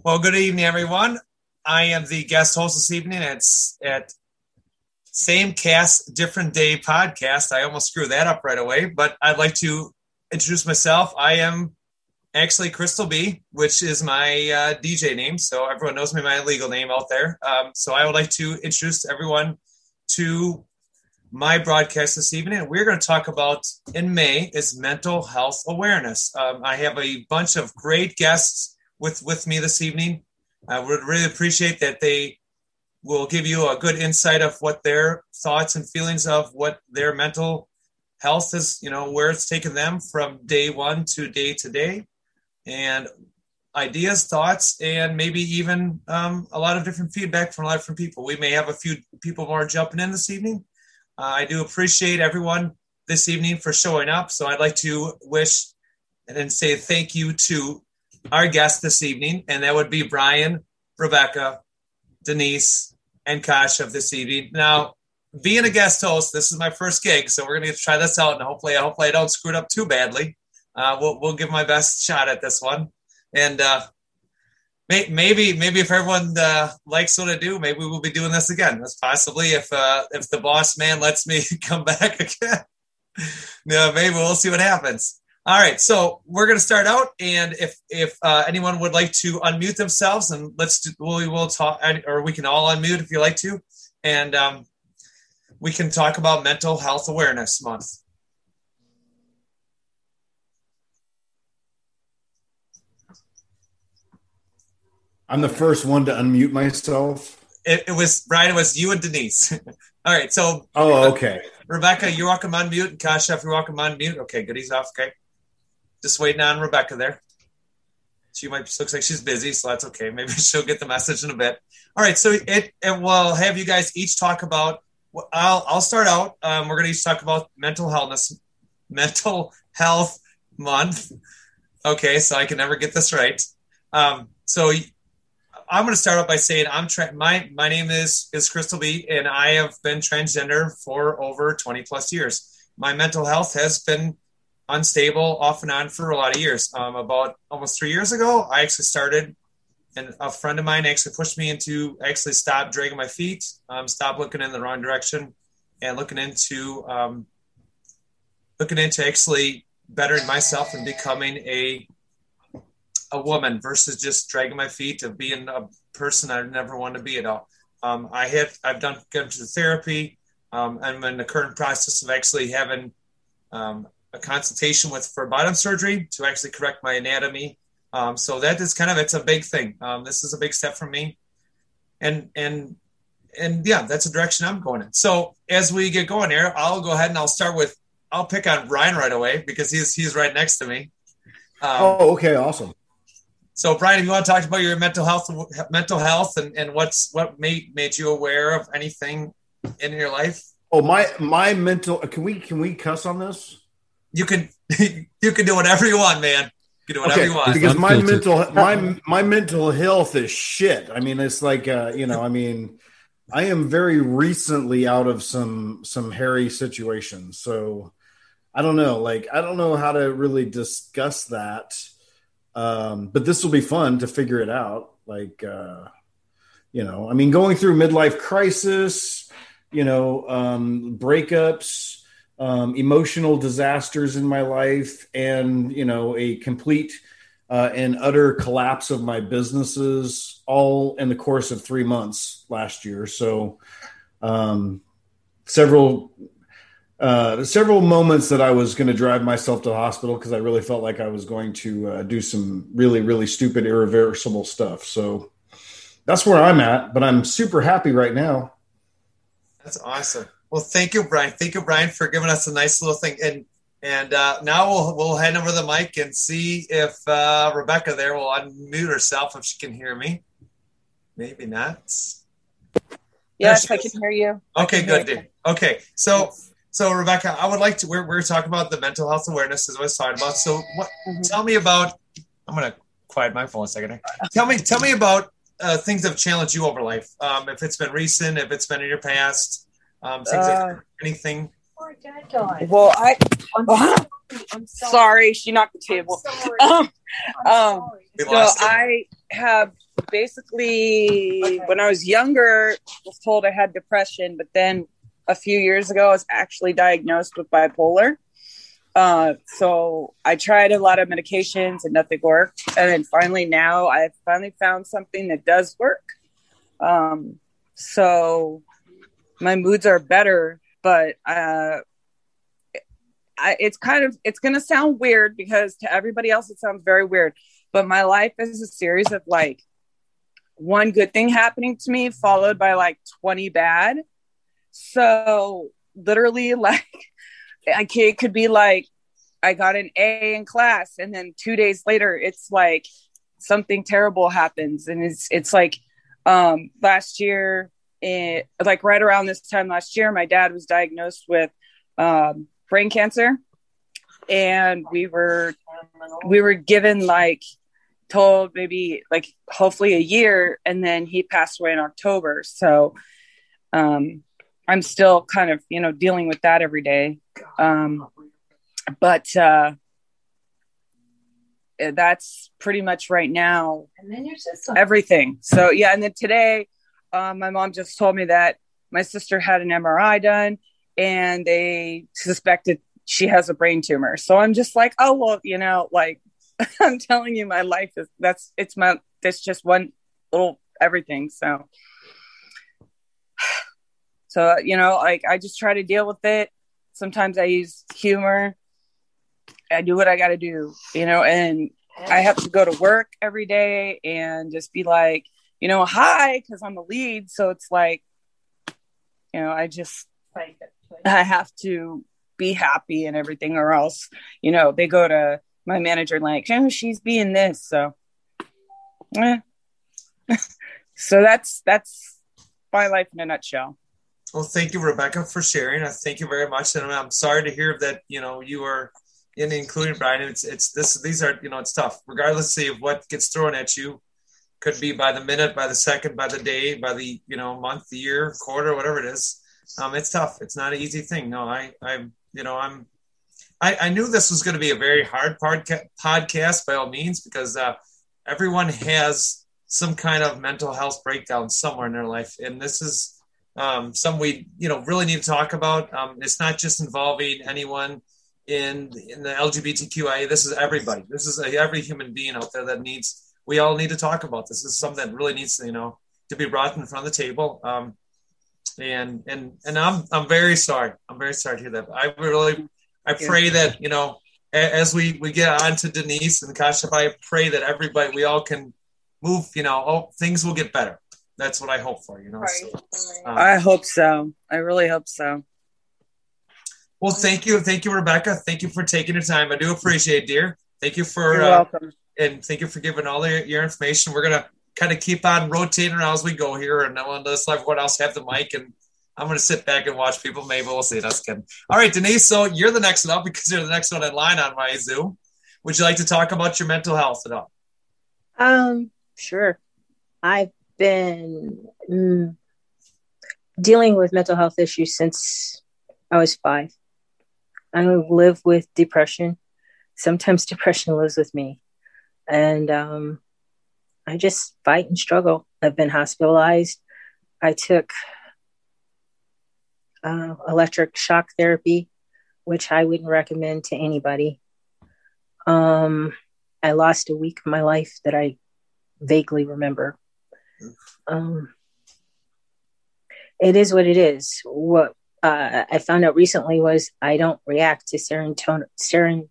Well, good evening, everyone. I am the guest host this evening. It's at Same Cast, Different Day podcast. I almost screwed that up right away, but I'd like to introduce myself. I am actually Crystal B, which is my DJ name, so everyone knows me, my legal name out there. So I would like to introduce everyone to my broadcast this evening. We're going to talk about, in May, is mental health awareness. I have a bunch of great guests with me this evening. I would really appreciate that they will give you a good insight of what their thoughts and feelings of what their mental health is, where it's taken them from day one to day, and ideas, thoughts, and maybe even a lot of different feedback from a lot of different people. We may have a few people more jumping in this evening. I do appreciate everyone this evening for showing up. So I'd like to wish and then say thank you to our guest this evening, and that would be Brian, Rebecca, Denise, and Kasha of this evening. Now, being a guest host, this is my first gig, so we're going to try this out, and hopefully I don't screw it up too badly. We'll give my best shot at this one, and maybe if everyone likes what I do, maybe we'll be doing this again. That's possibly if the boss man lets me come back again. No, maybe we'll see what happens. All right, so we're going to start out, and if anyone would like to unmute themselves, and we will talk, or we can all unmute if you like to, and we can talk about Mental Health Awareness Month. I'm the first one to unmute myself. It was Brian. It was you and Denise. All right, so okay. Rebecca, you're welcome to unmute, and Kasha, if you're welcome to unmute. Okay, good. He's off. Okay. Just waiting on Rebecca there. Looks like she's busy, so that's okay. Maybe she'll get the message in a bit. All right, so it will have you guys each talk about. I'll start out. We're going to each talk about mental health month. Okay, so I can never get this right. So I'm going to start out by saying my name is Crystal B, and I have been transgender for over 20 plus years. My mental health has been unstable off and on for a lot of years. About almost 3 years ago, I actually started, and a friend of mine actually pushed me into actually stop dragging my feet, stop looking in the wrong direction, and looking into actually bettering myself and becoming a woman versus just dragging my feet, of being a person I never wanted to be at all. I've gone to therapy. I'm in the current process of actually having a consultation for bottom surgery to actually correct my anatomy. So that is it's a big thing. This is a big step for me. And yeah, that's the direction I'm going in. So as we get going here, I'll go ahead and I'll pick on Brian right away because he's right next to me. Okay. Awesome. So Brian, if you want to talk about your mental health and what made you aware of anything in your life? Oh, my mental, can we cuss on this? You can do whatever you want, man. You can do whatever you want. Because my mental health is shit. I mean, it's like I am very recently out of some hairy situations. So I don't know. I don't know how to really discuss that. But this will be fun to figure it out. Going through midlife crisis, breakups, emotional disasters in my life, and a complete and utter collapse of my businesses, all in the course of 3 months last year. So several moments that I was going to drive myself to the hospital because I really felt like I was going to do some really, really stupid, irreversible stuff. So that's where I'm at, but I'm super happy right now. That's awesome. Well, thank you, Brian. Thank you, Brian, for giving us a nice little thing. And now we'll hand over the mic and see if Rebecca there will unmute herself if she can hear me. Maybe not. Yes, I can hear you. Okay, good. Dude. Okay, so Rebecca, I would like to. We're talking about the mental health awareness as I was talking about. So, tell me about. I'm going to quiet my phone a second here. Tell me about things that have challenged you over life. If it's been recent, if it's been in your past. Anything? Well, I'm sorry, she knocked the table. I have basically, when I was younger, was told I had depression, but then a few years ago, I was actually diagnosed with bipolar. So I tried a lot of medications and nothing worked. And then finally now I've finally found something that does work. So my moods are better, but it's going to sound weird because to everybody else, it sounds very weird, but my life is a series of like one good thing happening to me followed by like 20 bad. So literally like it could be like, I got an A in class and then 2 days later, it's like something terrible happens. And it's like, last year, like right around this time last year, my dad was diagnosed with, brain cancer, and we were given like told maybe like hopefully a year, and then he passed away in October. So I'm still kind of dealing with that every day, but that's pretty much right now and then your sister everything. So yeah, and then today my mom just told me that my sister had an MRI done and they suspected she has a brain tumor. So I'm just like, oh, well, like I'm telling you, my life is, that's just one little everything. So, like I just try to deal with it. Sometimes I use humor. I do what I got to do, and I have to go to work every day and just be like, hi, because I'm the lead. So it's like, I have to be happy and everything, or else, they go to my manager like, oh, she's being this. So, so that's my life in a nutshell. Well, thank you, Rebecca, for sharing. Thank you very much. And I'm sorry to hear that, you are including Brian. These are, it's tough, regardless of what gets thrown at you. Could be by the minute, by the second, by the day, by the, month, the year, quarter, whatever it is. It's tough. It's not an easy thing. No, I knew this was going to be a very hard podcast by all means, because everyone has some kind of mental health breakdown somewhere in their life. And this is something we, really need to talk about. It's not just involving anyone in the LGBTQIA. This is everybody. This is every human being out there we all need to talk about this. This is something that really needs to, to be brought in front of the table. And I'm very sorry. I'm very sorry to hear that. I pray that, as we get on to Denise and Kashyap, I pray that everybody, we all can move, things will get better. That's what I hope for, Right. So, I hope so. I really hope so. Well, thank you. Thank you, Rebecca. Thank you for taking your time. I do appreciate it, dear. Thank you for, you're welcome. And thank you for giving all your information. We're going to kind of keep on rotating around as we go here, and I want to let everyone else have the mic, and I'm going to sit back and watch people. Maybe we'll see. That's good. All right, Denise. So you're the next one up because you're the next one in line on my Zoom. Would you like to talk about your mental health at all? Sure. I've been dealing with mental health issues since I was 5. I live with depression. Sometimes depression lives with me. And I just fight and struggle. I've been hospitalized. I took electric shock therapy, which I wouldn't recommend to anybody. I lost a week of my life that I vaguely remember. It is what it is. What I found out recently was I don't react to serotonin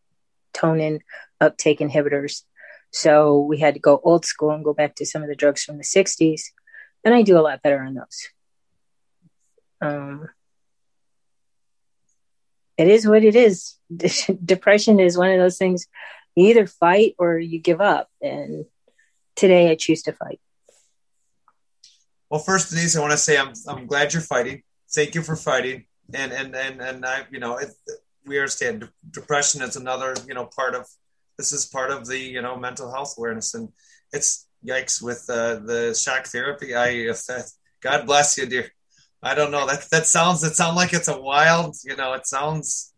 uptake inhibitors. So we had to go old school and go back to some of the drugs from the 60s. And I do a lot better on those. It is what it is. Depression is one of those things you either fight or you give up. And today I choose to fight. Well, first, Denise, I want to say I'm glad you're fighting. Thank you for fighting. And I, we understand depression is another, part of the, mental health awareness. And it's yikes with the shock therapy. God bless you, dear. I don't know. It sounds like it's a wild, it sounds,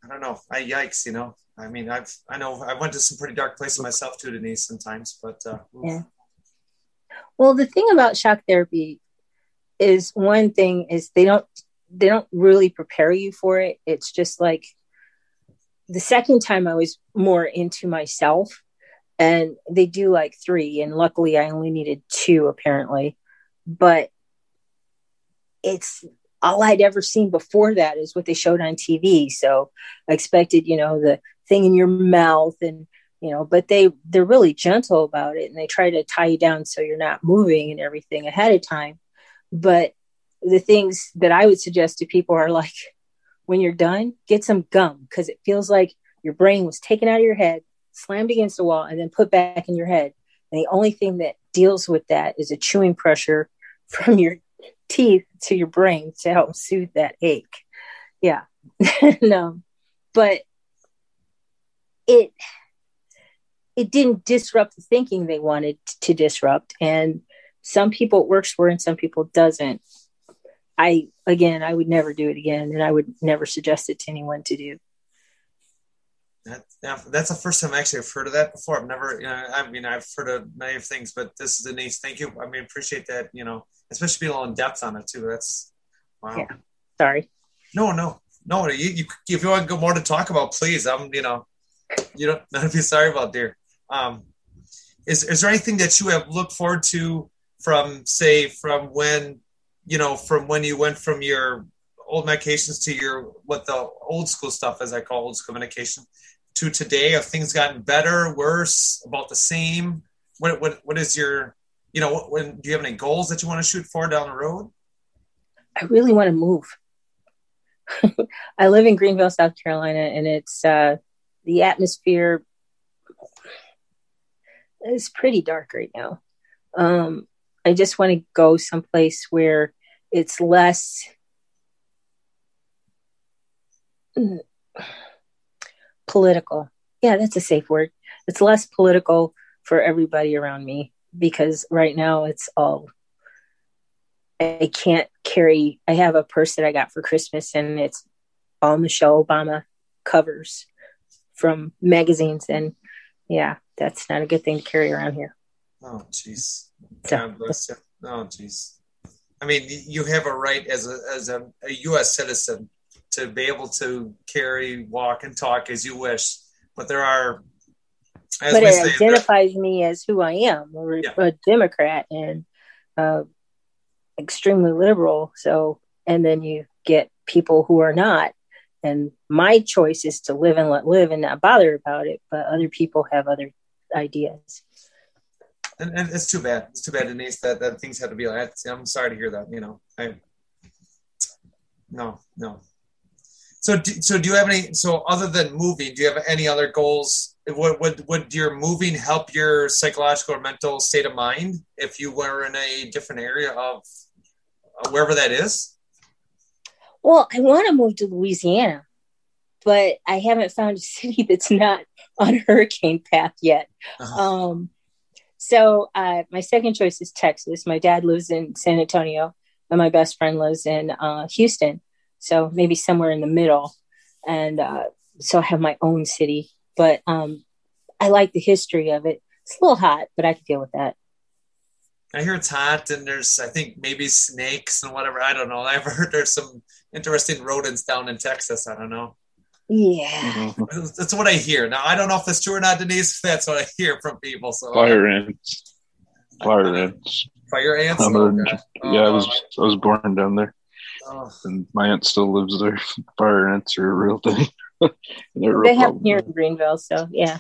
I don't know. Yikes, I mean, I know I went to some pretty dark places myself too, Denise, sometimes, but yeah. Well, the thing about shock therapy is one thing is they don't really prepare you for it. It's just like the second time I was more into myself, and they do like 3, and luckily I only needed 2 apparently, but it's all I'd ever seen before that is what they showed on TV. So I expected, the thing in your mouth and, but they're really gentle about it, and they try to tie you down so you're not moving and everything ahead of time. But the things that I would suggest to people are like, when you're done, get some gum, because it feels like your brain was taken out of your head, slammed against the wall, and then put back in your head. And the only thing that deals with that is a chewing pressure from your teeth to your brain to help soothe that ache. Yeah. No, but it didn't disrupt the thinking they wanted to disrupt. And some people it works for and some people it doesn't. I would never do it again, and I would never suggest it to anyone to do. That's the first time actually I've heard of that before. I've never, I've heard of many things, but this is Denise. Thank you. I mean, appreciate that, especially being a little in depth on it too. That's wow. Yeah. Sorry. No. You if you want to go more to talk about, please. You don't have to be sorry about, dear. Is there anything that you have looked forward to from when you went from your old medications to the old school stuff, as I call old school medication, to today? Have things gotten better, worse, about the same? What is your, do you have any goals that you want to shoot for down the road? I really want to move. I live in Greenville, South Carolina, and it's the atmosphere is pretty dark right now. I just want to go someplace where it's less political. Yeah, that's a safe word. It's less political for everybody around me, because right now it's all, I can't carry, I have a purse that I got for Christmas, and it's all Michelle Obama covers from magazines. And yeah, that's not a good thing to carry around here. Oh, jeez. God bless you. Oh, jeez. I mean, you have a right as a U.S. citizen to be able to carry, walk, and talk as you wish. But there are, but it identifies me as who I am, a Democrat and extremely liberal. So, and then you get people who are not. And my choice is to live and let live and not bother about it. But other people have other ideas. And it's too bad. It's too bad, Denise, that things have to be like that. I'm sorry to hear that. No. So do you have any? So other than moving, do you have any other goals? Would your moving help your psychological or mental state of mind if you were in a different area of wherever that is? Well, I want to move to Louisiana, but I haven't found a city that's not on hurricane path yet. Uh-huh. So my second choice is Texas. My dad lives in San Antonio, and my best friend lives in Houston. So maybe somewhere in the middle. And so I have my own city. But I like the history of it. It's a little hot, but I can deal with that. I hear it's hot, and there's, I think, maybe snakes and whatever. I don't know. I've heard there's some interesting rodents down in Texas. I don't know. Yeah. That's what I hear. Now, I don't know if that's true or not, Denise. That's what I hear from people. So Fire ants. Fire ants? I was born down there. Oh. And my aunt still lives there. Fire ants are a real thing. They have here in Greenville, so yeah.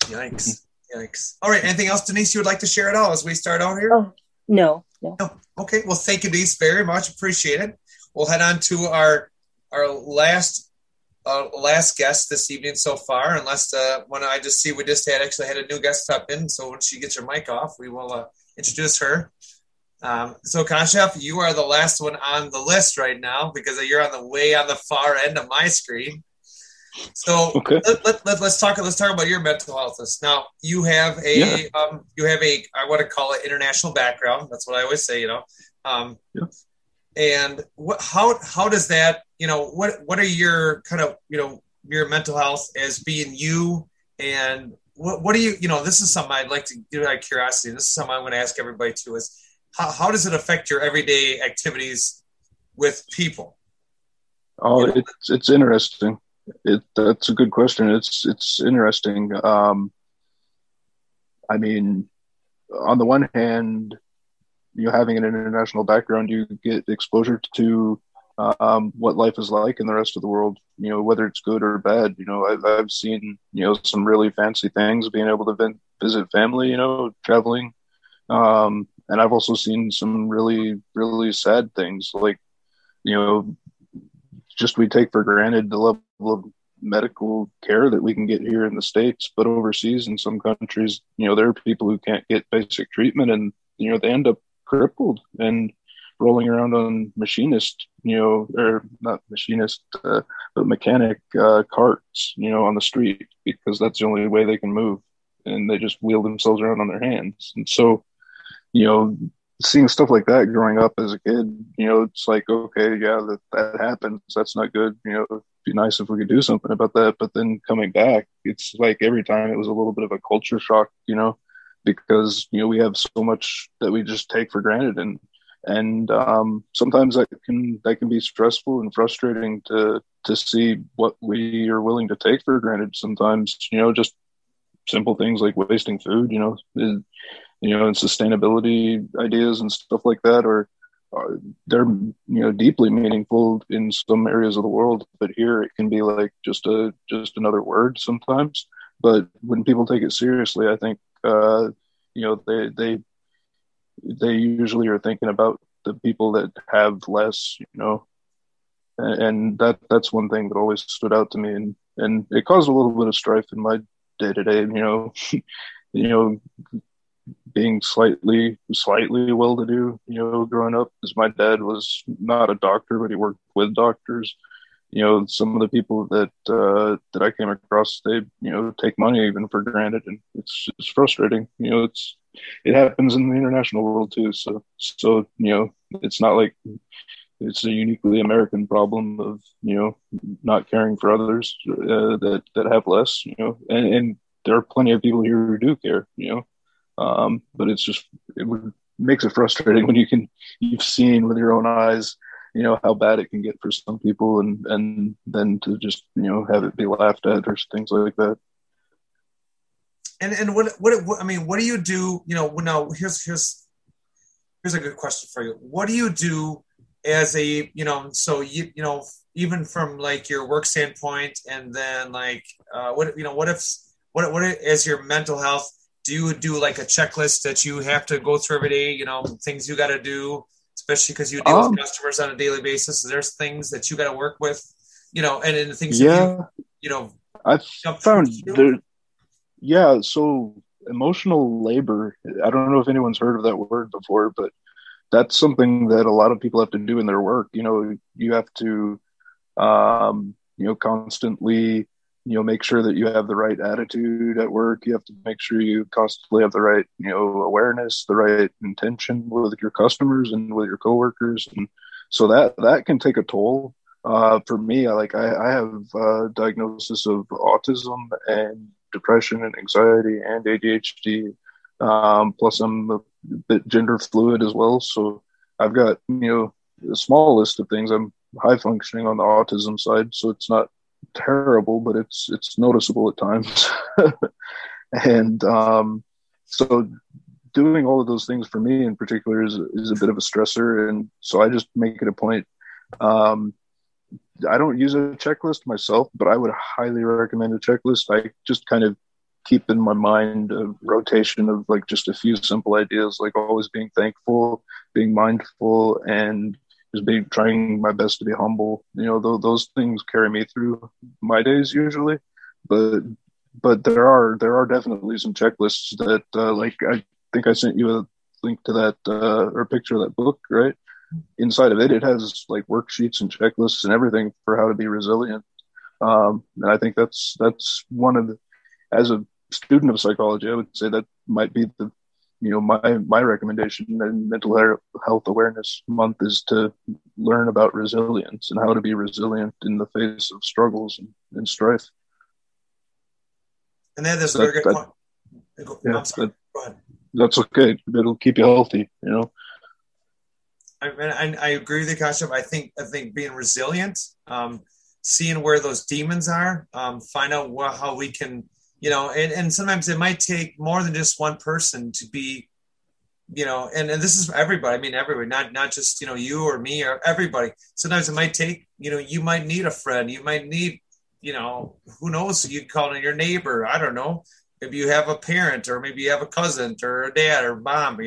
Yikes. All right, anything else, Denise, you would like to share at all as we start out here? Oh, no. Okay, well, thank you, Denise, very much. Appreciate it. We'll head on to our last guest this evening so far, unless when I just see we just had a new guest stop in, so when she gets her mic off, we will introduce her. So Kashaf, you are the last one on the list right now because you're on the far end of my screen. So okay. Let's talk about your mental health. Now you have I want to call it international background. That's what I always say, And how does that, what are your kind of, your mental health as being you, and what do you know? This is something I'd like to do out of curiosity. This is something I'm going to ask everybody too: is how does it affect your everyday activities with people? Oh, it's interesting. That's a good question. It's interesting. I mean, on the one hand, having an international background, you get exposure to what life is like in the rest of the world. Whether it's good or bad. I've seen some really fancy things, being able to visit family. Traveling, and I've also seen some really really sad things, like just we take for granted the level of medical care that we can get here in the States, but overseas in some countries, there are people who can't get basic treatment, and they end up crippled and rolling around on machinist, or not machinist, but mechanic carts, on the street, because that's the only way they can move, and they just wheel themselves around on their hands. And so, seeing stuff like that growing up as a kid, it's like, okay, yeah, that happens. That's not good. It'd be nice if we could do something about that. But then coming back, it's like every time it was a little bit of a culture shock, because, we have so much that we just take for granted. And sometimes that can be stressful and frustrating to see what we are willing to take for granted. Sometimes, just simple things like wasting food, and sustainability ideas and stuff like that are they're deeply meaningful in some areas of the world, but here it can be like just another word sometimes. But when people take it seriously, I think they usually are thinking about the people that have less, and that's one thing that always stood out to me, and it caused a little bit of strife in my day to day, being slightly well-to-do, growing up, because my dad was not a doctor, but he worked with doctors. Some of the people that I came across, they take money even for granted, and it's frustrating. It happens in the international world too. So it's not like it's a uniquely American problem of not caring for others that have less. And there are plenty of people here who do care. But it makes it frustrating when you've seen with your own eyes, how bad it can get for some people, and then to just, have it be laughed at or things like that. And what do you do? Now here's a good question for you. What do you do as a, even from like your work standpoint, and then like, what as your mental health, do you do like a checklist that you have to go through every day, things you got to do, especially because you deal with customers on a daily basis? There's things that you got to work with, and the things that I've found there. Yeah. So emotional labor, I don't know if anyone's heard of that word before, but that's something that a lot of people have to do in their work. You have to, constantly, make sure that you have the right attitude at work. You have to make sure you constantly have the right, awareness, the right intention with your customers and with your coworkers. And so that can take a toll. For me, I have a diagnosis of autism and depression and anxiety and ADHD. Plus I'm a bit gender fluid as well. So I've got, a small list of things. I'm high functioning on the autism side, so it's not terrible, but it's noticeable at times. And so doing all of those things for me in particular is a bit of a stressor, and so I just make it a point. I don't use a checklist myself, but I would highly recommend a checklist. I just kind of keep in my mind a rotation of like just a few simple ideas, like always being thankful, being mindful, and just trying my best to be humble. Those things carry me through my days usually. But there are definitely some checklists that like I think I sent you a link to that or a picture of that book, right? Inside of it has like worksheets and checklists and everything for how to be resilient. And I think that's one of the, as a student of psychology, I would say that might be my recommendation in Mental Health Awareness Month is to learn about resilience and how to be resilient in the face of struggles and strife. And that is a very good point. Yeah, I'm sorry. Go ahead. That's okay. It'll keep you healthy, I agree with you, Kashyap. I think being resilient, seeing where those demons are, find out how we can, and sometimes it might take more than just one person to be, and this is everybody. I mean, everybody, not just, you or me or everybody. Sometimes it might take, you might need a friend. You might need, who knows? You call in your neighbor. I don't know. Maybe you have a parent, or maybe you have a cousin or a dad or mom,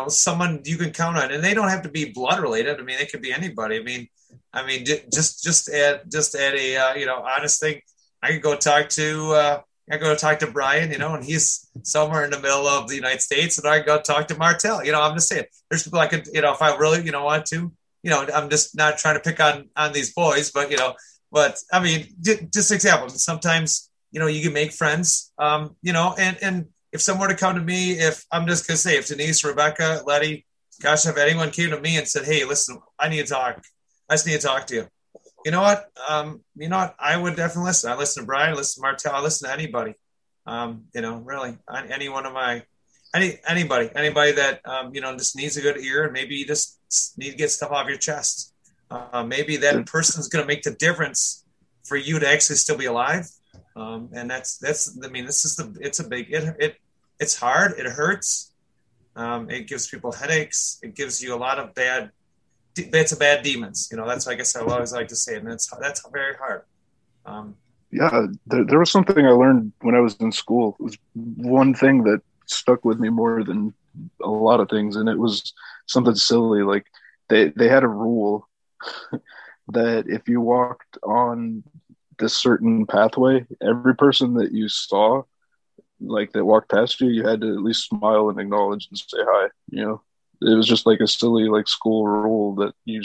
someone you can count on, and they don't have to be blood related. I mean, it could be anybody. I mean, just add a honest thing. I could go talk to Brian, and he's somewhere in the middle of the United States, and I could go talk to Martel. I'm just saying, there's people I could, if I really, want to, I'm just not trying to pick on these boys, but I mean, just example. Sometimes, you can make friends, and if someone were to come to me, if I'm just going to say, if Denise, Rebecca, Letty, gosh, if anyone came to me and said, hey, listen, I just need to talk to you. You know what? I would definitely listen. I listen to Brian, I listen to Martel, I listen to anybody. Really, any one of anybody that, just needs a good ear, and maybe you just need to get stuff off your chest. Maybe that person's going to make the difference for you to actually still be alive. And it's hard. It hurts. It gives people headaches. It gives you a lot of bad demons. That's, I guess I always like to say it. And that's very hard. There was something I learned when I was in school. It was one thing that stuck with me more than a lot of things. And it was something silly. Like they had a rule that if you walked on this certain pathway, every person that you saw, like that walked past you, you had to at least smile and acknowledge and say hi. It was just like a silly school rule that you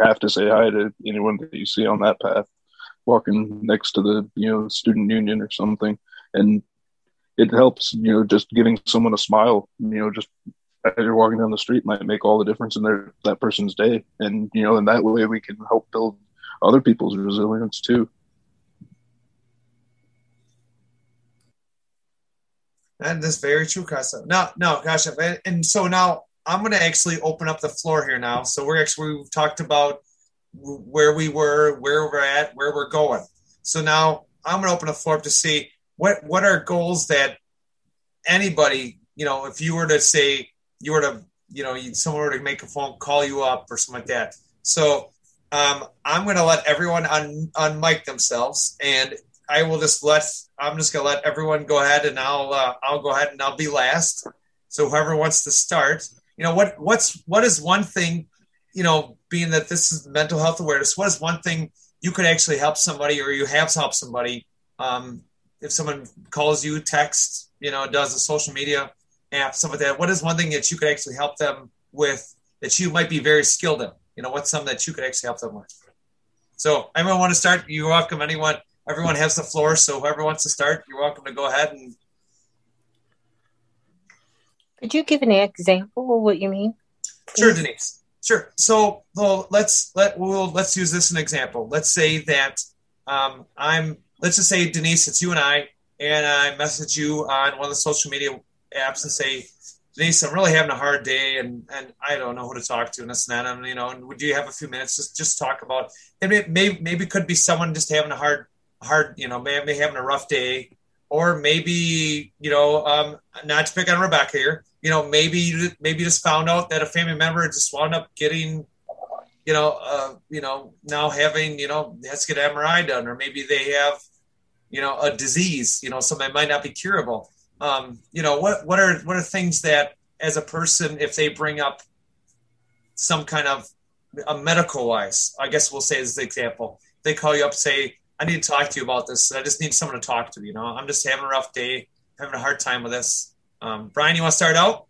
have to say hi to anyone that you see on that path, walking next to the student union or something. And it helps, just giving someone a smile, just as you're walking down the street might make all the difference in that person's day. And in that way we can help build other people's resilience too. And that's very true, Kashyap. No, Kashyap. And so now I'm going to actually open up the floor here now. So we've talked about where we were, where we're at, where we're going. So now I'm going to open the floor up to see what are goals that anybody, if you were to say, someone were to make a phone, call you up or something like that. So I'm going to let everyone unmic themselves, and I'm just going to let everyone go ahead, and I'll go ahead and I'll be last. So whoever wants to start, what is one thing, being that this is mental health awareness, what is one thing you could actually help somebody, or you have helped somebody, if someone calls you, texts, does a social media app, stuff like that, what is one thing that you could actually help them with that you might be very skilled in? What's something that you could actually help them with? So anyone want to start? You're welcome. Everyone has the floor, so whoever wants to start, you're welcome to go ahead. And could you give an example of what you mean, please? Sure, Denise. Sure. So let's use this as an example. Let's say that let's just say, Denise, it's you and I message you on one of the social media apps and say, Denise, I'm really having a hard day, and I don't know who to talk to, and this and that. And would you have a few minutes just talk about? And maybe it could be someone just having a hard, maybe having a rough day, or maybe not to pick on Rebecca here. Maybe you just found out that a family member just wound up getting, now having, has to get MRI done, or maybe they have, a disease, something that might not be curable. What are things that, as a person, if they bring up some kind of a medical wise, I guess we'll say as the example, they call you up, say, I need to talk to you about this. I just need someone to talk to. I'm just having a rough day, having a hard time with this. Brian, you want to start out?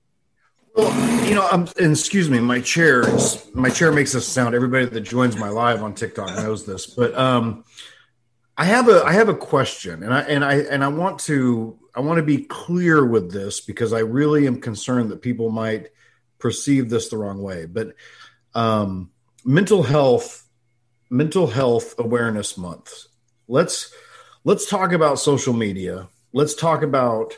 Well, excuse me, my chair makes this sound. Everybody that joins my live on TikTok knows this, but I have a question, and I want to want to be clear with this because I really am concerned that people might perceive this the wrong way. But mental health awareness month. Let's talk about social media. Let's talk about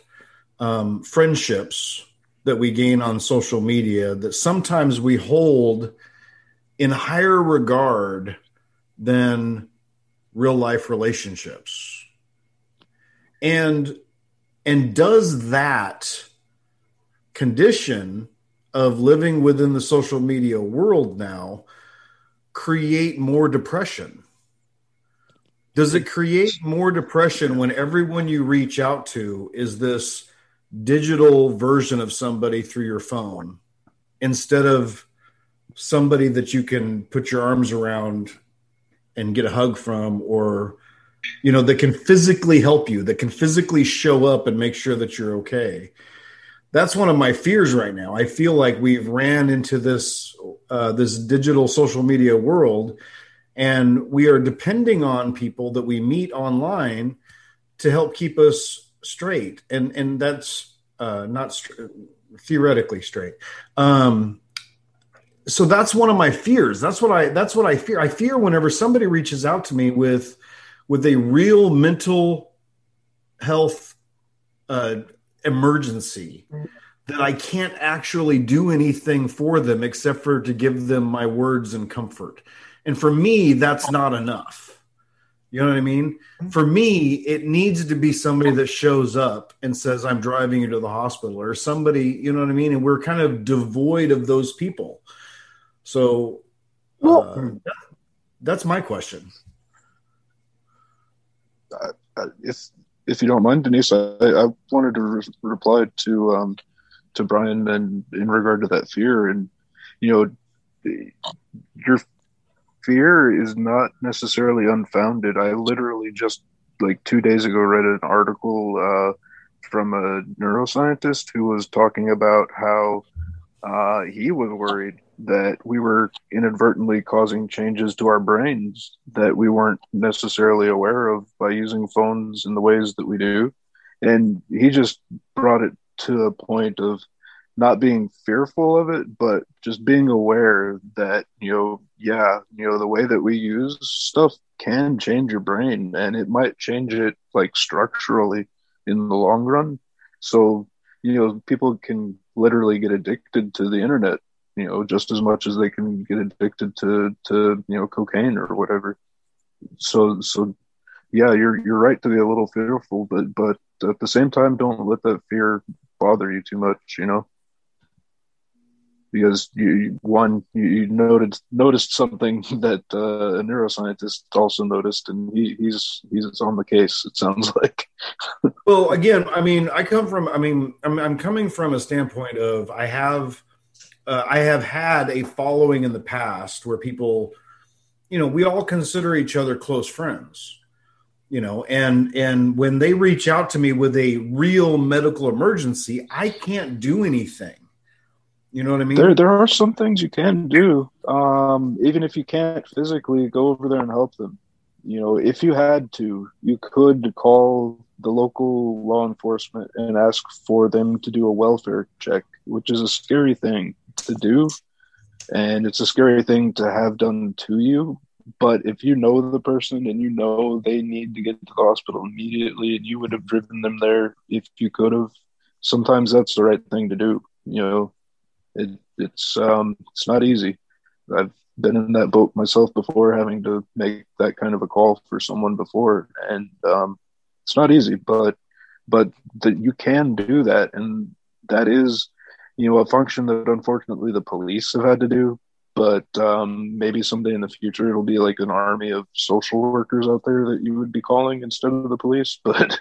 friendships that we gain on social media that sometimes we hold in higher regard than real life relationships. And does that condition of living within the social media world now create more depression? Does it create more depression when everyone you reach out to is this digital version of somebody through your phone instead of somebody that you can put your arms around and get a hug from, or, you know, that can physically help you, that can physically show up and make sure that you're okay? That's one of my fears right now. I feel like we've ran into this digital social media world, and we are depending on people that we meet online to help keep us straight. And that's not theoretically straight. So that's one of my fears. That's what I fear. I fear whenever somebody reaches out to me with a real mental health emergency, that I can't actually do anything for them except for to give them my words and comfort. And for me, that's not enough. You know what I mean? For me, it needs to be somebody that shows up and says, I'm driving you to the hospital, or somebody, you know what I mean? And we're kind of devoid of those people. So that's my question. If you don't mind, Denise, I wanted to reply to Brian and in regard to that fear. And, you know, your fear is not necessarily unfounded. I literally just like 2 days ago read an article from a neuroscientist who was talking about how he was worried that we were inadvertently causing changes to our brains that we weren't necessarily aware of by using phones in the ways that we do. And he just brought it to a point of not being fearful of it, but just being aware that, the way that we use stuff can change your brain, and it might change it like structurally in the long run. So, people can literally get addicted to the internet, just as much as they can get addicted to cocaine or whatever. So yeah, you're right to be a little fearful, but at the same time, don't let that fear bother you too much, because you noticed something that a neuroscientist also noticed, and he's on the case, it sounds like. Well, again, I'm coming from a standpoint of I have had a following in the past where people, we all consider each other close friends, and when they reach out to me with a real medical emergency, I can't do anything. You know what I mean? There are some things you can do, even if you can't physically go over there and help them. If you had to, you could call the local law enforcement and ask for them to do a welfare check, which is a scary thing to do, and it's a scary thing to have done to you. But if you know the person and they need to get to the hospital immediately, and you would have driven them there if you could have, sometimes that's the right thing to do. It's not easy. I've been in that boat myself before, having to make that kind of a call for someone before, and it's not easy, but that you can do that, and that is a function that unfortunately the police have had to do. But maybe someday in the future it'll be like an army of social workers out there that you would be calling instead of the police. But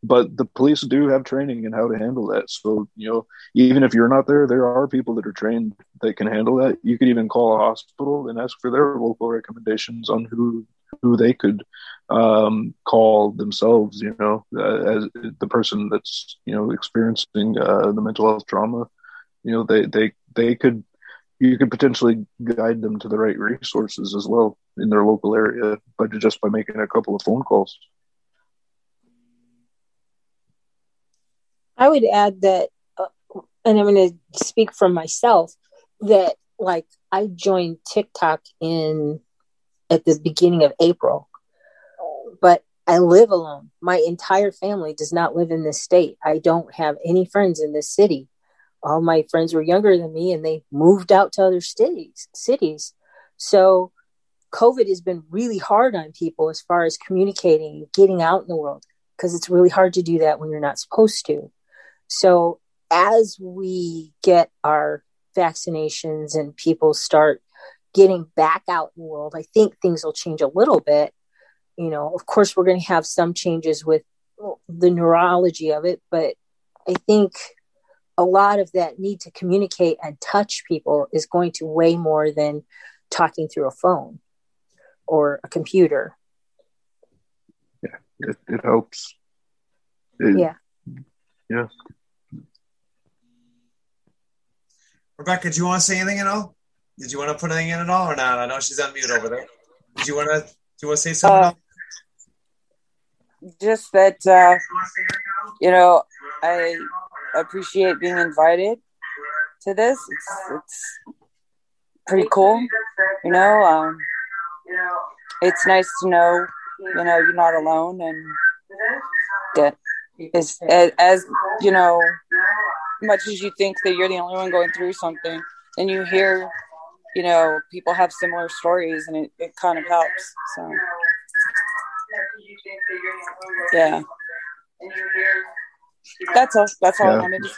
the police do have training in how to handle that. So even if you're not there, there are people that are trained that can handle that. You could even call a hospital and ask for their local recommendations on who they could call themselves. As the person that's experiencing the mental health trauma, they could. You could potentially guide them to the right resources as well in their local area, but just by making a couple of phone calls. I would add that, and I'm going to speak from myself, that like I joined TikTok at the beginning of April, but I live alone. My entire family does not live in this state. I don't have any friends in this city. All my friends were younger than me and they moved out to other cities. So COVID has been really hard on people as far as communicating, getting out in the world, because it's really hard to do that when you're not supposed to. So as we get our vaccinations and people start getting back out in the world, I think things will change a little bit. You know, of course, we're going to have some changes with the neurology of it, but I think a lot of that need to communicate and touch people is going to weigh more than talking through a phone or a computer. Yeah, it helps. Yeah. Rebecca, do you want to say anything at all? Did you want to put anything in at all or not? I know she's on mute over there. Do you want to say something? Just that, I appreciate being invited to this. It's pretty cool. It's nice to know, you're not alone, and that is, as much as you think that you're the only one going through something, and you hear, people have similar stories, and it kind of helps. So, yeah. That's all I wanted to say.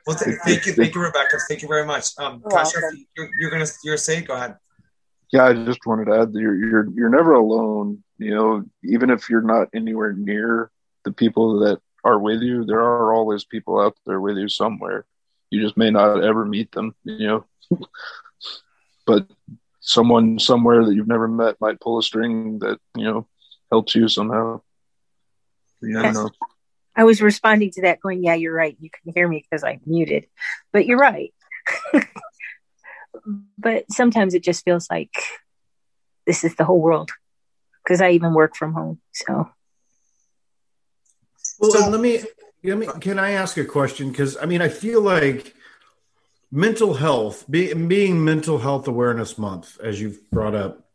Well, thank you, Rebecca. Thank you very much. Kasha, you're saying, go ahead. Yeah, I just wanted to add that you're never alone. Even if you're not anywhere near the people that are with you, there are always people out there with you somewhere. You just may not ever meet them, but someone somewhere that you've never met might pull a string that, helps you somehow. You never know. I was responding to that going, yeah, you're right. You can hear me because I'm muted, but you're right. But sometimes it just feels like this is the whole world, because I even work from home. So, well, let me. Can I ask a question? Because I feel like mental health, being Mental Health Awareness Month, as you've brought up,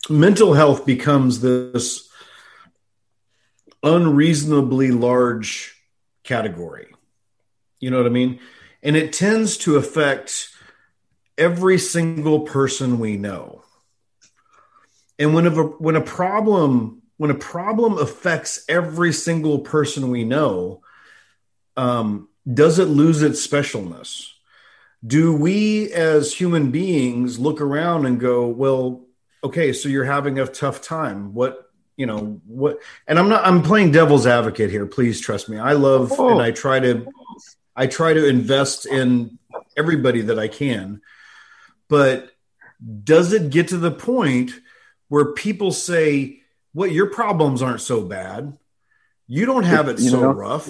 mental health becomes this unreasonably large category. You know what I mean? And it tends to affect every single person we know. And when a problem affects every single person we know, does it lose its specialness? Do we as human beings look around and go, well, okay, so you're having a tough time. And I'm playing devil's advocate here. Please trust me. I love, and I try to invest in everybody that I can. But does it get to the point where people say, well, your problems aren't so bad. You don't have it so rough.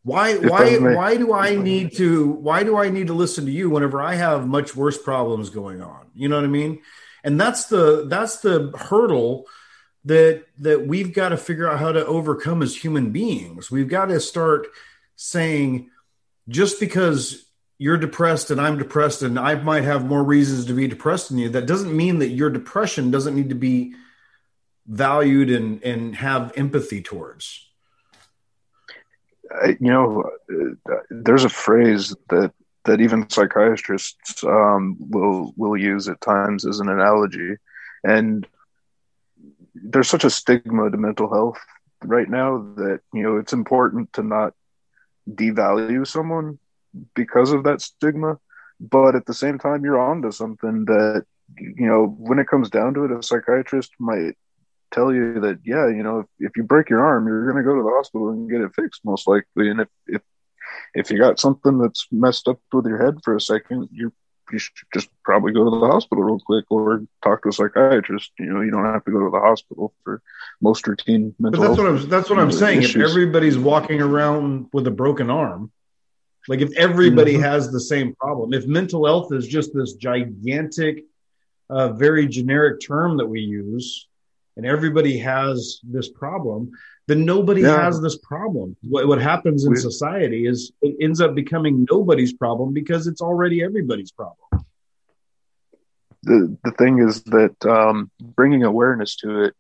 Why do I need to listen to you whenever I have much worse problems going on? You know what I mean? And that's the hurdle that we've got to figure out how to overcome as human beings. We've got to start saying, just because you're depressed and I'm depressed and I might have more reasons to be depressed than you, that doesn't mean that your depression doesn't need to be valued and have empathy towards. There's a phrase that even psychiatrists will use at times as an analogy, and there's such a stigma to mental health right now that it's important to not devalue someone because of that stigma, but at the same time you're onto something that when it comes down to it, a psychiatrist might tell you that if you break your arm, you're going to go to the hospital and get it fixed most likely, and if you got something that's messed up with your head for a second, you should just probably go to the hospital real quick or talk to a psychiatrist. You don't have to go to the hospital for most routine mental health. But that's what I'm saying. Issues. If everybody's walking around with a broken arm, like if everybody has the same problem, if mental health is just this gigantic, very generic term that we use, and everybody has this problem, then nobody Yeah. has this problem. What happens in society is it ends up becoming nobody's problem because it's already everybody's problem. The thing is that bringing awareness to it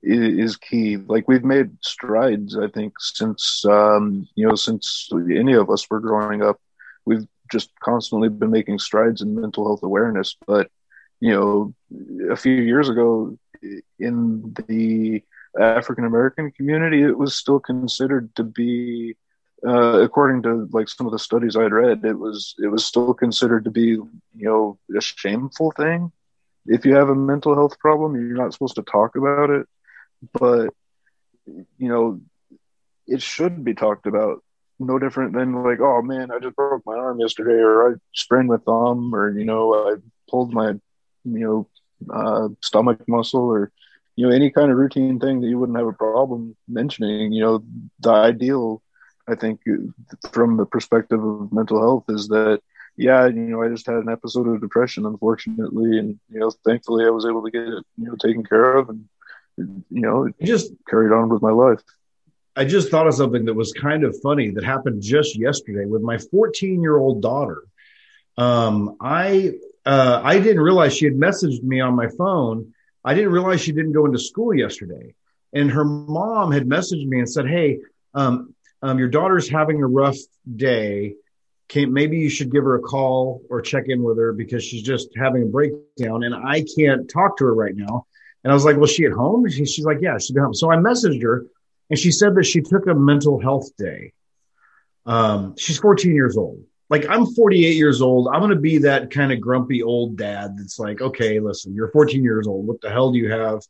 is key. Like, we've made strides, I think, since since any of us were growing up. We've just constantly been making strides in mental health awareness. But a few years ago, in the African American community, it was still considered to be, according to like some of the studies I'd read, it was still considered to be a shameful thing. If you have a mental health problem, you're not supposed to talk about it. But it should be talked about. No different than like, oh man, I just broke my arm yesterday, or I sprained my thumb, or I pulled my stomach muscle, or any kind of routine thing that you wouldn't have a problem mentioning. The ideal, I think, from the perspective of mental health, is that I just had an episode of depression, unfortunately, and thankfully I was able to get it taken care of, and just carried on with my life. I just thought of something that was kind of funny that happened just yesterday with my 14-year-old daughter. I didn't realize she had messaged me on my phone. I didn't realize she didn't go into school yesterday. And her mom had messaged me and said, hey, your daughter's having a rough day. Maybe you should give her a call or check in with her because she's just having a breakdown and I can't talk to her right now. And I was like, well, she at home? She's like, yeah, she's at home. So I messaged her and she said that she took a mental health day. She's 14 years old. Like, I'm 48 years old. I'm going to be that kind of grumpy old dad that's like, okay, listen, you're 14 years old. What the hell do you have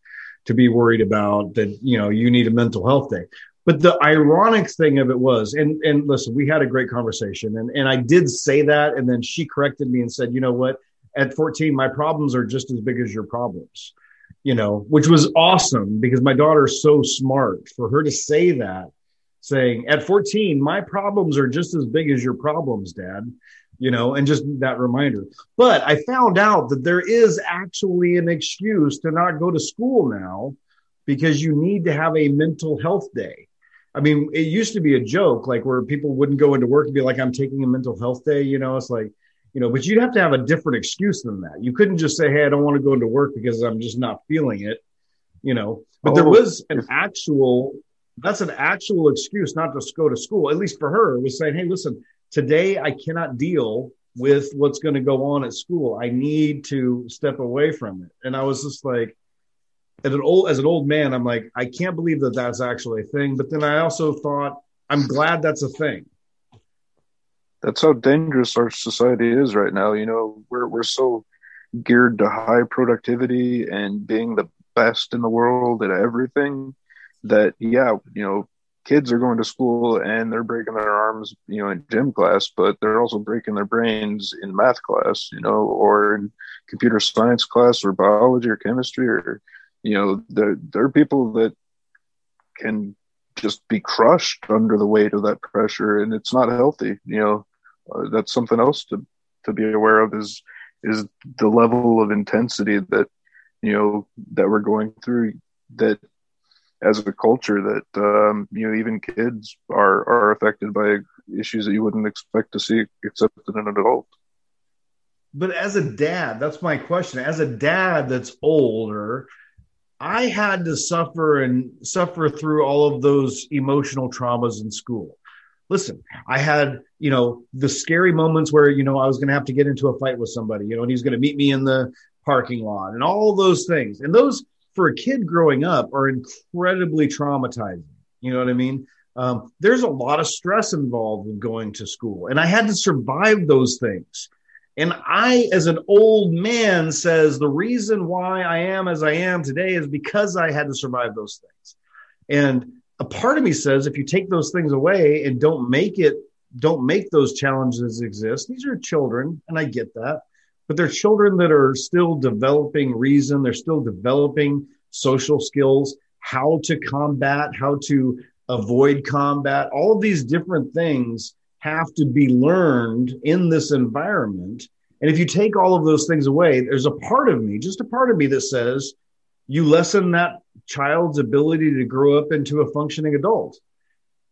to be worried about that, you need a mental health day? But the ironic thing of it was, and listen, we had a great conversation and I did say that. And then she corrected me and said, you know what, at 14, my problems are just as big as your problems, which was awesome because my daughter's so smart for her to say that, saying at 14, my problems are just as big as your problems, Dad, and just that reminder. But I found out that there is actually an excuse to not go to school now because you need to have a mental health day. I mean, it used to be a joke, like where people wouldn't go into work and be like, I'm taking a mental health day. It's like, but you'd have to have a different excuse than that. You couldn't just say, hey, I don't want to go into work because I'm just not feeling it, but there was that's an actual excuse not to go to school, at least for her. It was saying, hey, listen, today I cannot deal with what's going to go on at school. I need to step away from it. And I was just like, as an old man, I'm like, I can't believe that that's actually a thing. But then I also thought, I'm glad that's a thing. That's how dangerous our society is right now. We're so geared to high productivity and being the best in the world at everything that, kids are going to school and they're breaking their arms, in gym class, but they're also breaking their brains in math class, or in computer science class or biology or chemistry, or, there are people that can just be crushed under the weight of that pressure, and it's not healthy. That's something else to be aware of is the level of intensity that, that we're going through, that as a culture that, even kids are affected by issues that you wouldn't expect to see except in an adult. But as a dad, that's my question. As a dad that's older, I had to suffer through all of those emotional traumas in school. Listen, I had, the scary moments where, I was going to have to get into a fight with somebody, and he's going to meet me in the parking lot and all those things. And those, for a kid growing up, are incredibly traumatizing. You know what I mean? There's a lot of stress involved with going to school, and I had to survive those things. And I, as an old man, says the reason why I am as I am today is because I had to survive those things. And a part of me says, if you take those things away and don't make those challenges exist, these are children, and I get that, but they're children that are still developing reason. They're still developing social skills, how to combat, how to avoid combat. All of these different things have to be learned in this environment. And if you take all of those things away, there's a part of me, just a part of me, that says, you lessen that child's ability to grow up into a functioning adult.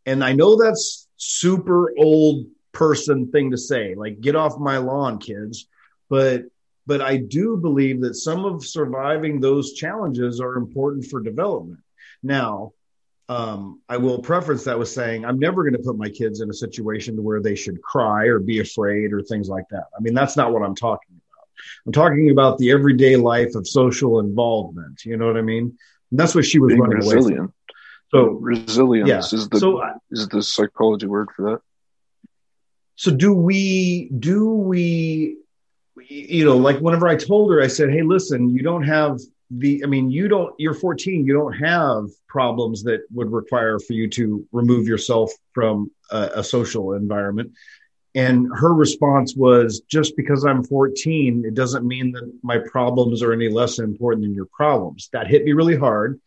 And I know that's super old person thing to say, like, get off my lawn, kids. But I do believe that some of surviving those challenges are important for development. Now, I will preface that with saying I'm never going to put my kids in a situation where they should cry or be afraid or things like that. I mean, that's not what I'm talking about. I'm talking about the everyday life of social involvement. You know what I mean? And that's what she was Being running resilient. away from. So resilience is the psychology word for that. So do we, like whenever I told her, I said, hey, listen, you're 14, you don't have problems that would require for you to remove yourself from a social environment. And her response was, just because I'm 14, it doesn't mean that my problems are any less important than your problems. That hit me really hard.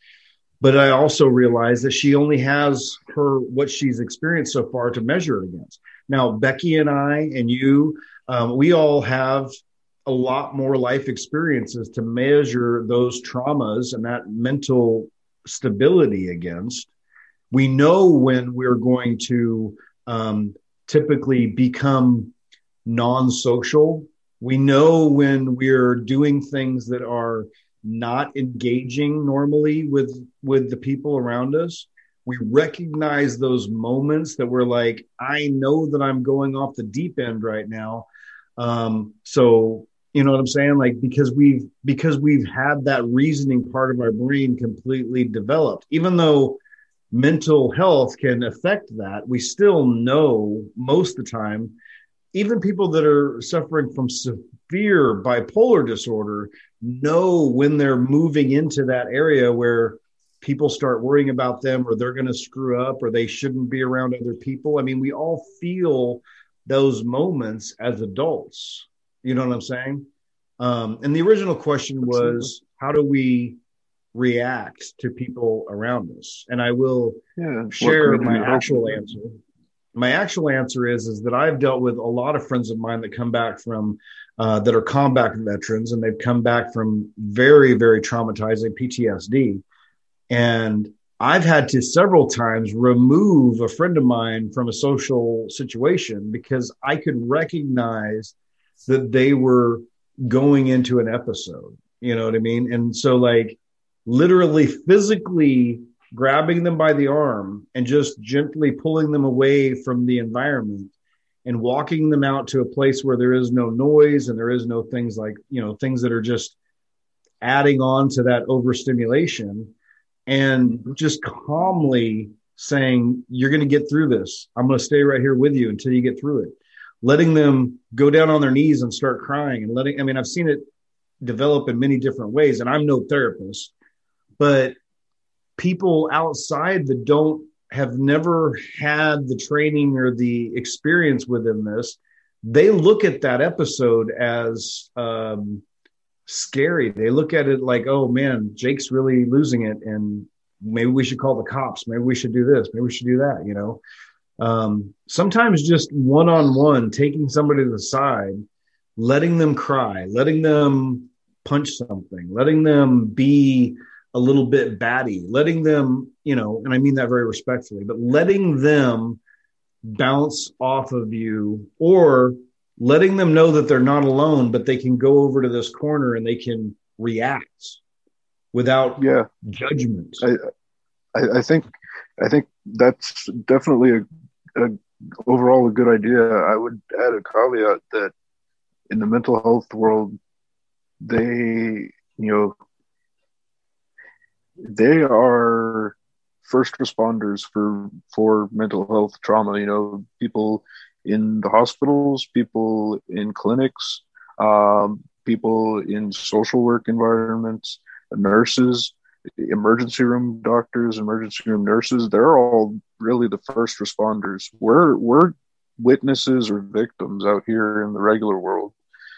But I also realized that she only has what she's experienced so far to measure it against. Now, Becky and I and you, we all have a lot more life experiences to measure those traumas and that mental stability against. We know when we're going to typically become non-social. We know when we're doing things that are not engaging normally with the people around us. We recognize those moments that we're like, I know that I'm going off the deep end right now. So you know what I'm saying? Like, because we've had that reasoning part of our brain completely developed, even though mental health can affect that, we still know most of the time, even people that are suffering from severe bipolar disorder know when they're moving into that area where people start worrying about them, or they're going to screw up, or they shouldn't be around other people. I mean, we all feel those moments as adults. You know what I'm saying? And the original question was, how do we react to people around us? And I will share my actual answer. My actual answer is that I've dealt with a lot of friends of mine that come back from that are combat veterans, and they've come back from very, very traumatizing PTSD. And I've had to several times remove a friend of mine from a social situation because I could recognize that they were going into an episode. You know what I mean? And so, like, literally physically grabbing them by the arm and just gently pulling them away from the environment and walking them out to a place where there is no noise and there is no things like, things that are just adding on to that overstimulation, and just calmly saying, you're going to get through this. I'm going to stay right here with you until you get through it. Letting them go down on their knees and start crying, and I've seen it develop in many different ways, and I'm no therapist, but people outside that have never had the training or the experience within this, they look at that episode as scary. They look at it like, oh man, Jake's really losing it, and maybe we should call the cops. Maybe we should do this. Maybe we should do that. Sometimes just one-on-one, taking somebody to the side, letting them cry, letting them punch something, letting them be a little bit batty, letting them, and I mean that very respectfully, but letting them bounce off of you, or letting them know that they're not alone, but they can go over to this corner and they can react without judgment. I think that's definitely overall a good idea. I would add a caveat that in the mental health world, they are first responders for mental health trauma. People in the hospitals, people in clinics, people in social work environments, nurses, emergency room doctors, emergency room nurses. They're all really the first responders. We're witnesses or victims out here in the regular world.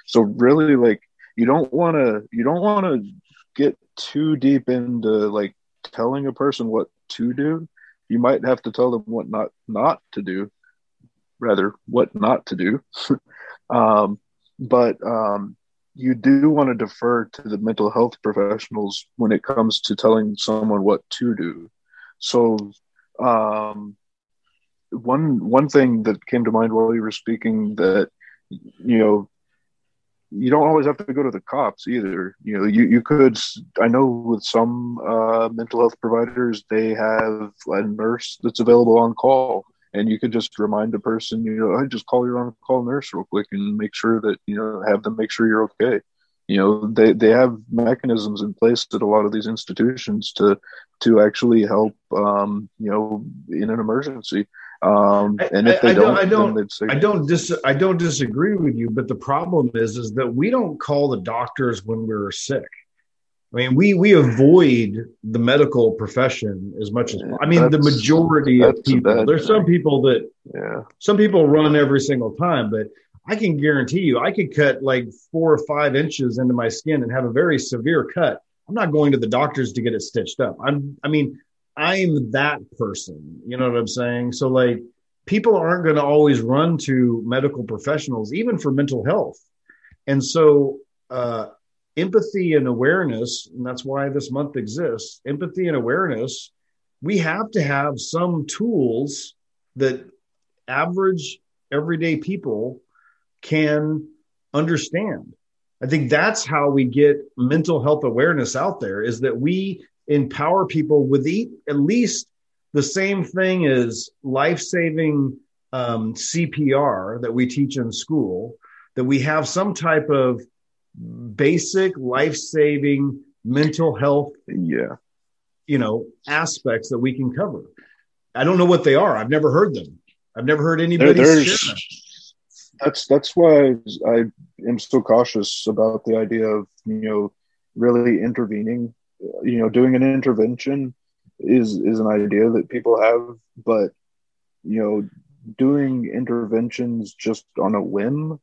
So really, like, you don't want to get too deep into like telling a person what to do. You might have to tell them what not to do, rather what not to do. But you do want to defer to the mental health professionals when it comes to telling someone what to do. So, one thing that came to mind while you were speaking, that you know, you don't always have to go to the cops either. You know, you could, I know with some mental health providers, they have a nurse that's available on call, and you could just remind a person, you know, hey, just call your on call nurse real quick and make sure that, you know, have them make sure you're okay. You know, they have mechanisms in place at a lot of these institutions to actually help, you know, in an emergency. And if they then they'd say, I don't disagree with you, but the problem is that we don't call the doctors when we're sick. I mean, we avoid the medical profession as much as, I mean, the majority of people. There's some people that, some people run every single time, but I can guarantee you, I could cut like 4 or 5 inches into my skin and have a very severe cut. I'm not going to the doctors to get it stitched up. I'm that person. You know what I'm saying? So like, people aren't going to always run to medical professionals, even for mental health. And so, empathy and awareness, and that's why this month exists, empathy and awareness, we have to have some tools that average everyday people can understand. I think that's how we get mental health awareness out there, is that we empower people with at least the same thing as life-saving CPR that we teach in school, that we have some type of basic life-saving mental health, you know, aspects that we can cover. I don't know what they are. I've never heard them. I've never heard anybody share them. That's why I am so cautious about the idea of, you know, really intervening. You know, doing an intervention is an idea that people have, but, you know, doing interventions just on a whim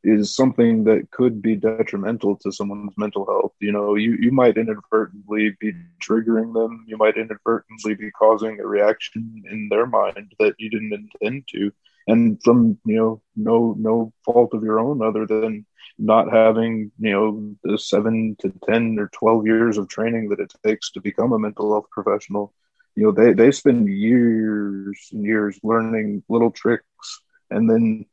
is something that could be detrimental to someone's mental health. You know, you might inadvertently be triggering them. You might inadvertently be causing a reaction in their mind that you didn't intend to. And from, you know, no fault of your own, other than not having, you know, the 7 to 10 or 12 years of training that it takes to become a mental health professional. You know, they spend years and years learning little tricks, and then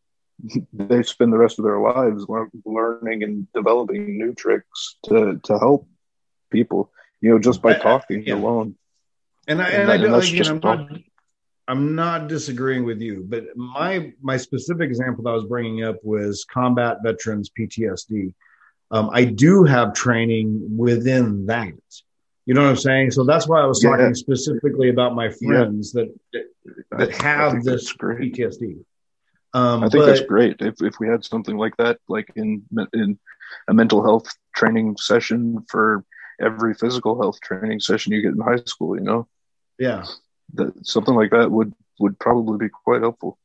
they spend the rest of their lives learning and developing new tricks to help people, you know, just by talking alone. I'm not disagreeing with you, but my specific example that I was bringing up was combat veterans PTSD. I do have training within that. You know what I'm saying? So that's why I was talking specifically about my friends that have this PTSD. I think that's great. If we had something like that, like in a mental health training session for every physical health training session you get in high school, you know? Yeah. Something like that would probably be quite helpful.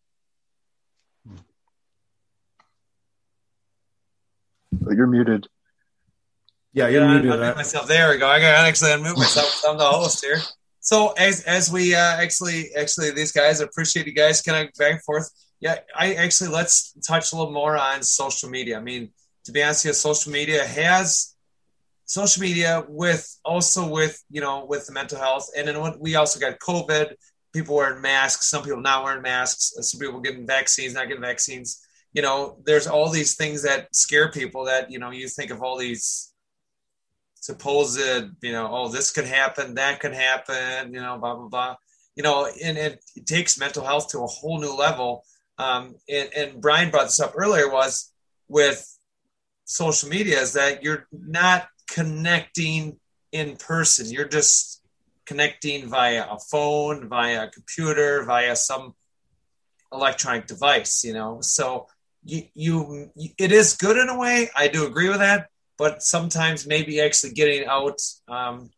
But you're muted. Yeah, you're muted. I'll mute myself. There we go. I got to actually unmute myself. I'm the host here. So as we actually these guys, I appreciate you guys kind of back and forth. Yeah, let's touch a little more on social media. I mean, to be honest, social media with you know, with the mental health, and then we also got COVID, people wearing masks, some people not wearing masks, some people getting vaccines, not getting vaccines. You know, there's all these things that scare people that, you know, you think of all these supposed, you know, oh, this could happen, that could happen, you know, blah, blah, blah. You know, and it takes mental health to a whole new level. And Brian brought this up earlier, was with social media, is that you're not connecting in person. You're just connecting via a phone, via a computer, via some electronic device, you know. So you it is good in a way. I do agree with that, but sometimes maybe actually getting out, and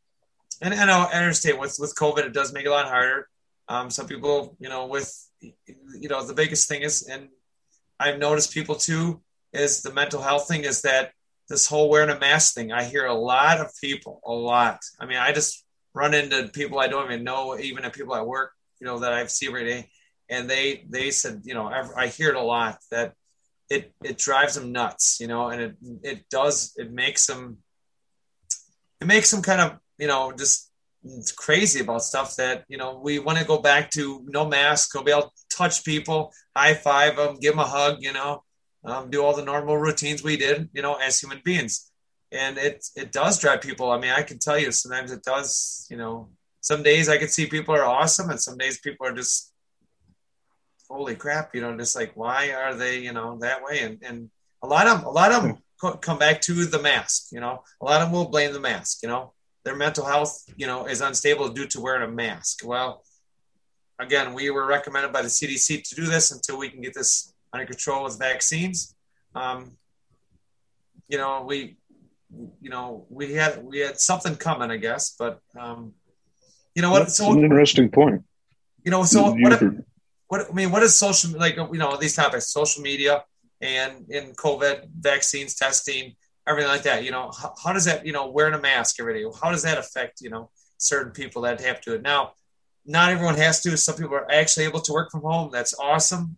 I understand with COVID, it does make it a lot harder. Some people, you know, the biggest thing is, and I've noticed people too, is the mental health thing, is that this whole wearing a mask thing. I hear a lot of people, I mean, I just run into people I don't even know, even at people at work, you know, that I see every day. And they said, you know, I hear it a lot, that it drives them nuts, and it makes them kind of, just crazy about stuff that, we want to go back to no mask, go be able to touch people, high five them, give them a hug, do all the normal routines we did, as human beings. And it does drive people. I mean, I can tell you sometimes it does, some days I can see people are awesome and some days people are just, holy crap, just like, why are they, that way? And a lot of them come back to the mask, a lot of them will blame the mask, their mental health, is unstable due to wearing a mask. Well, again, we were recommended by the CDC to do this until we can get this under control with vaccines. We had something coming, I guess, but what? That's an interesting point. So what is social, these topics, social media and in COVID, vaccines, testing, everything like that, how does that, wearing a mask every day, how does that affect, certain people that have to do it? Now, not everyone has to. Some people are actually able to work from home. That's awesome.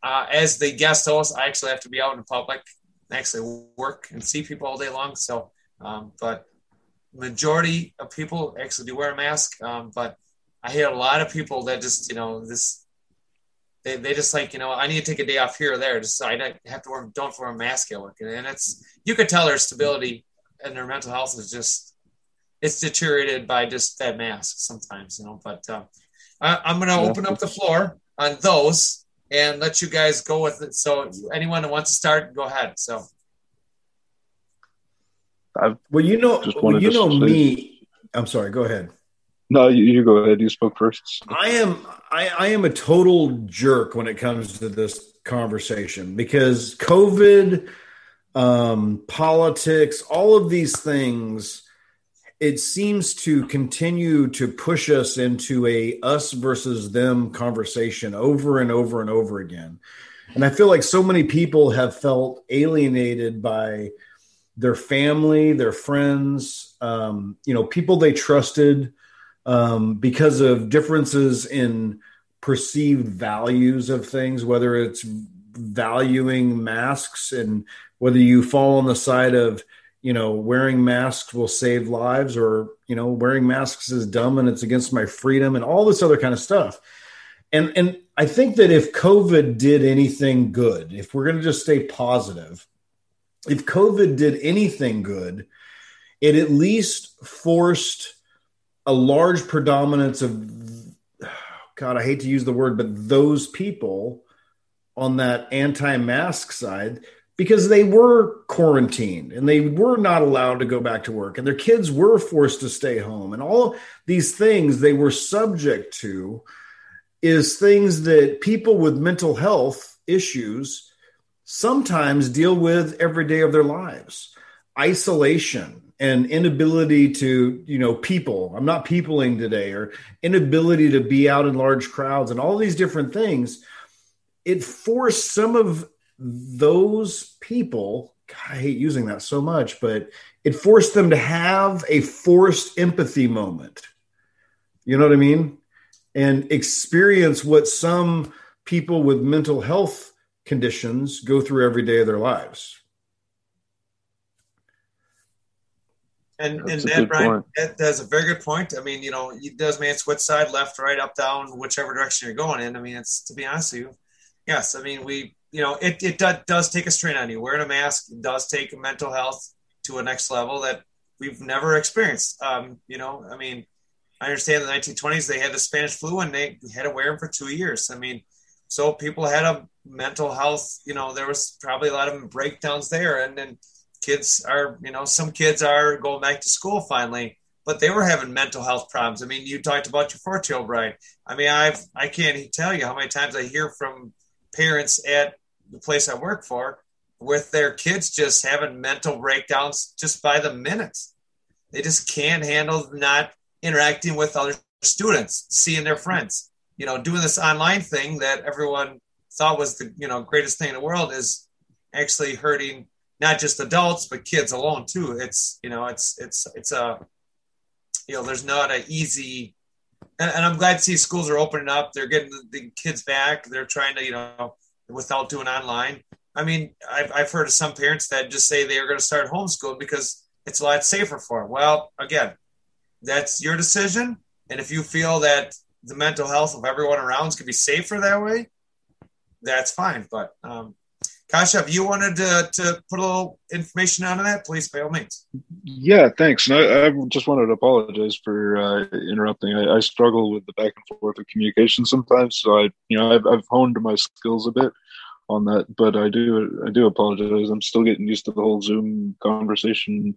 As the guest host, I actually have to be out in public and actually work and see people all day long. So, but majority of people actually do wear a mask. But I hear a lot of people that just, they just like, I need to take a day off here or there, just so I don't wear a mask at work. And you could tell their stability and their mental health is just, it's deteriorated by just that mask sometimes, but I'm going to open up the floor on those and let you guys go with it. So anyone that wants to start, go ahead. So. Me, I'm sorry, go ahead. No, you go ahead. You spoke first. I am a total jerk when it comes to this conversation because COVID, politics, all of these things, it seems to continue to push us into a us versus them conversation over and over and over again. And I feel like so many people have felt alienated by their family, their friends, people they trusted, because of differences in perceived values of things, whether it's valuing masks and whether you fall on the side of, wearing masks will save lives or, wearing masks is dumb and it's against my freedom and all this other kind of stuff. And I think that if COVID did anything good, if we're going to just stay positive, if COVID did anything good, it at least forced a large predominance of, God, I hate to use the word, but those people on that anti-mask side, because they were quarantined and they were not allowed to go back to work and their kids were forced to stay home. And all these things they were subject to is things that people with mental health issues sometimes deal with every day of their lives. Isolation and inability to, people, I'm not peopling today, or inability to be out in large crowds and all these different things. It forced some of those people, God, I hate using that so much, but it forced them to have a forced empathy moment. You know what I mean? And experience what some people with mental health conditions go through every day of their lives. And that, Brian, that's a very good point. I mean, it doesn't mean it's which side, left, right, up, down, whichever direction you're going in. I mean, it's, to be honest with you, yes. I mean, it does take a strain on you. Wearing a mask does take mental health to a next level that we've never experienced. I mean, I understand in the 1920s they had the Spanish flu and they had to wear them for 2 years. I mean, so people had a mental health, there was probably a lot of breakdowns there. And then kids are, some kids are going back to school finally, but they were having mental health problems. I mean, you talked about your 4-year-old, Brian. I mean, I can't tell you how many times I hear from parents at the place I work for with their kids just having mental breakdowns just by the minutes. They just can't handle not interacting with other students, seeing their friends, doing this online thing that everyone thought was the, greatest thing in the world is actually hurting not just adults, but kids alone too. It's, it's there's not an easy, and I'm glad to see schools are opening up. They're getting the kids back. They're trying to, without doing online. I mean, I've heard of some parents that just say they are going to start homeschool because it's a lot safer for them. Well, again, that's your decision. And if you feel that the mental health of everyone around is going to be safer that way, that's fine. But Kasha, if you wanted to put a little information on that, please, by all means. Yeah, thanks. And I just wanted to apologize for interrupting. I struggle with the back and forth of communication sometimes, so I've honed my skills a bit on that. But I do apologize. I'm still getting used to the whole Zoom conversation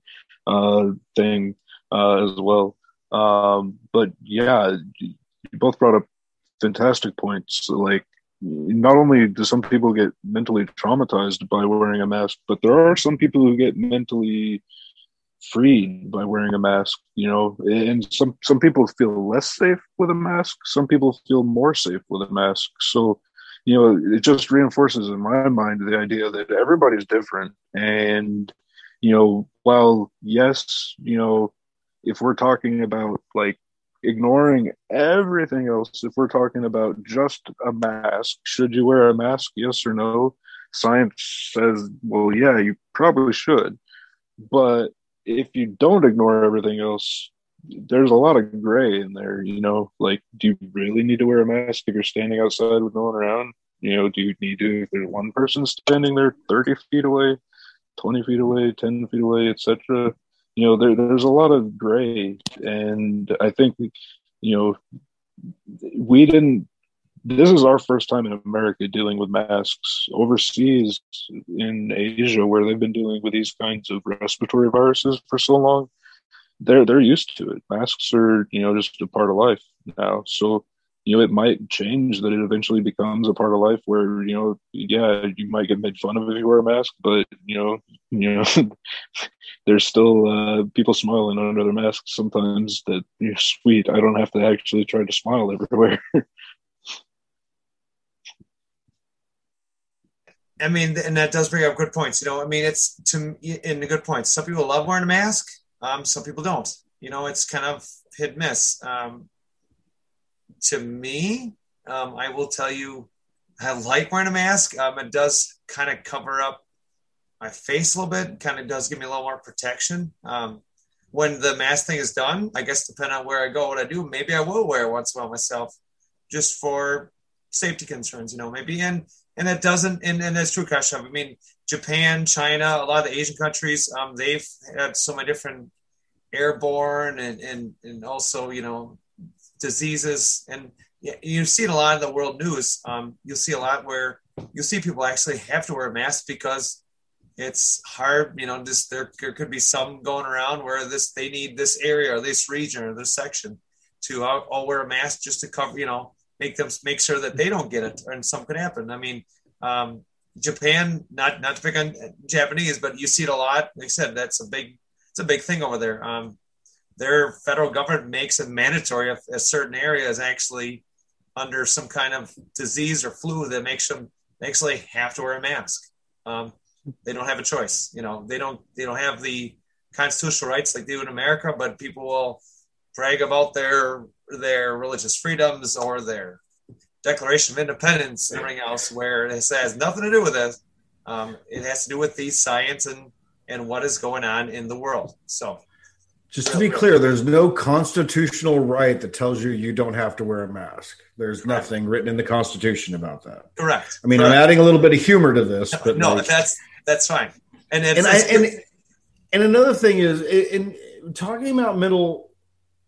thing as well. But yeah, you both brought up fantastic points. Like, not only do some people get mentally traumatized by wearing a mask, but there are some people who get mentally freed by wearing a mask, and some people feel less safe with a mask. Some people feel more safe with a mask. So, it just reinforces in my mind the idea that everybody's different. And, while yes, if we're talking about like ignoring everything else, if we're talking about just a mask, should you wear a mask? Yes or no? Science says, well, yeah, you probably should. But if you don't ignore everything else, there's a lot of gray in there, like, do you really need to wear a mask if you're standing outside with no one around? Do you need to, if there's one person standing there 30 feet away, 20 feet away, 10 feet away, etc.? There's a lot of gray. And I think, this is our first time in America dealing with masks. Overseas in Asia, where they've been dealing with these kinds of respiratory viruses for so long, they're used to it. Masks are, just a part of life now. So, it might change that it eventually becomes a part of life where, yeah, you might get made fun of if you wear a mask, but, there's still people smiling under their masks sometimes that you're sweet. I don't have to actually try to smile everywhere. I mean, and that does bring up good points. It's in the good points. Some people love wearing a mask. Some people don't. It's kind of hit and miss. To me, I will tell you, I like wearing a mask. It does kind of cover up my face a little bit. Kind of does give me a little more protection. When the mask thing is done, I guess depending on where I go, what I do, maybe I will wear it once in a while myself, just for safety concerns. Maybe and it doesn't, and that's true, Kasha. I mean, Japan, China, a lot of the Asian countries, they've had so many different airborne and also, diseases. And you see it a lot in the world news. You'll see a lot where you'll see people actually have to wear a mask because it's hard. There could be some going around where they need this area or this region or this section to all wear a mask just to cover, make sure that they don't get it, and something could happen. I mean, Japan, not to pick on Japanese, but you see it a lot. Like I said, it's a big thing over there. Their federal government makes it mandatory if a certain area is actually under some kind of disease or flu that makes them actually have to wear a mask. They don't have a choice. They don't have the constitutional rights like they do in America, but people will brag about their religious freedoms or their Declaration of Independence and everything else, where it has nothing to do with this. It has to do with the science and what is going on in the world. So, just to be clear, there's no constitutional right that tells you don't have to wear a mask. There's nothing written in the Constitution about that. Correct. I mean, Correct. I'm adding a little bit of humor to this, but no, that's fine. And another thing is in talking about mental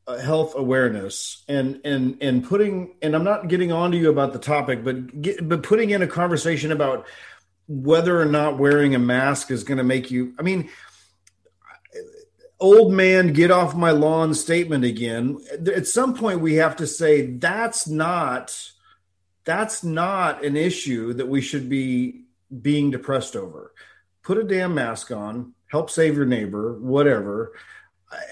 health awareness and putting, and I'm not getting on to you about the topic, but putting in a conversation about whether or not wearing a mask is going to make you, I mean, old man, get off my lawn statement again. At some point we have to say that's not an issue that we should be being depressed over. Put a damn mask on, help save your neighbor, whatever.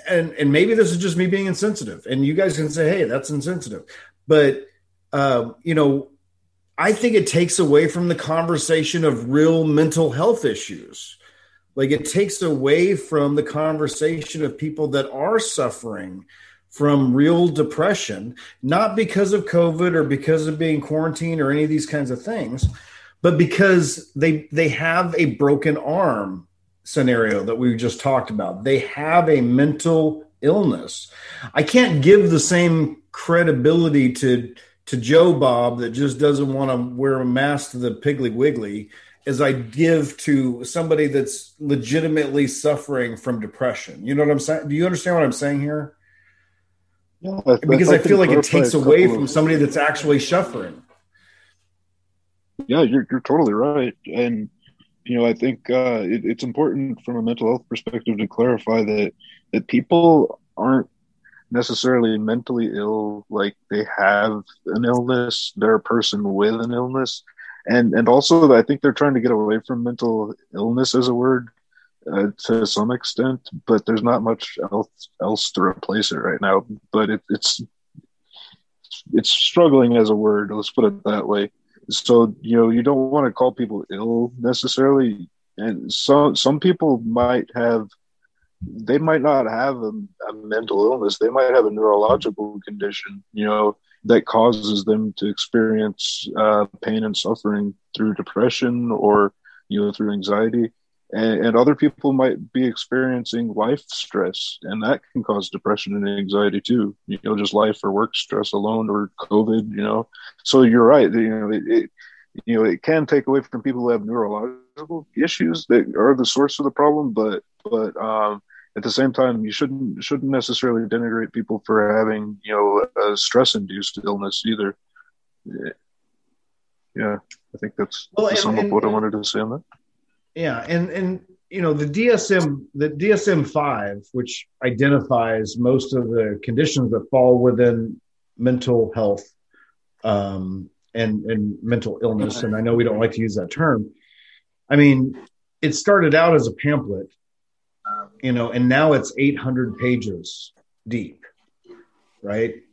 And maybe this is just me being insensitive, and you guys can say, hey, that's insensitive. But, I think it takes away from the conversation of real mental health issues. Like, it takes away from the conversation of people that are suffering from real depression, not because of COVID or because of being quarantined or any of these kinds of things, but because they have a broken arm scenario that we just talked about. They have a mental illness. I can't give the same credibility to Joe Bob that just doesn't want to wear a mask to the Piggly Wiggly as I give to somebody that's legitimately suffering from depression. You know what I'm saying? Do you understand what I'm saying here? Yeah, Because I feel like it takes away from somebody that's actually suffering. Yeah, you're totally right. And, I think it's important from a mental health perspective to clarify that people aren't necessarily mentally ill, like they have an illness. They're a person with an illness. And also, I think they're trying to get away from mental illness as a word to some extent, but there's not much else to replace it right now. But it's struggling as a word. Let's put it that way. So, you don't want to call people ill necessarily. And some people might not have a mental illness. They might have a neurological condition, that causes them to experience pain and suffering through depression or, through anxiety. And other people might be experiencing life stress, and that can cause depression and anxiety too. Just life or work stress alone, or COVID. So you're right. It can take away from people who have neurological issues that are the source of the problem. But at the same time, you shouldn't necessarily denigrate people for having a stress-induced illness either. Yeah, I think that's some of what I wanted to say on that. Yeah, and the DSM-5, which identifies most of the conditions that fall within mental health and mental illness, and I know we don't like to use that term. I mean, it started out as a pamphlet, and now it's 800 pages deep, right?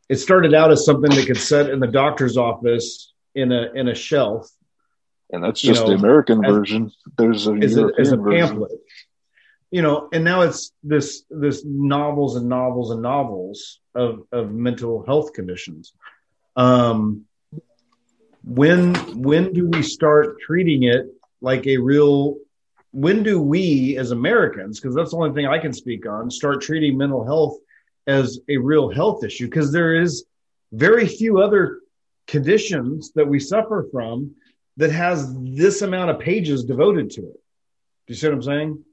It started out as something that could sit in the doctor's office in a shelf. And that's just the American version. There's a European pamphlet, and now it's this novels and novels and novels of mental health conditions. When do we start treating it like a real? When do we, as Americans, because that's the only thing I can speak on, start treating mental health as a real health issue? Because there is very few other conditions that we suffer from that has this amount of pages devoted to it. Do you see what I'm saying?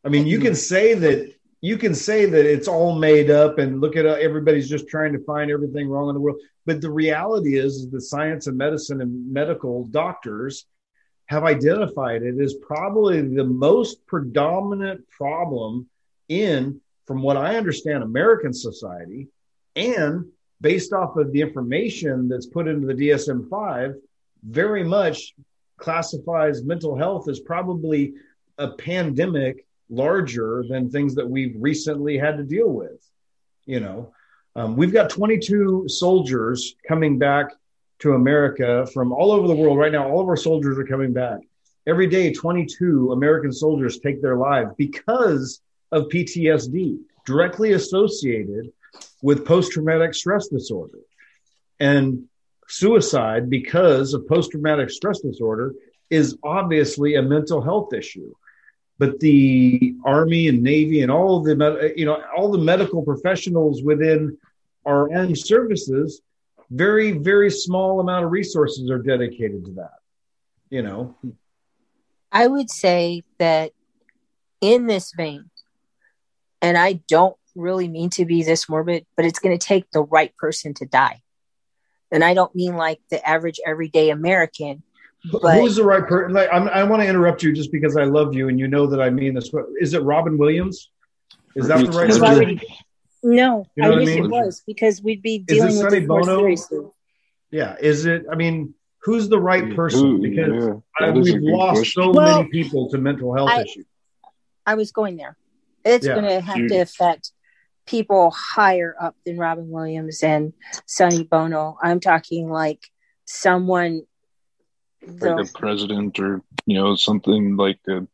I mean, you can say that it's all made up and look at everybody's just trying to find everything wrong in the world. But the reality is that science and medicine and medical doctors have identified it as probably the most predominant problem from what I understand, American society, and based off of the information that's put into the DSM-5, very much classifies mental health as probably a pandemic larger than things that we've recently had to deal with. We've got 22 soldiers coming back to America from all over the world right now. All of our soldiers are coming back. Every day, 22 American soldiers take their lives because of PTSD, directly associated with post-traumatic stress disorder. And suicide because of post-traumatic stress disorder is obviously a mental health issue. But the Army and Navy and all the medical professionals within our armed services, very, very small amount of resources are dedicated to that. I would say that in this vein, and I don't really mean to be this morbid, but it's going to take the right person to die. And I don't mean like the average everyday American. But who's the right person? I want to interrupt you just because I love you and you know that I mean this. Is it Robin Williams? Is that the right person? No, I wish it was, because we'd be dealing with it more seriously. Yeah. Is it? I mean, who's the right person? Because we've lost so many people to mental health issues. I was going there. It's going to have to affect people higher up than Robin Williams and Sonny Bono. I'm talking like someone like a president or something like a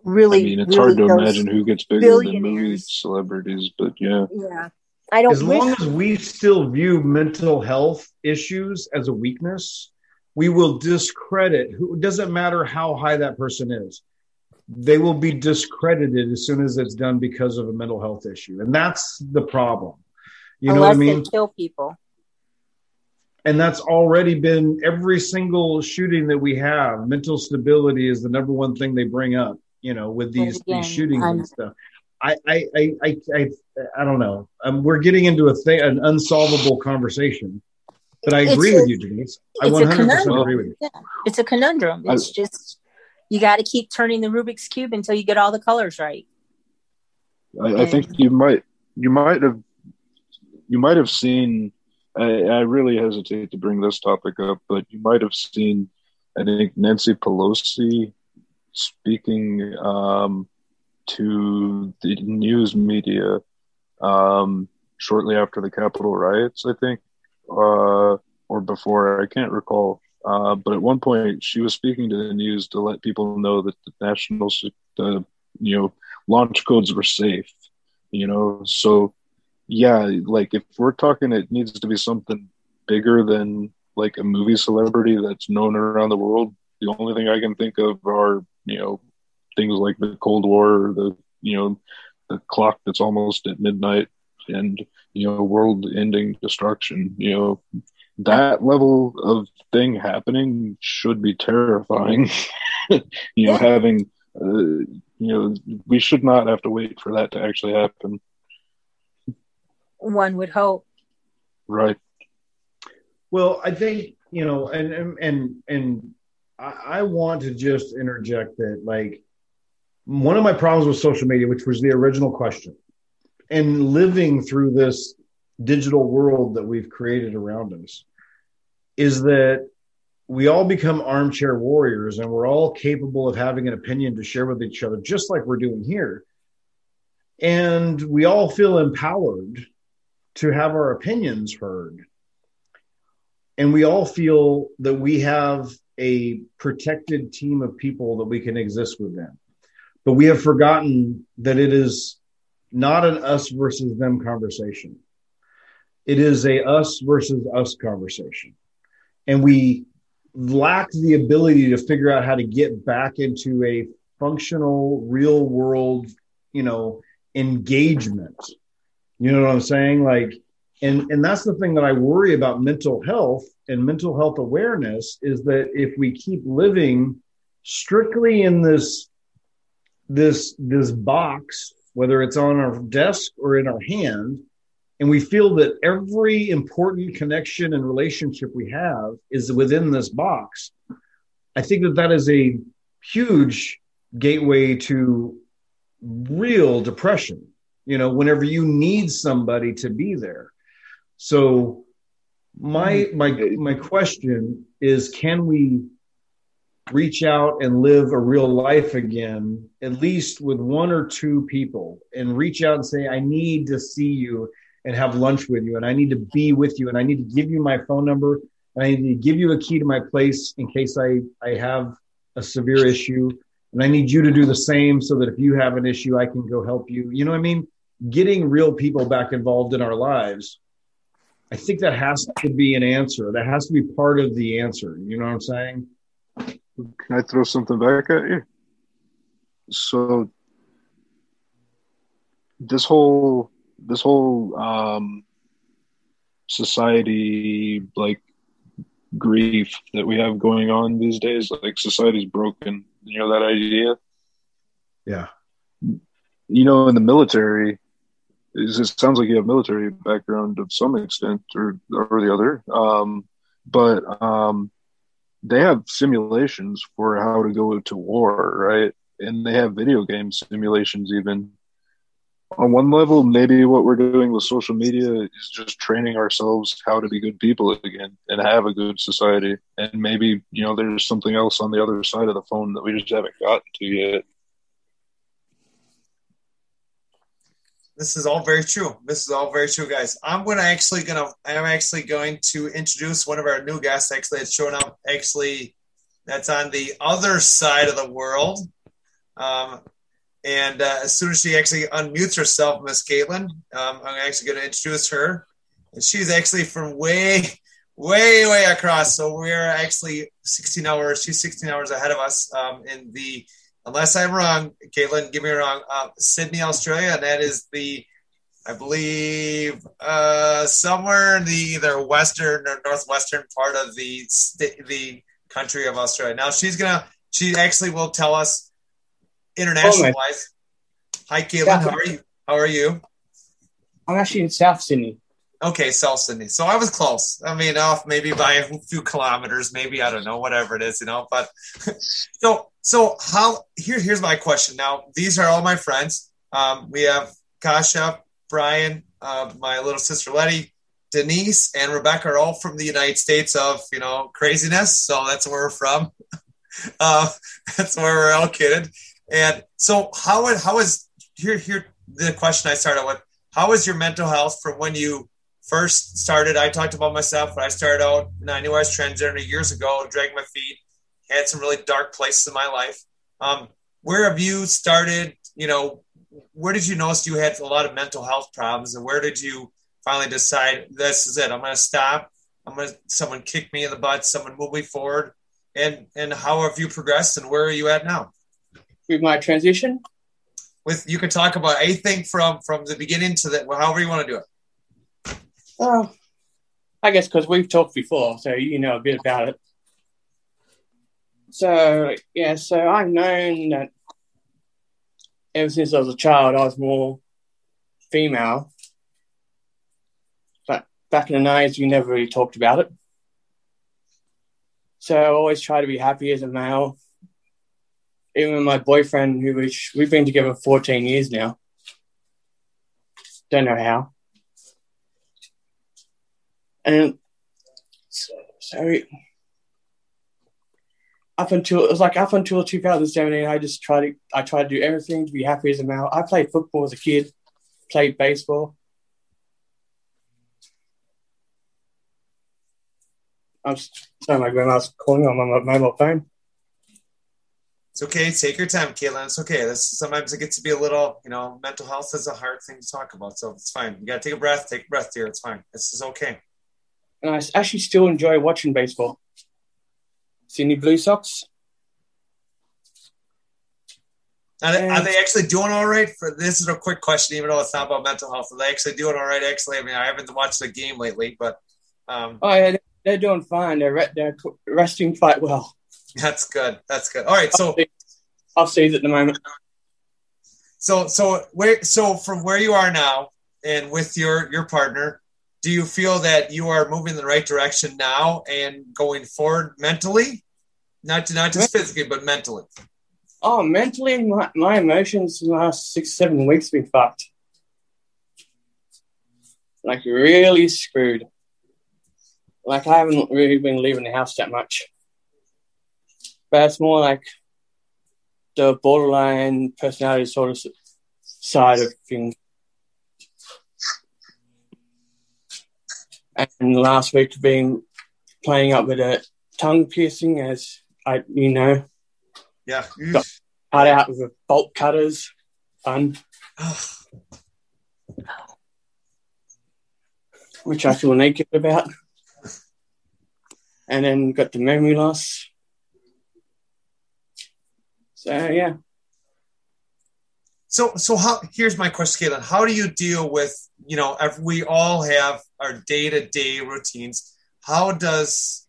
really. I mean, it's hard to imagine who gets bigger than movie celebrities, but yeah. As long as we still view mental health issues as a weakness, we will discredit who. It doesn't matter how high that person is. They will be discredited as soon as it's done because of a mental health issue. And that's the problem. You know what I mean? They kill people. And that's already been every single shooting that we have. Mental stability is the number one thing they bring up, you know, with these shootings and stuff. I don't know. We're getting into an unsolvable conversation. But I agree with you, Denise. I 100% agree with you. Yeah, it's a conundrum. It's just, you got to keep turning the Rubik's Cube until you get all the colors right. I think you might have seen, I really hesitate to bring this topic up, but you might have seen, I think, Nancy Pelosi speaking to the news media shortly after the Capitol riots, I think. Or before, I can't recall. But at one point, she was speaking to the news to let people know that the national, launch codes were safe. You know, so yeah, like if we're talking, it needs to be something bigger than like a movie celebrity that's known around the world. The only thing I can think of are things like the Cold War, or the clock that's almost at midnight, and world-ending destruction. That level of thing happening should be terrifying. Having, we should not have to wait for that to actually happen. One would hope. Right. Well, I think, and I want to just interject that, like, one of my problems with social media, which was the original question, and living through this digital world that we've created around us, is that we all become armchair warriors, and we're all capable of having an opinion to share with each other, just like we're doing here. And we all feel empowered to have our opinions heard. And we all feel that we have a protected team of people that we can exist with them. But we have forgotten that it is not an us versus them conversation. It is a us versus us conversation. And we lack the ability to figure out how to get back into a functional, real world, engagement. You know what I'm saying? Like, and that's the thing that I worry about mental health and mental health awareness, is that if we keep living strictly in this box, whether it's on our desk or in our hand, and we feel that every important connection and relationship we have is within this box, I think that is a huge gateway to real depression, whenever you need somebody to be there. So my question is, can we reach out and live a real life again, at least with one or two people, and reach out and say, I need to see you and have lunch with you, and I need to be with you, and I need to give you my phone number, and I need to give you a key to my place in case I have a severe issue, and I need you to do the same so that if you have an issue, I can go help you. You know what I mean? Getting real people back involved in our lives, I think that has to be an answer. That has to be part of the answer. You know what I'm saying? Can I throw something back at you? So this whole society, like, grief that we have going on these days, like, society's broken, that idea? Yeah. In the military, it sounds like you have military background of some extent or the other. But they have simulations for how to go to war, right? And they have video game simulations even. On one level, maybe what we're doing with social media is just training ourselves how to be good people again and have a good society. And maybe, there's something else on the other side of the phone that we just haven't gotten to yet. This is all very true. Guys. I'm actually going to introduce one of our new guests. Actually, it's showing up. Actually, that's on the other side of the world. And as soon as she actually unmutes herself, Miss Caitlin, I'm actually going to introduce her. And she's actually from way way across. So we're actually 16 hours. She's 16 hours ahead of us. In the, unless I'm wrong, Caitlin, give me wrong. Sydney, Australia, and that is the, I believe, somewhere in the either western or northwestern part of the country of Australia. Now she actually will tell us international wise. Hi, Caitlin. How are you? I'm actually in South Sydney. Okay, South Sydney. So I was close. I mean, off maybe by a few kilometers, maybe, I don't know, whatever it is, but so how, here's my question. Now, these are all my friends. We have Kasha, Brian, my little sister Letty, Denise, and Rebecca are all from the United States of, craziness. So that's where we're from. That's where we're located. And so how is here the question I started with, how is your mental health from when you first started? I talked about myself when I started out, and I knew I was transgender years ago, dragged my feet, had some really dark places in my life. Where have you started? Where did you notice you had a lot of mental health problems, and where did you finally decide this is it? I'm going to stop. Someone kick me in the butt. Someone move me forward. And how have you progressed, and where are you at now? With my transition? You can talk about anything from the beginning to however you want to do it. Oh, I guess because we've talked before, so you know a bit about it. So I've known that ever since I was a child, I was more female. But back in the 90s, we never really talked about it. So I always try to be happy as a male. Even with my boyfriend, we've been together 14 years now. Don't know how. And so up until 2017, I tried to do everything to be happy as a male. I played football as a kid, played baseball. I'm sorry, my grandma's calling on my mobile phone. It's okay. Take your time, Caitlin. It's okay. Sometimes it gets to be a little, mental health is a hard thing to talk about. So it's fine. You got to take a breath, dear. It's fine. This is okay. And I actually still enjoy watching baseball. Sydney Blue Sox. Are they actually doing all right? This is a quick question, even though it's not about mental health. Are they actually doing all right? Actually, I mean, I haven't watched the game lately, but. They're doing fine. They're resting quite well. That's good. All right, so I'll see it at the moment. So from where you are now and with your partner, do you feel that you are moving in the right direction now and going forward mentally, not just physically, but mentally? Oh, mentally, my emotions in the last 6-7 weeks have been fucked. Like really screwed. Like I haven't really been leaving the house that much. But it's more like the borderline personality sort of side of things. And last week being playing up with a tongue piercing, as Yeah. Got cut out with bolt cutters. Fun. Which I feel naked about. And then got the memory loss. So, yeah. So how? Here's my question, Caitlin. How do you deal with, we all have our day-to-day routines. How does,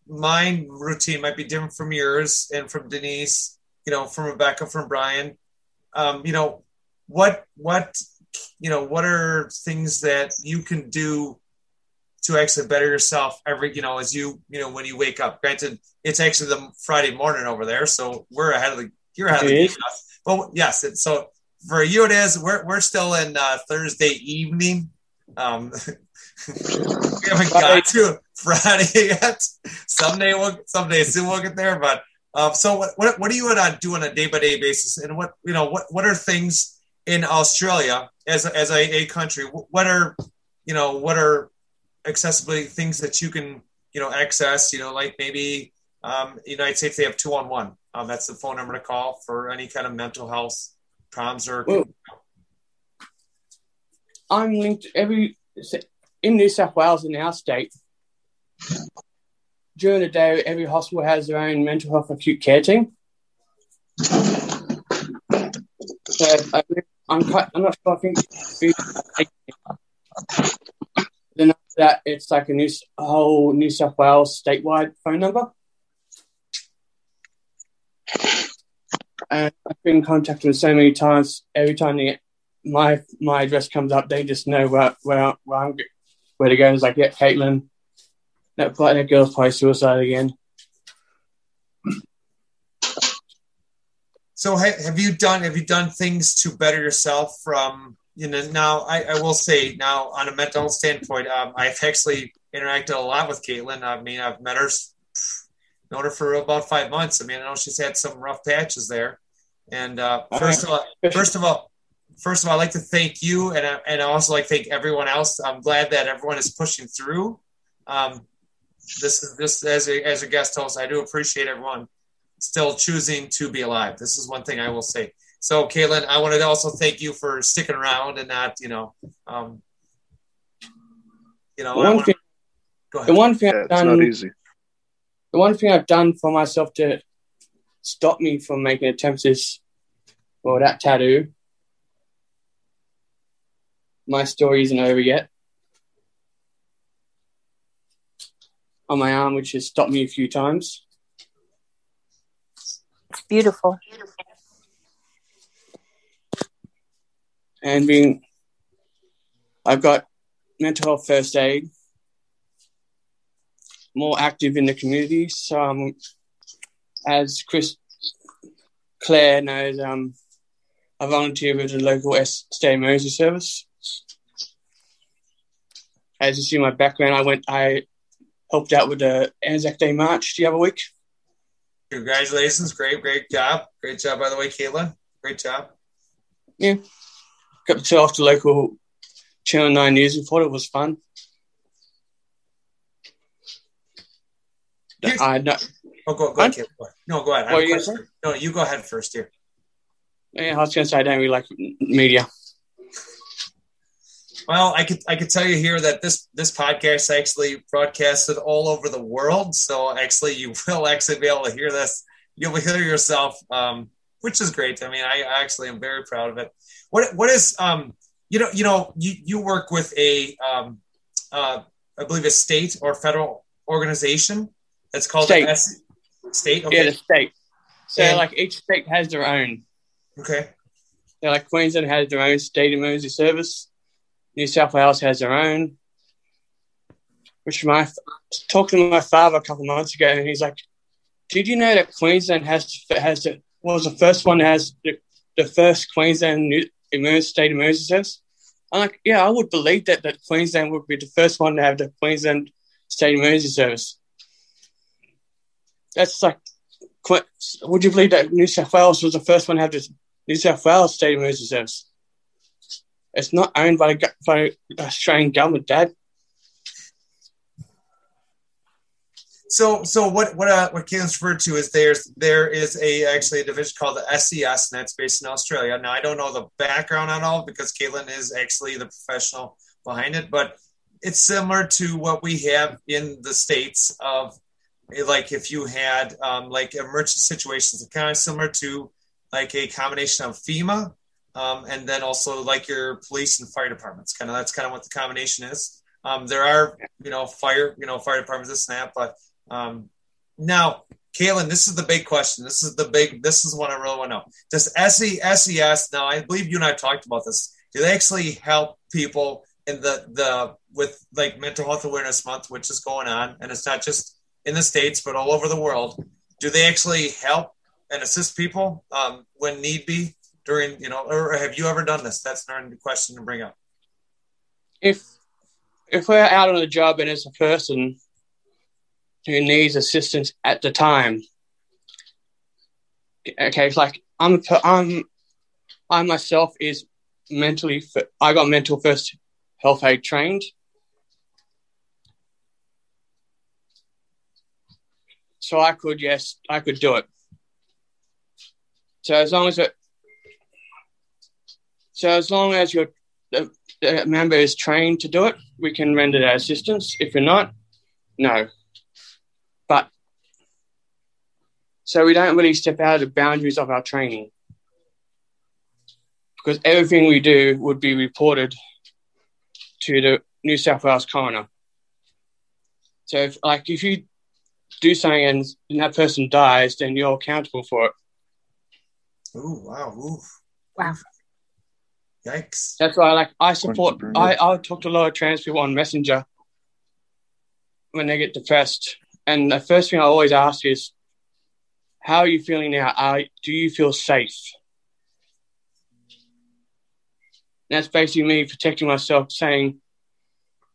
my routine might be different from yours and from Denise, from Rebecca, from Brian. What are things that you can do to actually better yourself as when you wake up? Granted, it's actually the Friday morning over there, so you're ahead of the game. Well, yes. So for you, it is. We're still in Thursday evening. We haven't got to Friday yet. Someday soon we'll get there. But so what do you do on a day by day basis? And what are things in Australia as a country? What are accessibility things that you can access? Like maybe United States they have 211. That's the phone number to call for any kind of mental health problems I'm linked in New South Wales in our state. during the day, every hospital has their own mental health acute care team. So I'm not sure. I think then after that, it's like a whole New South Wales statewide phone number. And I've been contacted so many times. Every time my address comes up, they just know where to go. It's like, yeah, Caitlin, that girl's probably suicide again. So have you done things to better yourself from, now I will say now on a mental health standpoint, I've actually interacted a lot with Caitlin. I mean, I've known her for about 5 months. I mean, I know she's had some rough patches there. And first of all, I'd like to thank you, and I also like to thank everyone else. I'm glad that everyone is pushing through. This as a guest host, I do appreciate everyone still choosing to be alive. This is one thing I will say. So, Caitlin, I wanted to also thank you for sticking around and not, go ahead. The one thing I've done, it's not easy. The one thing I've done for myself to stop me from making attempts is, that tattoo. My story isn't over yet. On my arm, which has stopped me a few times. It's beautiful. And I've got mental health first aid, more active in the community. So, as Claire knows, I volunteer with the local state emergency service. As you see my background, I helped out with the Anzac Day March the other week. Congratulations. Great job. Great job, by the way, Caitlin. Great job. Yeah. Got to tell off the local Channel 9 News and thought it was fun. Go ahead, Caitlin. No, go ahead. What are you going to say? No, you go ahead first here. Yeah, I was going to say I don't really like media. Well, I could tell you here that this podcast actually broadcasted all over the world. So actually, you will actually be able to hear this. You'll hear yourself, which is great. I mean, I actually am very proud of it. What is you work with a I believe a state or federal organization that's called state. State. Okay. Yeah, the state. So each state has their own. Okay. So like Queensland has their own state emergency service. New South Wales has their own. Which talking to my father a couple of months ago, and he's like, "Did you know that Queensland was the first one that has the first Queensland state emergency service?" I'm like, "Yeah, I would believe that Queensland would be the first one to have the Queensland state emergency service." That's like, would you believe that New South Wales was the first one to have the New South Wales state emergency service? It's not owned by the Australian government, Dad. So what Caitlin's referred to is there is actually a division called the SES, and that's based in Australia. Now I don't know the background on all because Caitlin is actually the professional behind it, but it's similar to what we have in the States of like if you had like emergency situations, it's kind of similar to like a combination of FEMA. And then also like your police and fire departments, that's kind of what the combination is. There are, fire departments, this and that, but now, Caitlin, this is the big question. This is what I really want to know. Does SES, now I believe you and I have talked about this, do they actually help people in with like Mental Health Awareness Month, which is going on, and it's not just in the States, but all over the world. Do they actually help and assist people when need be? During, or have you ever done this? That's not a question to bring up. If we're out on a job and there's a person who needs assistance at the time, okay, it's like I myself is mentally fit. I got mental first health aid trained. So I could do it. So as long as the member is trained to do it, we can render that assistance. If you're not, No. But so we don't really step out of the boundaries of our training, because everything we do would be reported to the New South Wales coroner. So if you do something and that person dies, then you're accountable for it. Ooh, wow. Ooh. Wow. Yikes. That's why I support, I talk to a lot of trans people on Messenger when they get depressed. And the first thing I always ask is, how are you feeling now? Do you feel safe? And that's basically me protecting myself, saying,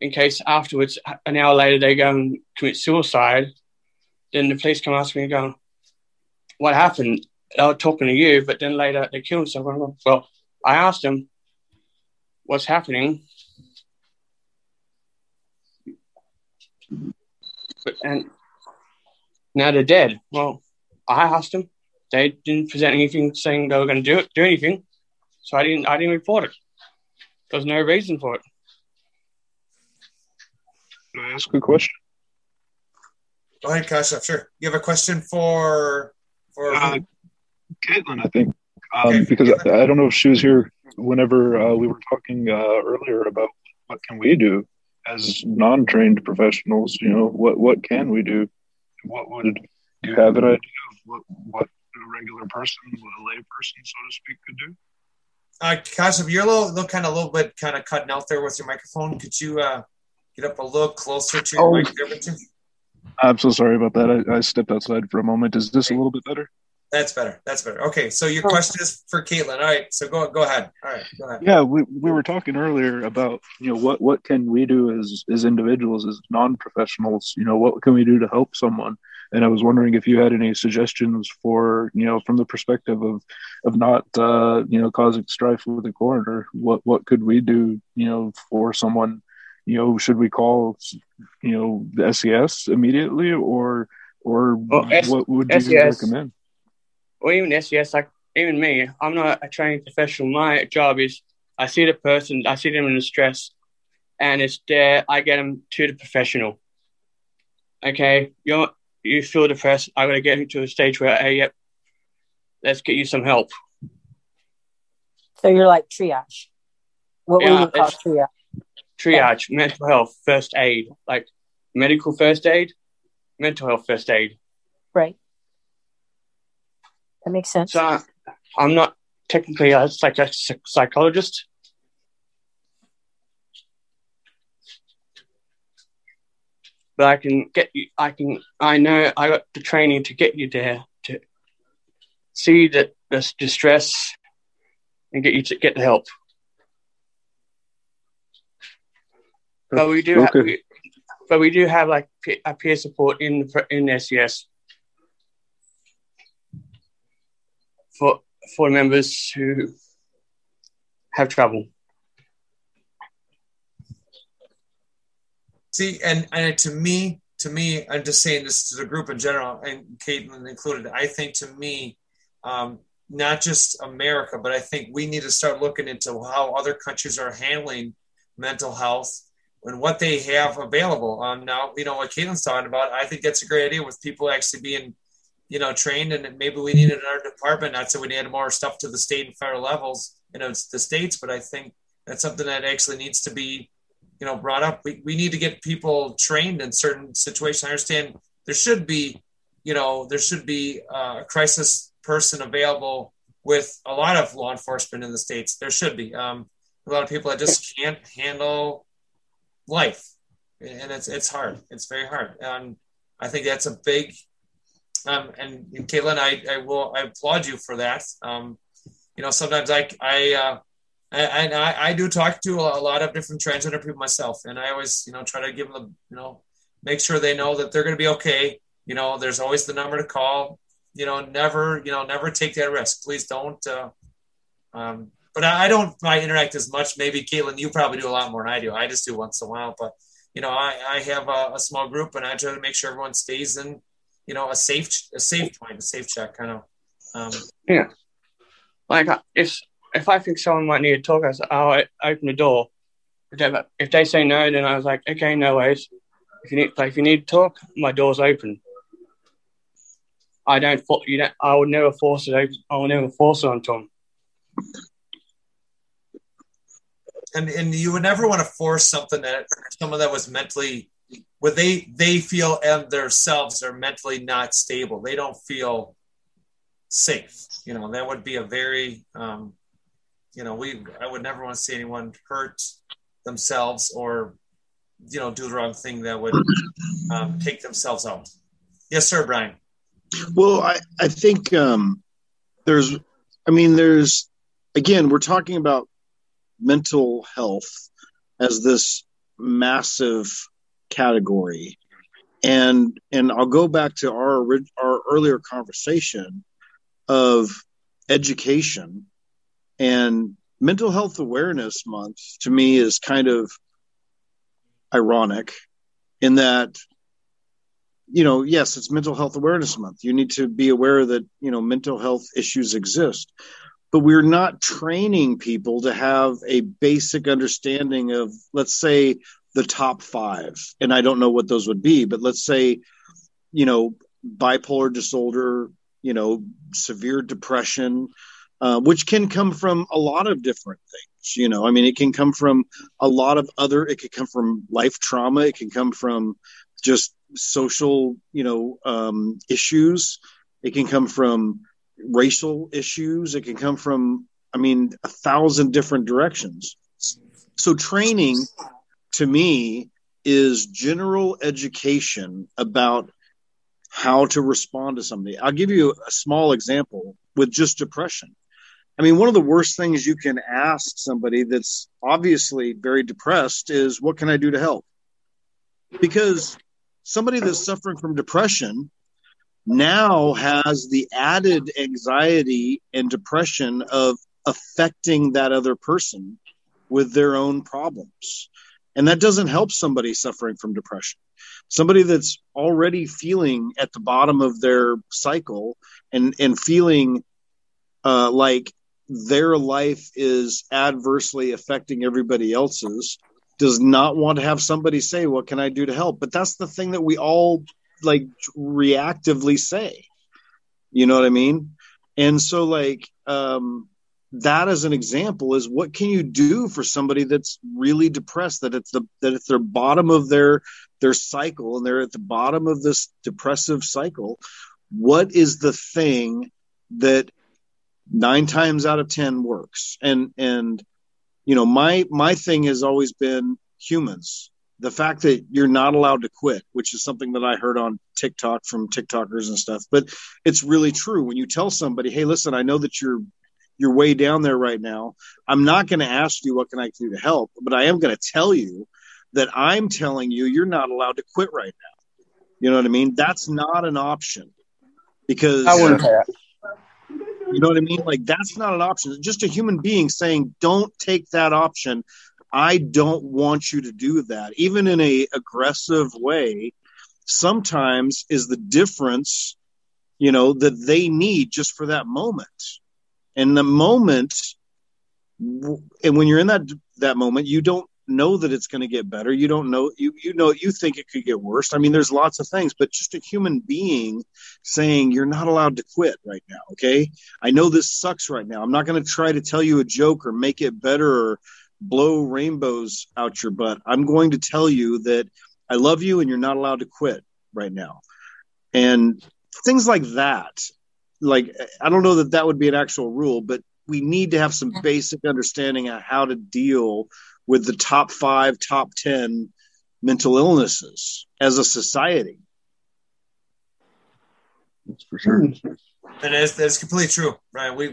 in case afterwards, an hour later, they go and commit suicide, then the police come ask me and go, what happened? They were talking to you, but then later they killed someone. Well, I asked them, what's happening? And now they're dead. Well, I asked them. They didn't present anything saying they were going to do anything, so I didn't report it. There was no reason for it. Can I ask a question? Go ahead, Kasha. Sure. You have a question for Caitlin, I think, Okay, because Caitlin. I don't know if she was here whenever we were talking earlier about what can we do as non-trained professionals. You know, what can we do? Do you have an idea of what a regular person, what a lay person, so to speak, could do? Kasha, you're a little bit cutting out there with your microphone. Could you get up a little closer to your mic there, too? I'm so sorry about that. I stepped outside for a moment. Is this a little bit better? That's better. Okay, so your question is for Caitlin. All right, so go ahead. All right, go ahead. Yeah, we were talking earlier about, you know, what can we do as individuals, as non-professionals. You know, what can we do to help someone? And I was wondering if you had any suggestions for, you know, from the perspective of not you know, causing strife with the coroner. What could we do, you know, for someone? You know, should we call, you know, the SES immediately, or what would you SES. recommend? Or even SES, even me, I'm not a trained professional. My job is, I see the person, I see them in distress, and it's there, I get them to the professional. Okay, you feel depressed, I got to get you to a stage where, hey, yep, let's get you some help. So you're like triage. What we would call triage. Triage, mental health, first aid, like medical first aid, mental health first aid. Right. That makes sense. So I'm not technically a psychologist, but I can get you. I know I got the training to get you there to see that there's distress and get you to get the help. But we do have like a peer support in SES for members who have trouble. See, and to me, I'm just saying this to the group in general, and Caitlin included. I think to me, not just America, but I think we need to start looking into how other countries are handling mental health and what they have available. Now, you know, what Caitlin's talking about, I think that's a great idea with people actually being, you know, trained, and maybe we need it in our department. Not so we need more stuff to the state and federal levels, you know, it's the states, but I think that's something that actually needs to be, you know, brought up. We need to get people trained in certain situations. I understand there should be a crisis person available with a lot of law enforcement in the states. There should be a lot of people that just can't handle life, and it's hard. It's very hard. I think that's a big. And Caitlin, I applaud you for that. You know, sometimes I do talk to a lot of different transgender people myself, and I always, you know, try to give them, you know, make sure they know that they're going to be okay. You know, there's always the number to call. You know, never take that risk. Please don't. But I don't interact as much. Maybe Caitlin, you probably do a lot more than I do. I just do once in a while. But, you know, I have a small group, and I try to make sure everyone stays in, you know, a safe point, a safe check, kind of. Yeah. Like if I think someone might need to talk, I'll open the door. If they say no, then I was like, okay, no worries. if you need to talk, my door's open. I would never force it open. I will never force it on Tom. And you would never want to force something that someone that was mentally, where they feel and themselves are mentally not stable. They don't feel safe. That would be a very, I would never want to see anyone hurt themselves or, do the wrong thing that would take themselves out. Yes, sir, Brian. Well, I think there's, again, we're talking about mental health as this massive category. And I'll go back to our earlier conversation of education, and Mental Health Awareness Month to me is kind of ironic in that, yes, it's Mental Health Awareness Month. You need to be aware that, mental health issues exist, but we're not training people to have a basic understanding of, let's say, the top 5. And I don't know what those would be, but let's say, bipolar disorder, severe depression, which can come from a lot of different things. It can come from it could come from life trauma. It can come from just social, issues. It can come from racial issues. It can come from, 1,000 different directions. So training to me is general education about how to respond to somebody. I'll give you a small example with just depression. One of the worst things you can ask somebody that's obviously very depressed is, what can I do to help? Because somebody that's suffering from depression now has the added anxiety and depression of affecting that other person with their own problems. And that doesn't help somebody suffering from depression. Somebody that's already feeling at the bottom of their cycle and feeling like their life is adversely affecting everybody else's does not want to have somebody say, what can I do to help? But that's the thing that we all reactively say. You know what I mean? And so that as an example is, what can you do for somebody that's really depressed, that it's their bottom of their cycle and they're at the bottom of this depressive cycle? What is the thing that 9 times out of 10 works? And my thing has always been humans. The fact that you're not allowed to quit, which is something that I heard on TikTok from TikTokers and stuff, but it's really true. When you tell somebody, hey, listen, I know that you're way down there right now. I'm not going to ask you what can I do to help, but I am going to tell you that I'm telling you you're not allowed to quit right now. You know what I mean? That's not an option, because I wouldn't say that. You know what I mean? That's not an option. It's just a human being saying, don't take that option. I don't want you to do that. Even in a aggressive way, sometimes is the difference, that they need just for that moment. And the moment, and when you're in that moment, you don't know that it's going to get better. You don't know, you think it could get worse. There's lots of things, but just a human being saying, you're not allowed to quit right now. Okay. I know this sucks right now. I'm not going to try to tell you a joke or make it better or blow rainbows out your butt. I'm going to tell you that I love you and you're not allowed to quit right now. And things like that. I don't know that would be an actual rule, but we need to have some basic understanding of how to deal with the top 5, top 10 mental illnesses as a society. That's for sure. And that's completely true, right? We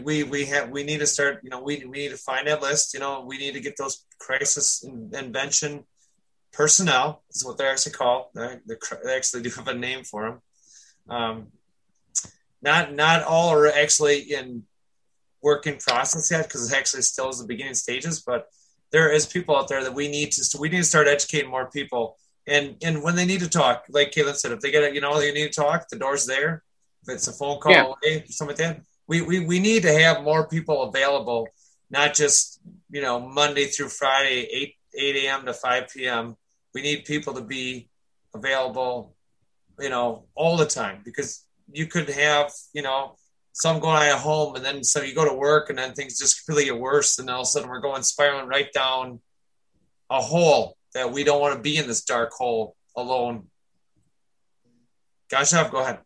need to start, we need to find that list, we need to get those crisis intervention personnel, is what they're actually called. They actually do have a name for them. Not all are actually in work in process yet, because it actually still is the beginning stages, but there is people out there that we need to start educating more people. And when they need to talk, like Caitlin said, if they get you need to talk, the door's there. If it's a phone call away, something like that, we need to have more people available, not just, Monday through Friday, 8 a.m. to 5 p.m. We need people to be available, all the time, because you could have, some going at home, and then so you go to work, and then things just really get worse, and all of a sudden we're going spiraling right down a hole that we don't want to be in, this dark hole alone. Gashav, go ahead.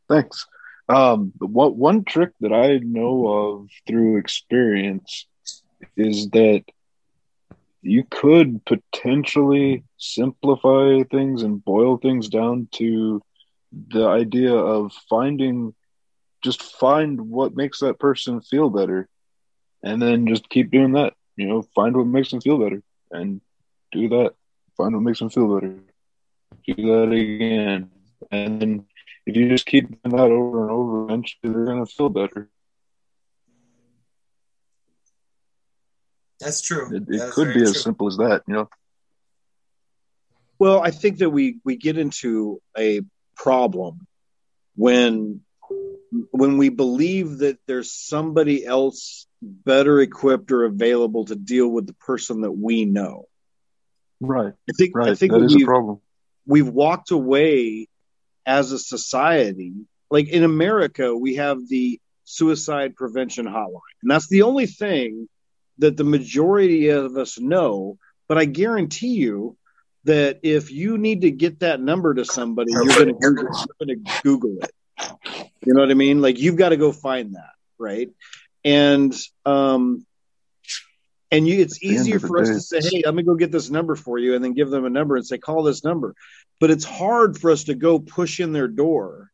Thanks. One trick that I know of through experience is that you could potentially simplify things and boil things down to the idea of find what makes that person feel better, and then just keep doing that. Find what makes them feel better and do that. Find what makes them feel better. Do that again. And then if you just keep doing that over and over, eventually they're going to feel better. That's true. It could be as simple as that, Well, I think that we get into a problem when we believe that there's somebody else better equipped or available to deal with the person that we know. Right. I think that is a problem. We've walked away as a society. Like in America, we have the suicide prevention hotline, and that's the only thing that the majority of us know. But I guarantee you that if you need to get that number to somebody, you're going to Google it. You know what I mean? Like, you've got to go find that, right? And it's easier for us to say, hey, I'm going to go get this number for you, and then give them a number and say, call this number. But it's hard for us to go push in their door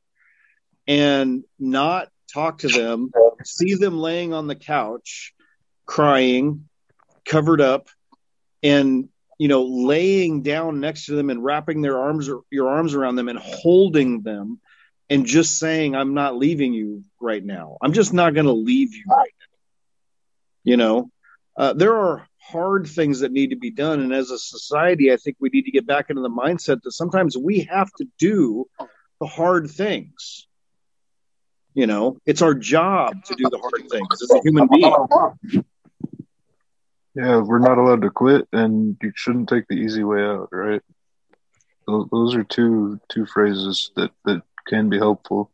and not talk to them, see them laying on the couch, crying, covered up, and laying down next to them and wrapping your arms around them and holding them and just saying, I'm not leaving you right now. I'm just not going to leave you right now. There are hard things that need to be done. And as a society, I think we need to get back into the mindset that sometimes we have to do the hard things. It's our job to do the hard things as a human being. Yeah, we're not allowed to quit, and you shouldn't take the easy way out, right? Those are two phrases that can be helpful.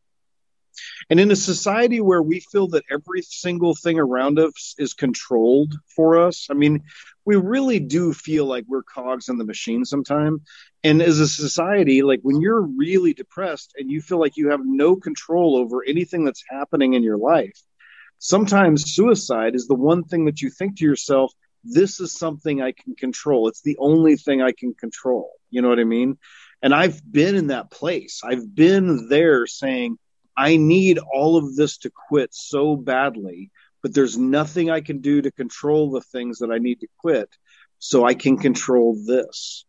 And in a society where we feel that every single thing around us is controlled for us, I mean, we really do feel like we're cogs in the machine sometimes. And as a society, like when you're really depressed and you feel like you have no control over anything that's happening in your life, sometimes suicide is the one thing that you think to yourself, this is something I can control. It's the only thing I can control. You know what I mean? And I've been in that place. I've been there saying, I need all of this to quit so badly, but there's nothing I can do to control the things that I need to quit, so I can control this.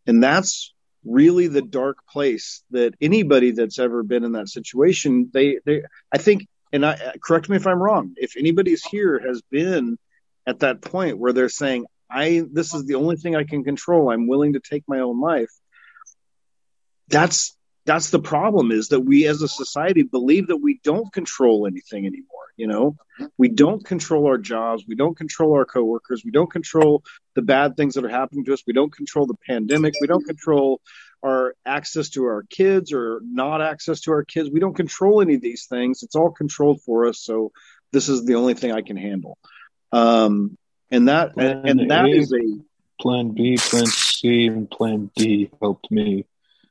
And that's really the dark place that anybody that's ever been in that situation, I think, and correct me if I'm wrong, if anybody's here has been at that point where they're saying, this is the only thing I can control, I'm willing to take my own life. That's the problem, is that we as a society believe that we don't control anything anymore. We don't control our jobs. We don't control our coworkers. We don't control the bad things that are happening to us. We don't control the pandemic. We don't control our access to our kids or not access to our kids. We don't control any of these things. It's all controlled for us. So this is the only thing I can handle. And that is a plan B, plan C, and plan D helped me.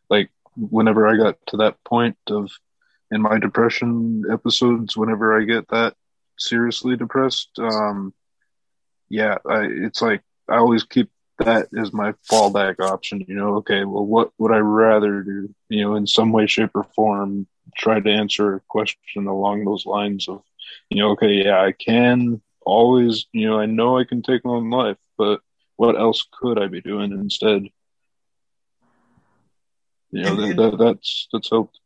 Like, whenever I got to that point of, in my depression episodes, whenever I get that seriously depressed, it's like I always keep that as my fallback option. Okay, well, what would I rather do? In some way, shape, or form, try to answer a question along those lines of, okay, yeah, I can always, I know I can take my own life, but what else could I be doing instead? That's helped.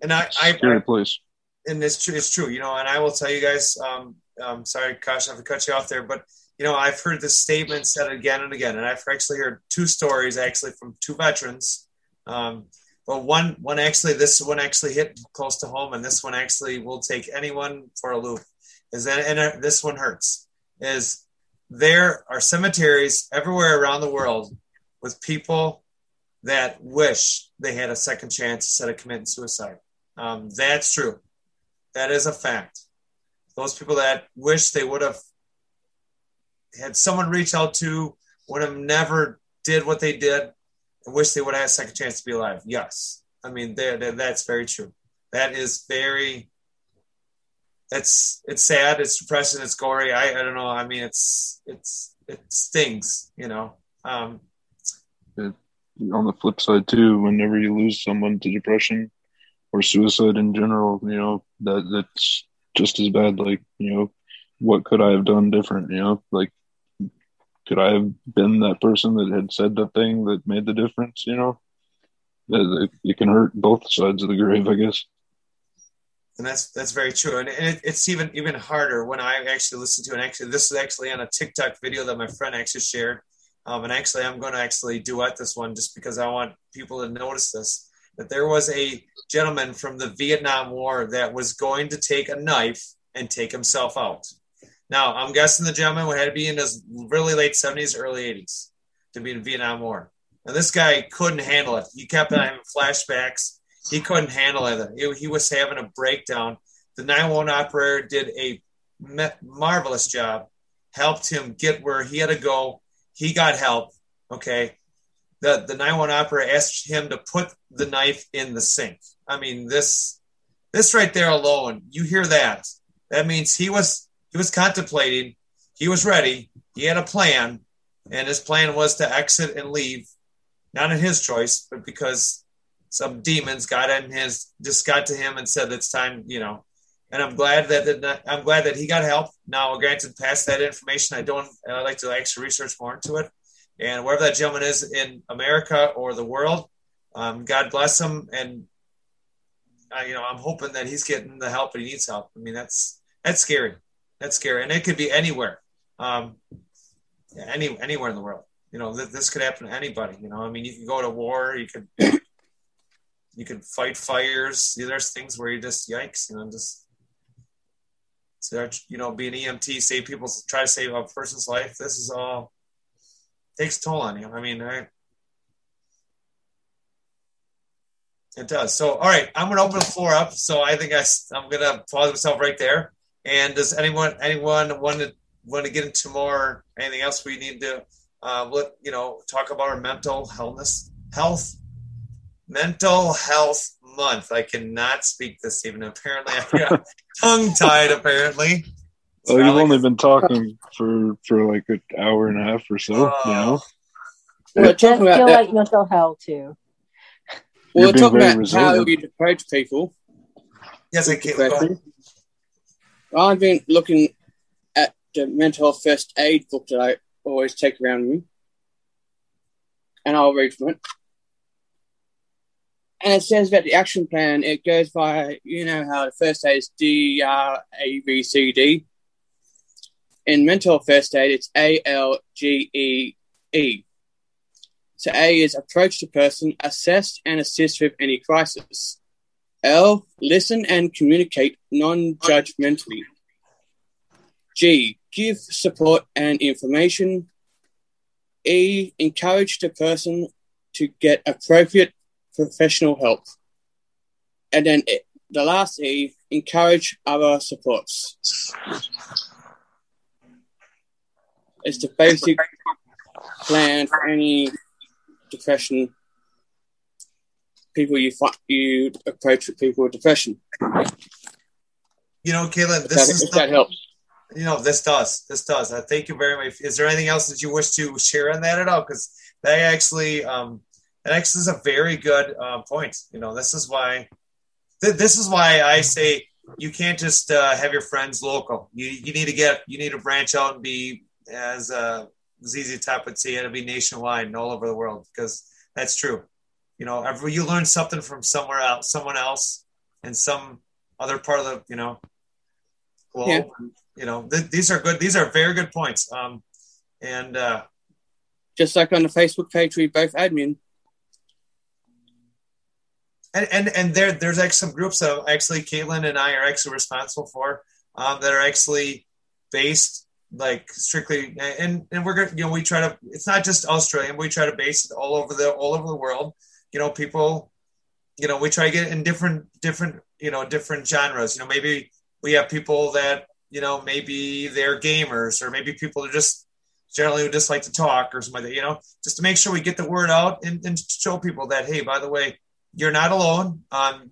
And scary place. And it's true. And I will tell you guys, sorry, Kosh, I have to cut you off there, but I've heard this statement said again and again, and I've actually heard two stories from two veterans. But this one actually hit close to home, and this one actually will take anyone for a loop. This one hurts. There are cemeteries everywhere around the world with people that wish they had a second chance instead of committing suicide. That's true. That is a fact. Those people that wish they would have had someone reach out to, would have never did what they did, and wish they would have had a second chance to be alive. Yes. I mean, that's very true. That is very, it's sad, it's depressing, it's gory. I don't know. I mean, it stings, you know. On the flip side too, whenever you lose someone to depression or suicide in general, you know, that's just as bad. Like, you know, what could I have done different? You know, like, could I have been that person that had said the thing that made the difference? You know, it can hurt both sides of the grave, I guess. And that's very true. And it's even harder when I actually listen to, and actually this is actually on a TikTok video that my friend actually shared. And actually I'm going to actually duet this one just because I want people to notice this, that there was a gentleman from the Vietnam War that was going to take a knife and take himself out. Now, I'm guessing the gentleman had to be in his really late 70s, early 80s to be in the Vietnam War. And this guy couldn't handle it. He kept on having flashbacks. He couldn't handle it. He was having a breakdown. The 911 operator did a marvelous job, helped him get where he had to go. He got help, okay? The 911 operator asked him to put the knife in the sink. I mean, this right there alone, you hear that. That means he was contemplating, he was ready, he had a plan, and his plan was to exit and leave, not in his choice, but because some demons got to him and said it's time, you know. And I'm glad that he got help. Now, granted, past that information, I'd like to actually research more into it. And wherever that gentleman is in America or the world, God bless him. And I'm hoping that he's getting the help and he needs help. I mean, that's scary. That's scary, and it could be anywhere, anywhere in the world. You know, this could happen to anybody. You know, I mean, you can go to war, you could fight fires. There's things where you just yikes, you know, just start, you know, be an EMT, try to save a person's life. This is all takes a toll on you. I mean, it does. So, all right, I'm going to open the floor up. So I think I'm going to pause myself right there. And does anyone want to get into more? Anything else we need to talk about our mental health month? I cannot speak this evening. Apparently, I got tongue-tied. Apparently. Oh, you've only been talking for like an hour and a half or so. You know. Well, it does feel like mental health too. Well, we're talking about how you approach people. Yes, I can. I've been looking at the mental health first aid book that I always take around with me, and I'll read from it. And it says about the action plan. It goes by, you know, how the first aid is D, R, A, B, C, D. In mental health first aid, it's A, L, G, E, E. So A is approach the person, assess and assist with any crisis. L, listen and communicate non-judgmentally. G, give support and information. E, encourage the person to get appropriate professional help. And then the last E, encourage other supports. It's the basic plan for any depression. People you approach with people with depression. You know, Caitlin, that helps. You know, this does. Thank you very much. Is there anything else that you wish to share on that at all? Because that actually is a very good point. You know, this is why I say you can't just have your friends local. You need to branch out and be, as ZZ Top would say, to be nationwide and all over the world, because that's true. You know, you learn something from someone else, in some other part of the, you know, globe. Yeah. You know, these are good. These are very good points. And just like on the Facebook page, we both admin. And there's actually some groups that actually Caitlin and I are actually responsible for, that are actually based like strictly, and we're gonna, we try to, it's not just Australian, we try to base it all over the world. People, we try to get in different different genres. Maybe we have people that, maybe they're gamers, or maybe people that just generally would just like to talk or something like that, just to make sure we get the word out and show people that, hey, by the way, you're not alone.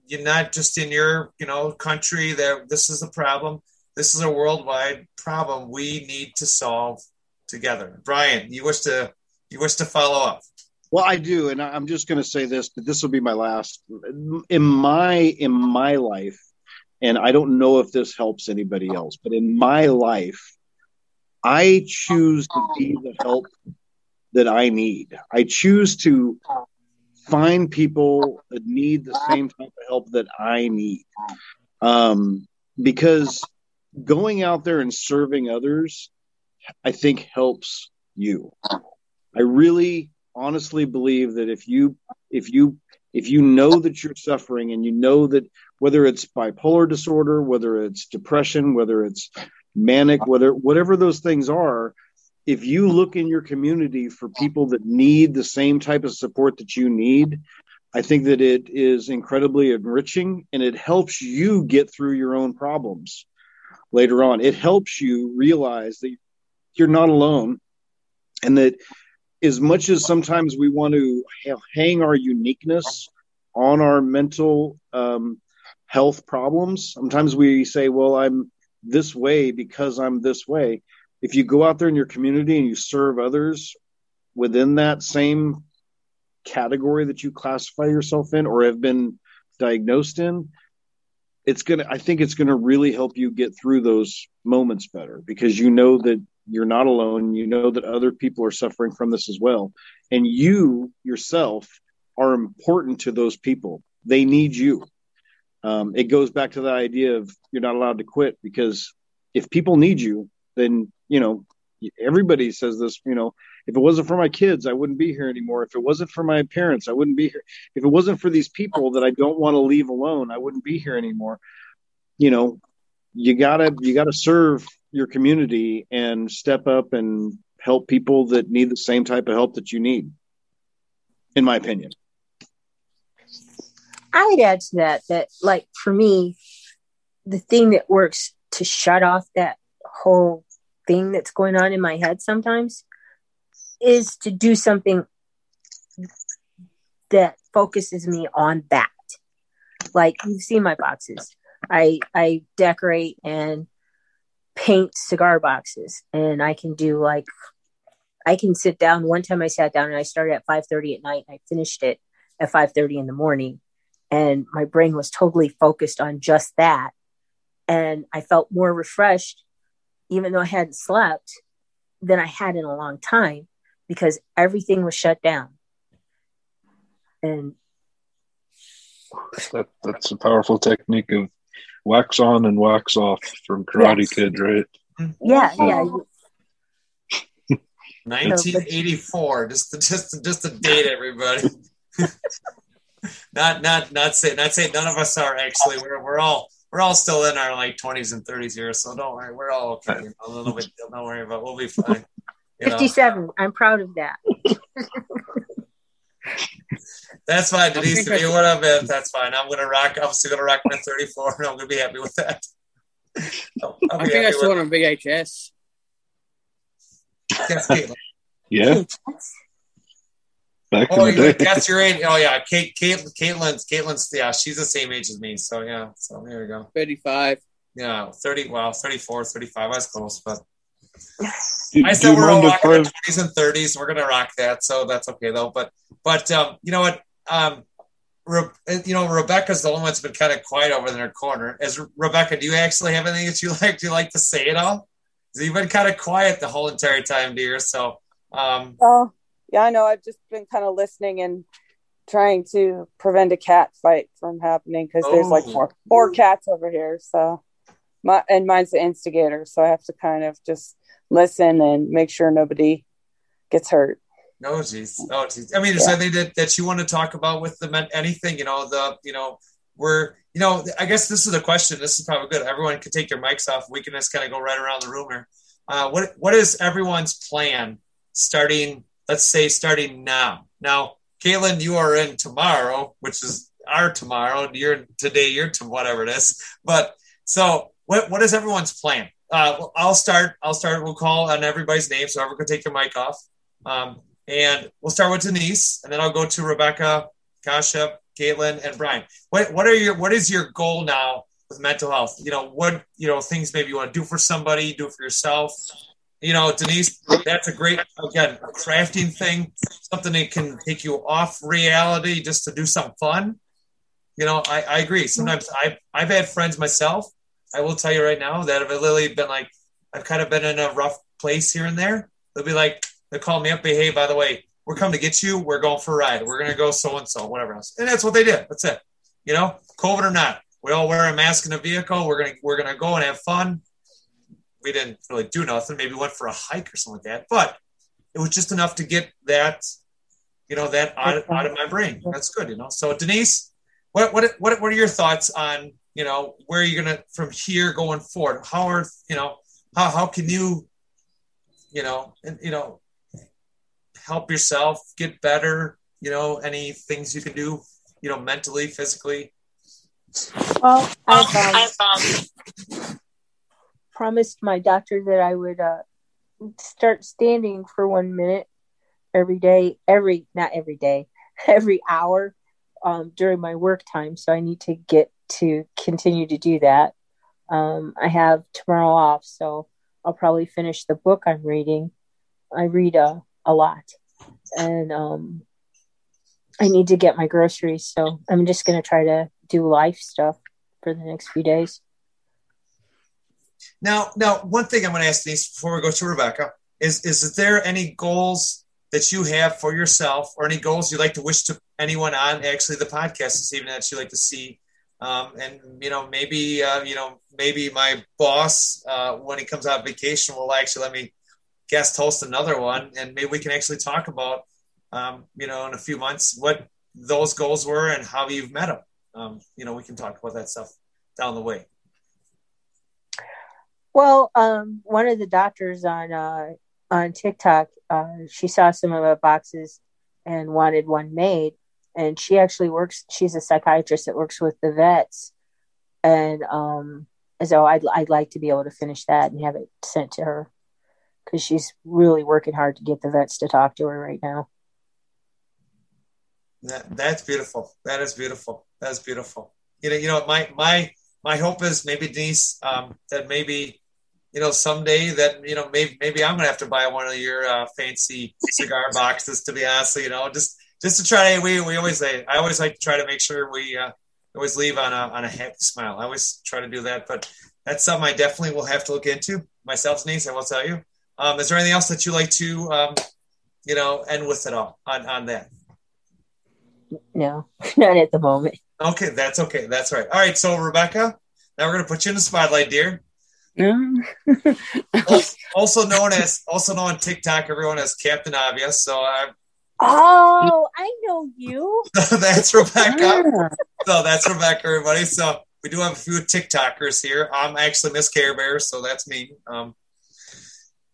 You're not just in your, country, that this is a problem. This is a worldwide problem we need to solve together. Brian, you wish to follow up? Well, I do, and I'm just going to say this, but this will be my last. In my life, and I don't know if this helps anybody else, but in my life, I choose to be the help that I need. I choose to find people that need the same type of help that I need. Because going out there and serving others, I think helps you. I really honestly believe that if you know that you're suffering, and you know that whether it's bipolar disorder, whether it's depression, whether it's manic, whatever those things are, if you look in your community for people that need the same type of support that you need, I think that it is incredibly enriching, and it helps you get through your own problems later on. It helps you realize that you're not alone, and that as much as sometimes we want to hang our uniqueness on our mental health problems, sometimes we say, well, I'm this way because I'm this way. If you go out there in your community and you serve others within that same category that you classify yourself in or have been diagnosed in, I think it's going to really help you get through those moments better, because you know that you're not alone. You know that other people are suffering from this as well. And you yourself are important to those people. They need you. It goes back to the idea of you're not allowed to quit, because if people need you, then, everybody says this, if it wasn't for my kids, I wouldn't be here anymore. If it wasn't for my parents, I wouldn't be here. If it wasn't for these people that I don't want to leave alone, I wouldn't be here anymore. You gotta serve your community and step up and help people that need the same type of help that you need, in my opinion. I would add to that like for me, the thing that works to shut off that whole thing that's going on in my head sometimes is to do something that focuses me on that. Like, you've seen my boxes. I decorate and paint cigar boxes, and I can sit down. One time I sat down and I started at 5:30 at night, and I finished it at 5:30 in the morning. And my brain was totally focused on just that. And I felt more refreshed, even though I hadn't slept, than I had in a long time, because everything was shut down. And that's a powerful technique of wax on and wax off from Karate Yes. Kid, right? yeah. 1984, just the date, everybody. not saying none of us are, actually. We're all still in our like 20s and 30s here, so don't worry, we're all okay. A little bit, don't worry about. We'll be fine. 57. I'm proud of that. That's fine, Denise. If you want to, that's fine. I'm still gonna rock my 34, and I'm gonna be happy with that. I think I saw it on VHS. Yes, Caitlin. Yeah. Back in the day. That's your age. Oh yeah, Caitlin's. Yeah, she's the same age as me. So yeah. So there we go. 35. Yeah, 30. Well, 34, 35. I was close, but I said we're all rocking our 20s and 30s. We're gonna rock that, so that's okay though. But you know what? Rebecca's the only one that's been kind of quiet over in her corner. Rebecca, do you actually have anything that you like? Do you like to say it all? Because you've been kind of quiet the whole entire time, dear. So. Yeah, I know. I've just been kind of listening and trying to prevent a cat fight from happening, because there's like four cats over here. So mine's the instigator. So I have to kind of just listen and make sure nobody gets hurt. Oh, geez. I mean, is there anything that you want to talk about with anything, I guess this is the question. This is probably good. Everyone can take your mics off. We can just kind of go right around the room here. what is everyone's plan starting? Let's say starting now. Now, Caitlin, you are in tomorrow, which is our tomorrow. You're today. You're to whatever it is. But so, what is everyone's plan? I'll start. We'll call on everybody's name, so everyone can take your mic off. And we'll start with Denise, and then I'll go to Rebecca, Kasha, Caitlin, and Brian. What is your goal now with mental health? What things maybe you want to do for somebody, do for yourself. Denise, that's a great, again, crafting thing, something that can take you off reality just to do something fun. I agree. Sometimes I've had friends myself, I will tell you right now, that have literally been like, I've kind of been in a rough place here and there. They'll be like, they'll call me up, hey, by the way, we're coming to get you. We're going for a ride. We're going to go so-and-so, whatever else. And that's what they did. That's it. COVID or not, we all wear a mask in a vehicle. We're going to go and have fun. We didn't really do nothing. Maybe went for a hike or something like that. But it was just enough to get that, that out of my brain. That's good, So Denise, what are your thoughts on, where you're going to, from here going forward? How are, how can you, help yourself get better? Any things you can do, mentally, physically? Well, I've promised my doctor that I would start standing for 1 minute every day, every hour during my work time. So I need to get to continue to do that. I have tomorrow off, so I'll probably finish the book I'm reading. I read a lot, and I need to get my groceries. So I'm just going to try to do life stuff for the next few days. Now, one thing I'm going to ask Denise before we go to Rebecca is there any goals that you have for yourself, or any goals you'd like to wish to anyone on actually the podcast this evening that you'd like to see? And maybe my boss, when he comes out on vacation, will actually let me guest host another one, and maybe we can actually talk about, in a few months, what those goals were and how you've met them. We can talk about that stuff down the way. Well, one of the doctors on TikTok, she saw some of the boxes and wanted one made, and she actually she's a psychiatrist that works with the vets, and so I'd like to be able to finish that and have it sent to her, because she's really working hard to get the vets to talk to her right now. That's beautiful. That is beautiful. That's beautiful. My hope is maybe, Denise, that maybe, someday that, maybe I'm going to have to buy one of your fancy cigar boxes, to be honest, just to try to, we always say, I always like to try to make sure we always leave on a happy smile. I always try to do that, but that's something I definitely will have to look into myself, Denise, I will tell you. Is there anything else that you like to, end with it all on that? No, not at the moment. Okay. That's all right. So Rebecca, now we're going to put you in the spotlight, dear. also known on TikTok, everyone as Captain Obvious. So I know you. That's Rebecca. So that's Rebecca, everybody. So we do have a few TikTokers here. I'm actually Miss Care Bear, so that's me.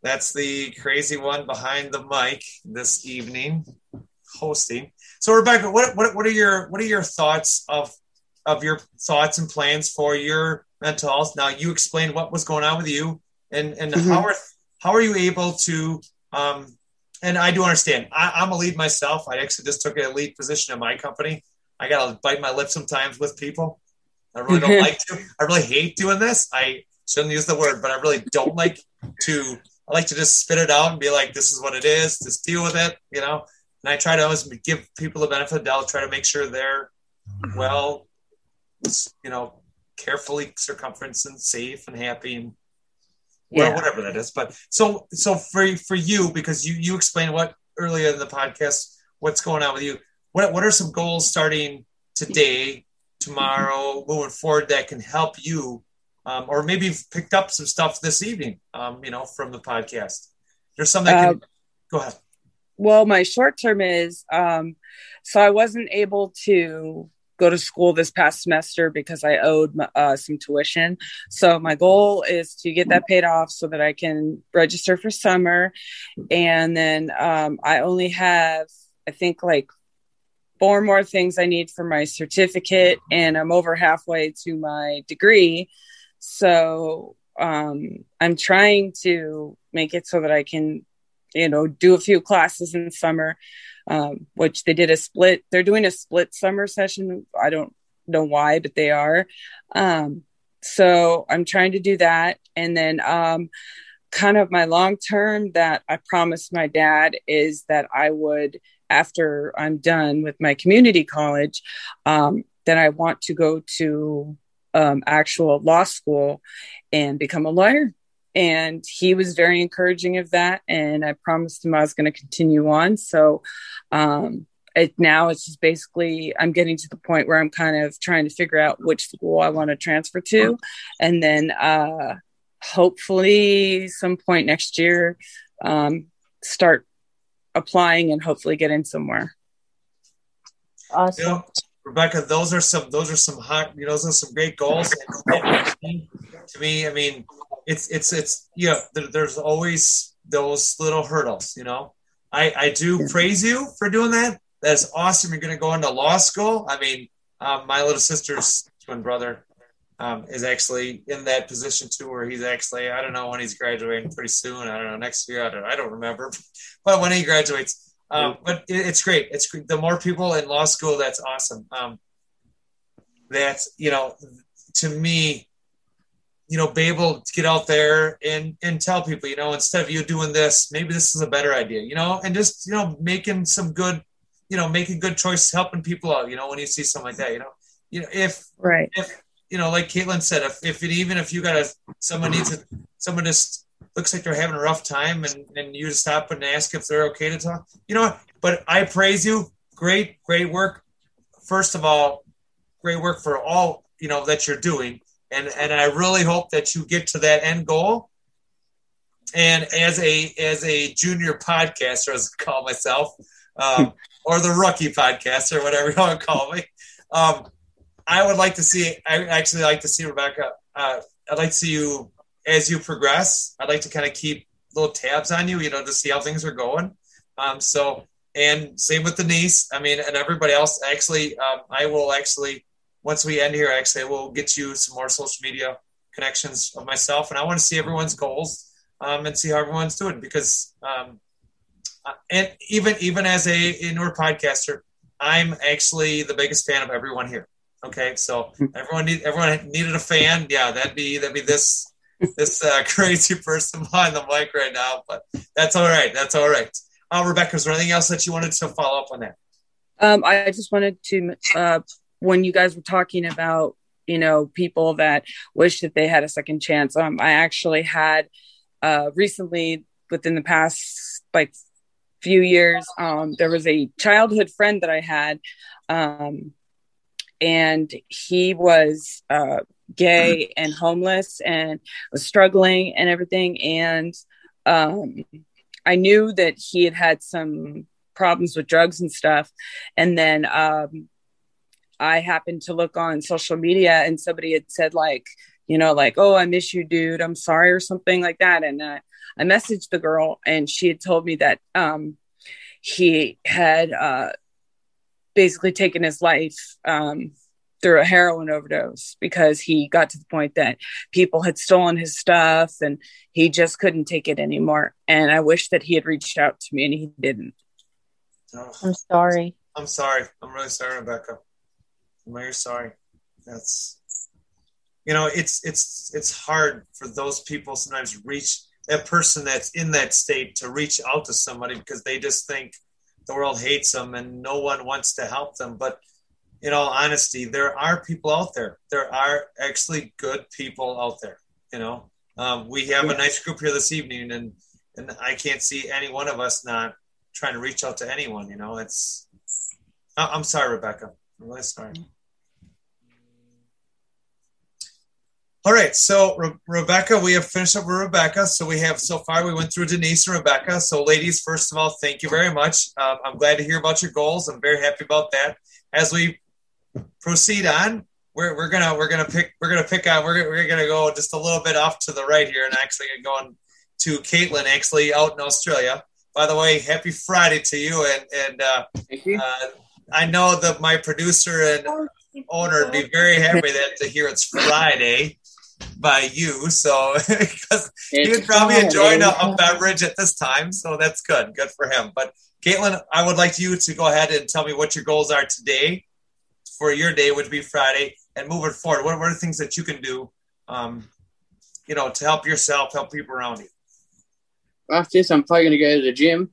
That's the crazy one behind the mic this evening, hosting. So Rebecca, what are your thoughts of your thoughts and plans for your mental health? Now, you explained what was going on with you, and mm-hmm. how are you able to? And I do understand. I'm a lead myself. I actually just took a lead position in my company. I got to bite my lip sometimes with people. I really don't like to. I really hate doing this. I shouldn't use the word, but I really don't like to. I like to just spit it out and be like, this is what it is. Just deal with it, And I try to always give people the benefit of the doubt, try to make sure they're well, carefully circumferenced and safe and happy and whatever that is. But so for you, because you explained what earlier in the podcast, what's going on with you. What are some goals starting today, tomorrow, moving forward that can help you? Or maybe you've picked up some stuff this evening, from the podcast. There's something that can go ahead. Well, my short term is, so I wasn't able to go to school this past semester because I owed some tuition. So my goal is to get that paid off so that I can register for summer. And then I only have, I think, like 4 more things I need for my certificate, and I'm over halfway to my degree. So I'm trying to make it so that I can, do a few classes in summer, which they did a split. They're doing a split summer session. I don't know why, but they are. So I'm trying to do that. And then kind of my long term that I promised my dad is that I would, after I'm done with my community college, then I want to go to actual law school and become a lawyer. And he was very encouraging of that. And I promised him I was going to continue on. So now it's just basically, I'm getting to the point where I'm kind of trying to figure out which school I want to transfer to. And then hopefully some point next year, start applying and hopefully get in somewhere. Awesome. Rebecca, those are some hot, those are some great goals. And to me, I mean, it's there's always those little hurdles, I do praise you for doing that. That's awesome. You're going to go into law school. I mean, my little sister's twin brother is actually in that position too, where he's actually, I don't know when he's graduating, pretty soon. I don't know, next year. I don't remember, but when he graduates, but it's great. It's great. The more people in law school, that's awesome. That's, to me, be able to get out there and tell people, instead of you doing this, maybe this is a better idea, and just, making some good, making good choices, helping people out, when you see something like that, if like Caitlin said, if you got someone just looks like they're having a rough time and you just stop and ask if they're okay to talk, but I praise you. Great work. First of all, great work for all, that you're doing. And I really hope that you get to that end goal. And as a junior podcaster, as I call myself, or the rookie podcaster, whatever you want to call me, I would like to see. I actually like to see Rebecca. I'd like to see you as you progress. I'd like to kind of keep little tabs on you, to see how things are going. So, and same with Denise. I mean, and everybody else. Actually, I will actually. Once we end here, actually, we'll get you some more social media connections of myself. And I want to see everyone's goals and see how everyone's doing. Because and even as a newer podcaster, I'm actually the biggest fan of everyone here. Okay, so everyone needed a fan. Yeah, that'd be this crazy person behind the mic right now. But that's all right. That's all right. Rebecca, is there anything else that you wanted to follow up on that? I just wanted to. When you guys were talking about, people that wish that they had a second chance, I actually had recently, within the past few years, there was a childhood friend that I had, and he was gay and homeless and was struggling and everything. And I knew that he had some problems with drugs and stuff. And then I happened to look on social media and somebody had said oh, I miss you, dude. I'm sorry, or something like that. And I messaged the girl and she had told me that he had basically taken his life through a heroin overdose because he got to the point that people had stolen his stuff and he just couldn't take it anymore. And I wish that he had reached out to me and he didn't. Oh, I'm sorry. I'm sorry. I'm really sorry, Rebecca. I'm really sorry. That's, it's hard for those people sometimes reach that person that's in that state to reach out to somebody because they just think the world hates them and no one wants to help them. But in all honesty, there are people out there. There are actually good people out there. We have a nice group here this evening, and I can't see any one of us not trying to reach out to anyone. I'm sorry, Rebecca. I'm really sorry. All right, so Rebecca, we have finished up with Rebecca. So we went through Denise and Rebecca. So ladies, first of all, thank you very much. I'm glad to hear about your goals. I'm very happy about that. As we proceed on, we're gonna go just a little bit off to the right here, and actually going to Caitlin, actually out in Australia. By the way, happy Friday to you, and Thank you. I know that my producer and owner would be very happy to hear it's Friday by you. So because he would probably enjoy a beverage at this time, so that's good for him. But Caitlin, I would like you to go ahead and tell me what your goals are today for your day, which would be Friday, and moving forward. What are the things that you can do, to help yourself, help people around you? After this, I'm probably going to go to the gym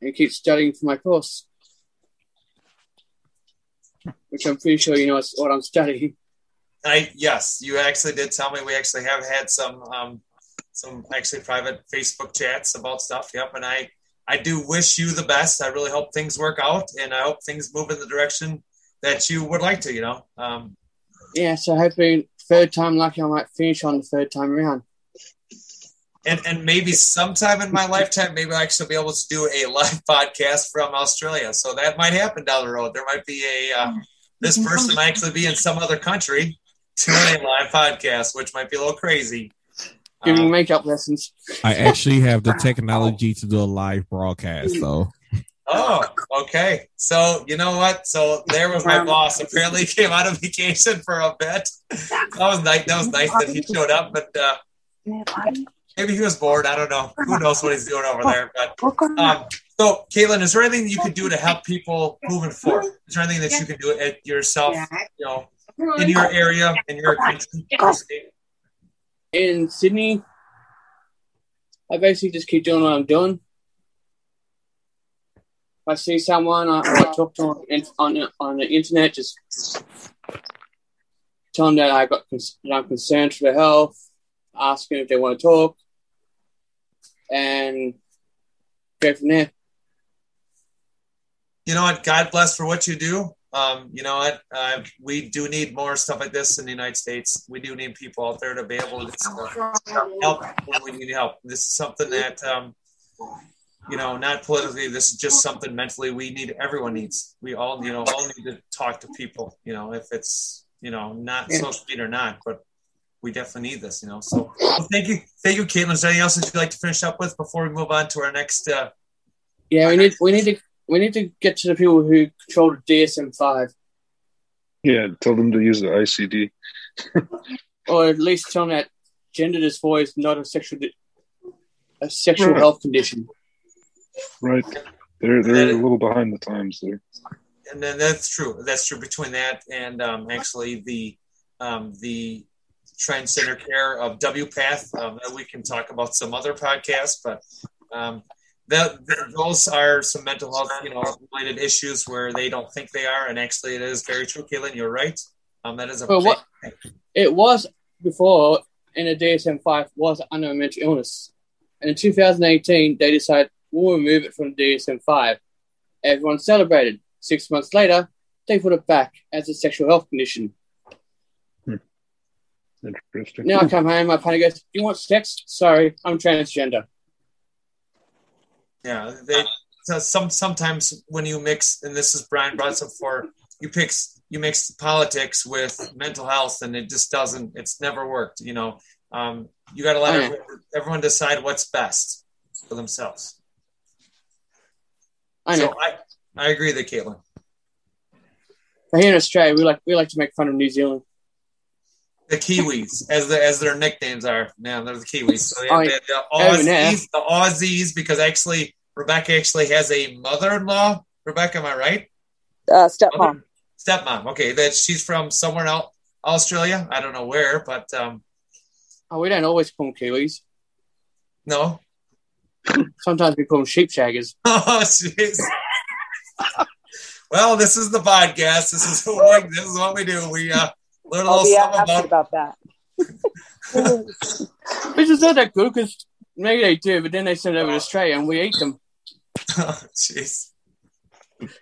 and keep studying for my course, which I'm pretty sure you know what I'm studying. Yes, you actually did tell me. We actually have had some actually private Facebook chats about stuff. Yep, and I do wish you the best. I really hope things work out, and I hope things move in the direction that you would like to. Yeah, so hopefully third time lucky, I might finish on the third time around. And maybe sometime in my lifetime, maybe I'll actually be able to do a live podcast from Australia. So that might happen down the road. There might be this person might actually be in some other country doing a live podcast, which might be a little crazy. Giving makeup lessons. I actually have the technology to do a live broadcast, though. Oh, okay. So you know what? So there was my boss. Apparently, he came out of vacation for a bit. That was nice. That was nice that he showed up, but maybe he was bored. I don't know. Who knows what he's doing over there? But so, Caitlin, is there anything you could do to help people moving forward? Is there anything that you can do at yourself? In your area, in your country, your state? In Sydney, I basically just keep doing what I'm doing. If I see someone, or I talk to them on the internet, just tell them that I'm concerned for their health, ask them if they want to talk, and go from there. You know what? God bless for what you do. You know what? We do need more stuff like this in the United States. We do need people out there to be able to help when we need help. This is something that, not politically, this is just something mentally everyone needs. We all, all need to talk to people, if it's, not social media or not, but we definitely need this, So thank you, Caitlin. Is there anything else that you'd like to finish up with before we move on to our next? We need to get to the people who control the DSM-5. Yeah, tell them to use the ICD. Or at least tell them that gender dysphoria is not a sexual health condition. Right. They're a little behind the times there. And then that's true. That's true between that and actually the transgender care of WPATH. That we can talk about some other podcasts, but those are some mental health, related issues where they don't think they are, and actually it is very true, Caitlin. You're right. That is it was before in the DSM-5 was under mental illness, and in 2018 they decided we'll remove it from the DSM-5. Everyone celebrated. 6 months later, they put it back as a sexual health condition. Interesting. Now I come home, my partner goes, "Do you want sex?" Sorry, I'm transgender. Yeah, sometimes when you mix, and this is Brian brought up for, you mix politics with mental health, and it just doesn't. It's never worked. You got to let everyone decide what's best for themselves. I know. So I agree with Caitlin. But here in Australia, we like to make fun of New Zealand. The Kiwis, as their nicknames are. Now they're the Kiwis. So the Aussies, because actually Rebecca actually has a mother-in-law. Rebecca, am I right? Stepmom. Stepmom. Okay, that she's from somewhere else, Australia. I don't know where, but we don't always call them Kiwis. No. Sometimes we call them sheep shaggers. Oh, jeez. Well, this is the podcast. This is what we do. We learn a little something about that. Which is not that good because maybe they do, but then they send it over to Australia and we eat them. Oh, jeez.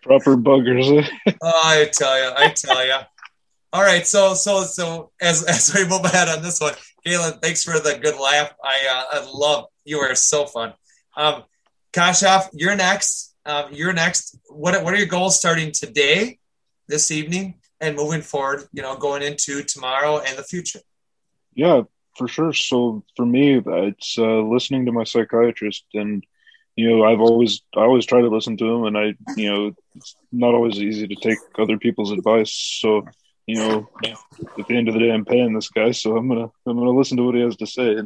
Proper buggers. Oh, I tell you. All right, so as we move ahead on this one, Caitlin, thanks for the good laugh. I love you are so fun. Kashav, you're next. you're next. What are your goals starting today, this evening, and moving forward, going into tomorrow and the future? Yeah, for sure. So for me, it's listening to my psychiatrist, and I always try to listen to him, and it's not always easy to take other people's advice. So at the end of the day, I'm paying this guy, so I'm gonna listen to what he has to say.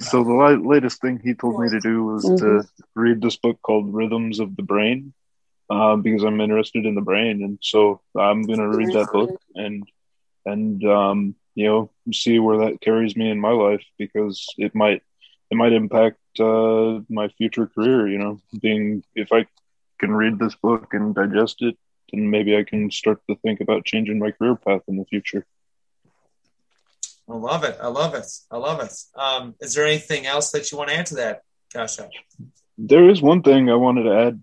So the latest thing he told me to do was to read this book called Rhythms of the Brain, because I'm interested in the brain, and so I'm gonna read that book and see where that carries me in my life, because it might impact my future career. If I can read this book and digest it, then maybe I can start to think about changing my career path in the future. I love it. Is there anything else that you want to add to that, Kasha? There is one thing I wanted to add.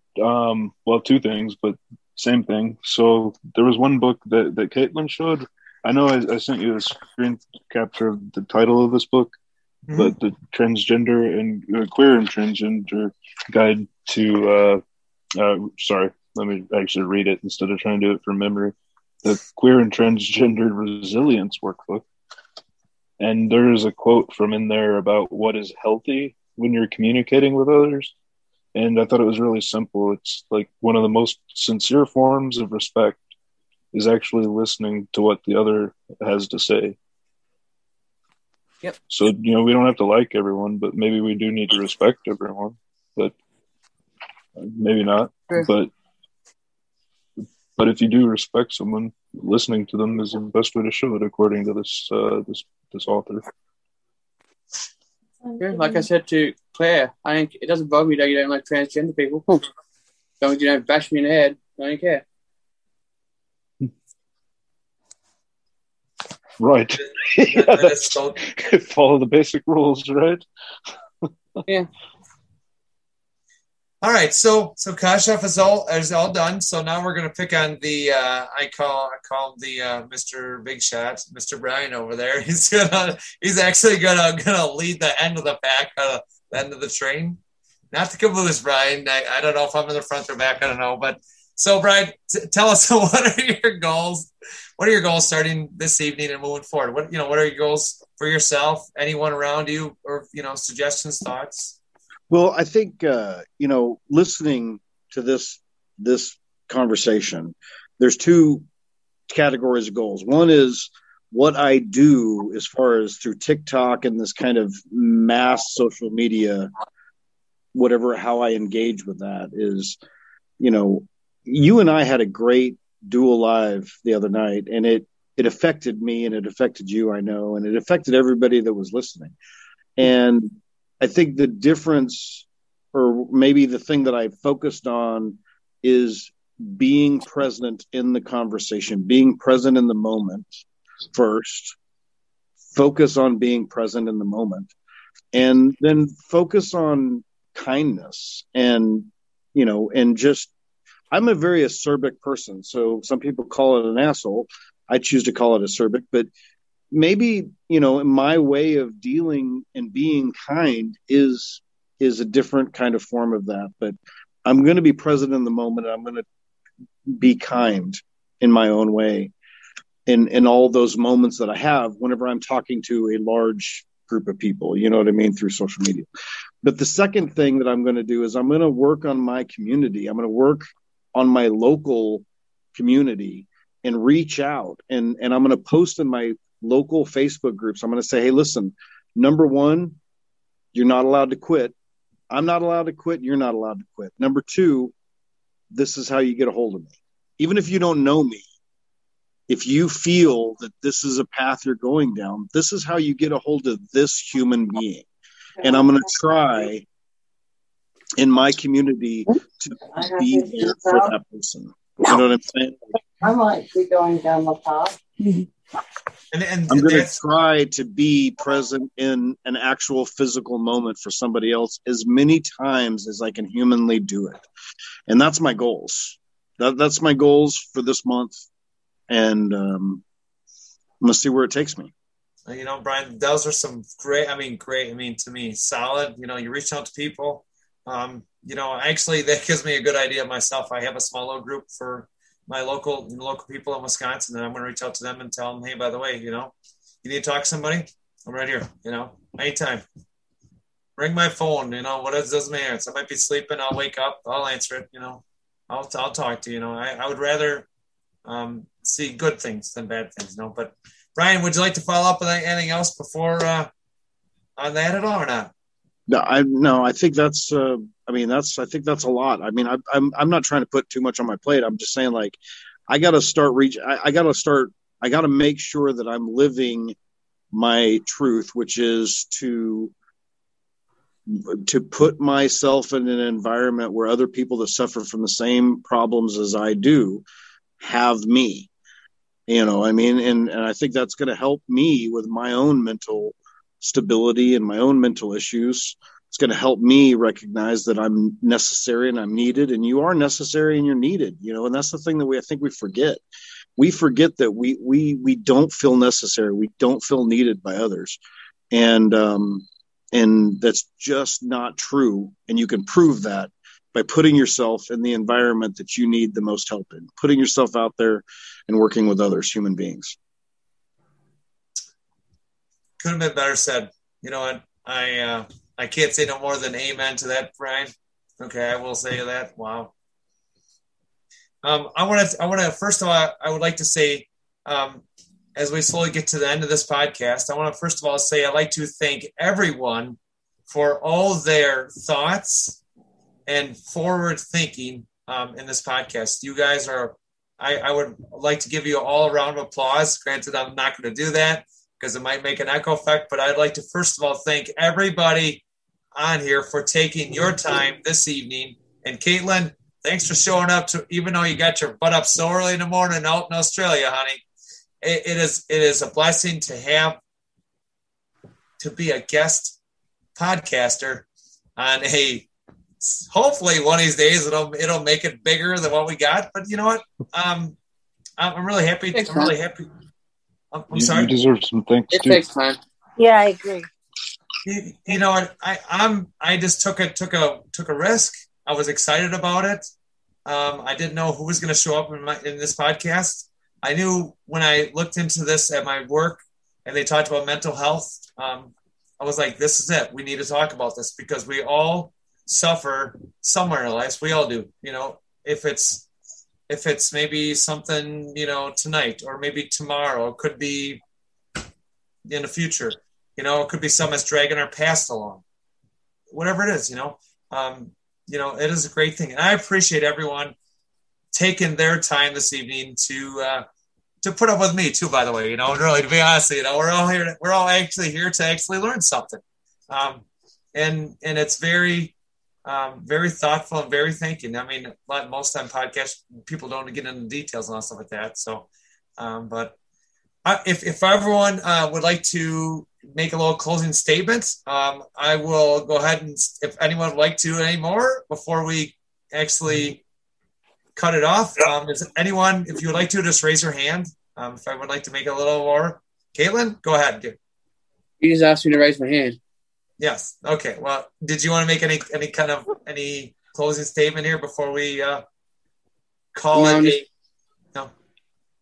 Well, two things, but same thing. So there was one book that Caitlin showed. I know I sent you a screen capture of the title of this book, but the transgender and queer and transgender guide to, sorry, let me actually read it instead of trying to do it from memory. The queer and transgender resilience workbook. And there is a quote from in there about what is healthy when you're communicating with others. And I thought it was really simple. It's like one of the most sincere forms of respect is actually listening to what the other has to say. Yep. So, we don't have to like everyone, but maybe we do need to respect everyone. But maybe not. Sure. But if you do respect someone, listening to them is the best way to show it, according to this author. Yeah, like I said to Claire, I think it doesn't bother me that you don't like transgender people. As long as you don't bash me in the head, I don't care. Right. Follow the basic rules, right? Yeah. All right, so Kashaf is all done. So now we're gonna pick on the I call him the Mr. Big Shot, Mr. Brian over there. He's actually gonna lead the end of the pack, the end of the train. Not the caboose, Brian. I don't know if I'm in the front or back. I don't know, but so Brian, tell us what are your goals? What are your goals starting this evening and moving forward? What are your goals for yourself? Anyone around you, or suggestions, thoughts? Well, I think, listening to this conversation, there's two categories of goals. One is what I do as far as through TikTok and this kind of mass social media, how I engage with that is, you and I had a great dual live the other night, and it affected me and it affected you, I know, and it affected everybody that was listening. And I think the difference, or maybe the thing that I focused on, is being present in the conversation, being present in the moment first, focus on being present in the moment, and then focus on kindness and just, I'm a very acerbic person. So some people call it an asshole. I choose to call it acerbic, but maybe, my way of dealing and being kind is a different kind of form of that. But I'm going to be present in the moment. I'm going to be kind in my own way in all those moments that I have whenever I'm talking to a large group of people, you know what I mean, through social media. But the second thing that I'm going to do is I'm going to work on my community. I'm going to work on my local community and reach out. And I'm going to post in my local Facebook groups. I'm going to say, hey, listen, number one, you're not allowed to quit. I'm not allowed to quit. You're not allowed to quit. Number two, this is how you get a hold of me. Even if you don't know me, if you feel that this is a path you're going down, this is how you get a hold of this human being. And I'm going to try in my community to be there for that person. You know what I'm saying? I might be going down the path. And I'm going to try to be present in an actual physical moment for somebody else as many times as I can humanly do it. And that's my goals. That's my goals for this month. And I'm going to see where it takes me. Brian, those are some great, to me, solid, you reach out to people. actually that gives me a good idea myself. I have a small little group for my local people in Wisconsin, and I'm going to reach out to them and tell them, hey, by the way, you need to talk to somebody, I'm right here, anytime. Ring my phone, what doesn't matter. So I might be sleeping, I'll wake up, I'll answer it, I'll talk to you. I would rather see good things than bad things, But Brian, would you like to follow up with anything else before on that at all or not? No, I think that's. I think that's a lot. I mean, I'm not trying to put too much on my plate. I'm just saying, like, I got to start I got to make sure that I'm living my truth, which is to put myself in an environment where other people that suffer from the same problems as I do have me. And I think that's going to help me with my own mental stability and my own mental issues. It's going to help me recognize that I'm necessary and I'm needed, and you are necessary and you're needed, and that's the thing that I think we forget. We forget that we don't feel necessary. We don't feel needed by others. And that's just not true. And you can prove that by putting yourself in the environment that you need the most help in, putting yourself out there and working with others, human beings. Couldn't have been better said. You know what? I can't say no more than amen to that, Brian. Okay, I will say that. Wow. I want to first of all, I would like to say, as we slowly get to the end of this podcast, I want to first of all say I'd like to thank everyone for all their thoughts and forward thinking in this podcast. You guys are, I would like to give you all a round of applause. Granted, I'm not going to do that because it might make an echo effect, but I'd like to first of all thank everybody on here for taking your time this evening. And Caitlin, thanks for showing up even though you got your butt up so early in the morning out in Australia, honey. It is a blessing to be a guest podcaster on hopefully one of these days it'll make it bigger than what we got. But you know what? I'm really happy. I'm really happy. I'm sorry. You deserve some thanks too. It takes time. Yeah, I agree. You know what? I just took a risk. I was excited about it. I didn't know who was going to show up in this podcast. I knew when I looked into this at my work and they talked about mental health, I was like, this is it. We need to talk about this because we all suffer somewhere in our lives. We all do. If it's maybe something, tonight or maybe tomorrow, it could be in the future, it could be something that's dragging our past along, whatever it is, it is a great thing. And I appreciate everyone taking their time this evening to put up with me too, by the way, really, to be honest, we're all actually here to actually learn something. And it's very, very thoughtful and very thinking. I mean, most time podcast people don't get into details and stuff like that. So, but if everyone would like to make a little closing statement, I will go ahead and if anyone would like to anymore before we actually cut it off. Is anyone, if you would like to, just raise your hand. If I would like to make a little more. Caitlin, go ahead. You just asked me to raise my hand. Yes. Okay. Well, did you want to make any closing statement here before we call it?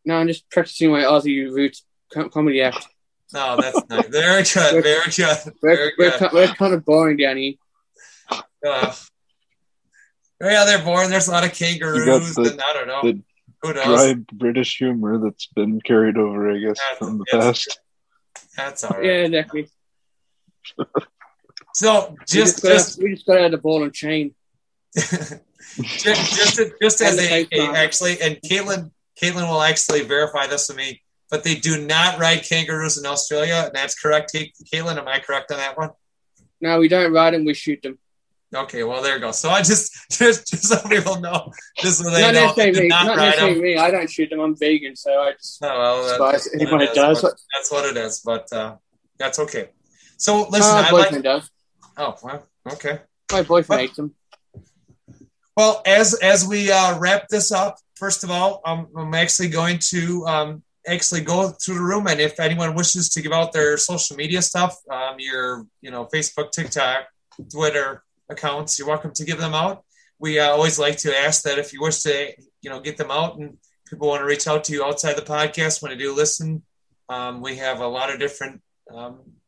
No, I'm just practicing my Aussie roots comedy act. No, that's nice. Very good. Very good. We're kind of boring, Danny. Yeah, they're boring. There's a lot of kangaroos, and I don't know. Who knows? Dry British humor that's been carried over, I guess, from the past. That's all right. Yeah, exactly. So we just got out of the ball and chain. just as actually, and Caitlin will actually verify this with me, but they do not ride kangaroos in Australia, and that's correct, Caitlin. Am I correct on that one? No, we don't ride them. We shoot them. Okay, well there you go. So I just so people know, just so they not know, necessarily not me. I don't shoot them. I'm vegan, so I just. That's anyone that does. That's what it is, but that's okay. So listen, my boyfriend does. Oh, well, okay. My boyfriend hates them. Well, as we wrap this up, first of all, I'm actually going to actually go through the room, and if anyone wishes to give out their social media stuff, your Facebook, TikTok, Twitter, accounts, you're welcome to give them out. We always like to ask that if you wish to, get them out and people want to reach out to you outside the podcast when they do listen. We have a lot of different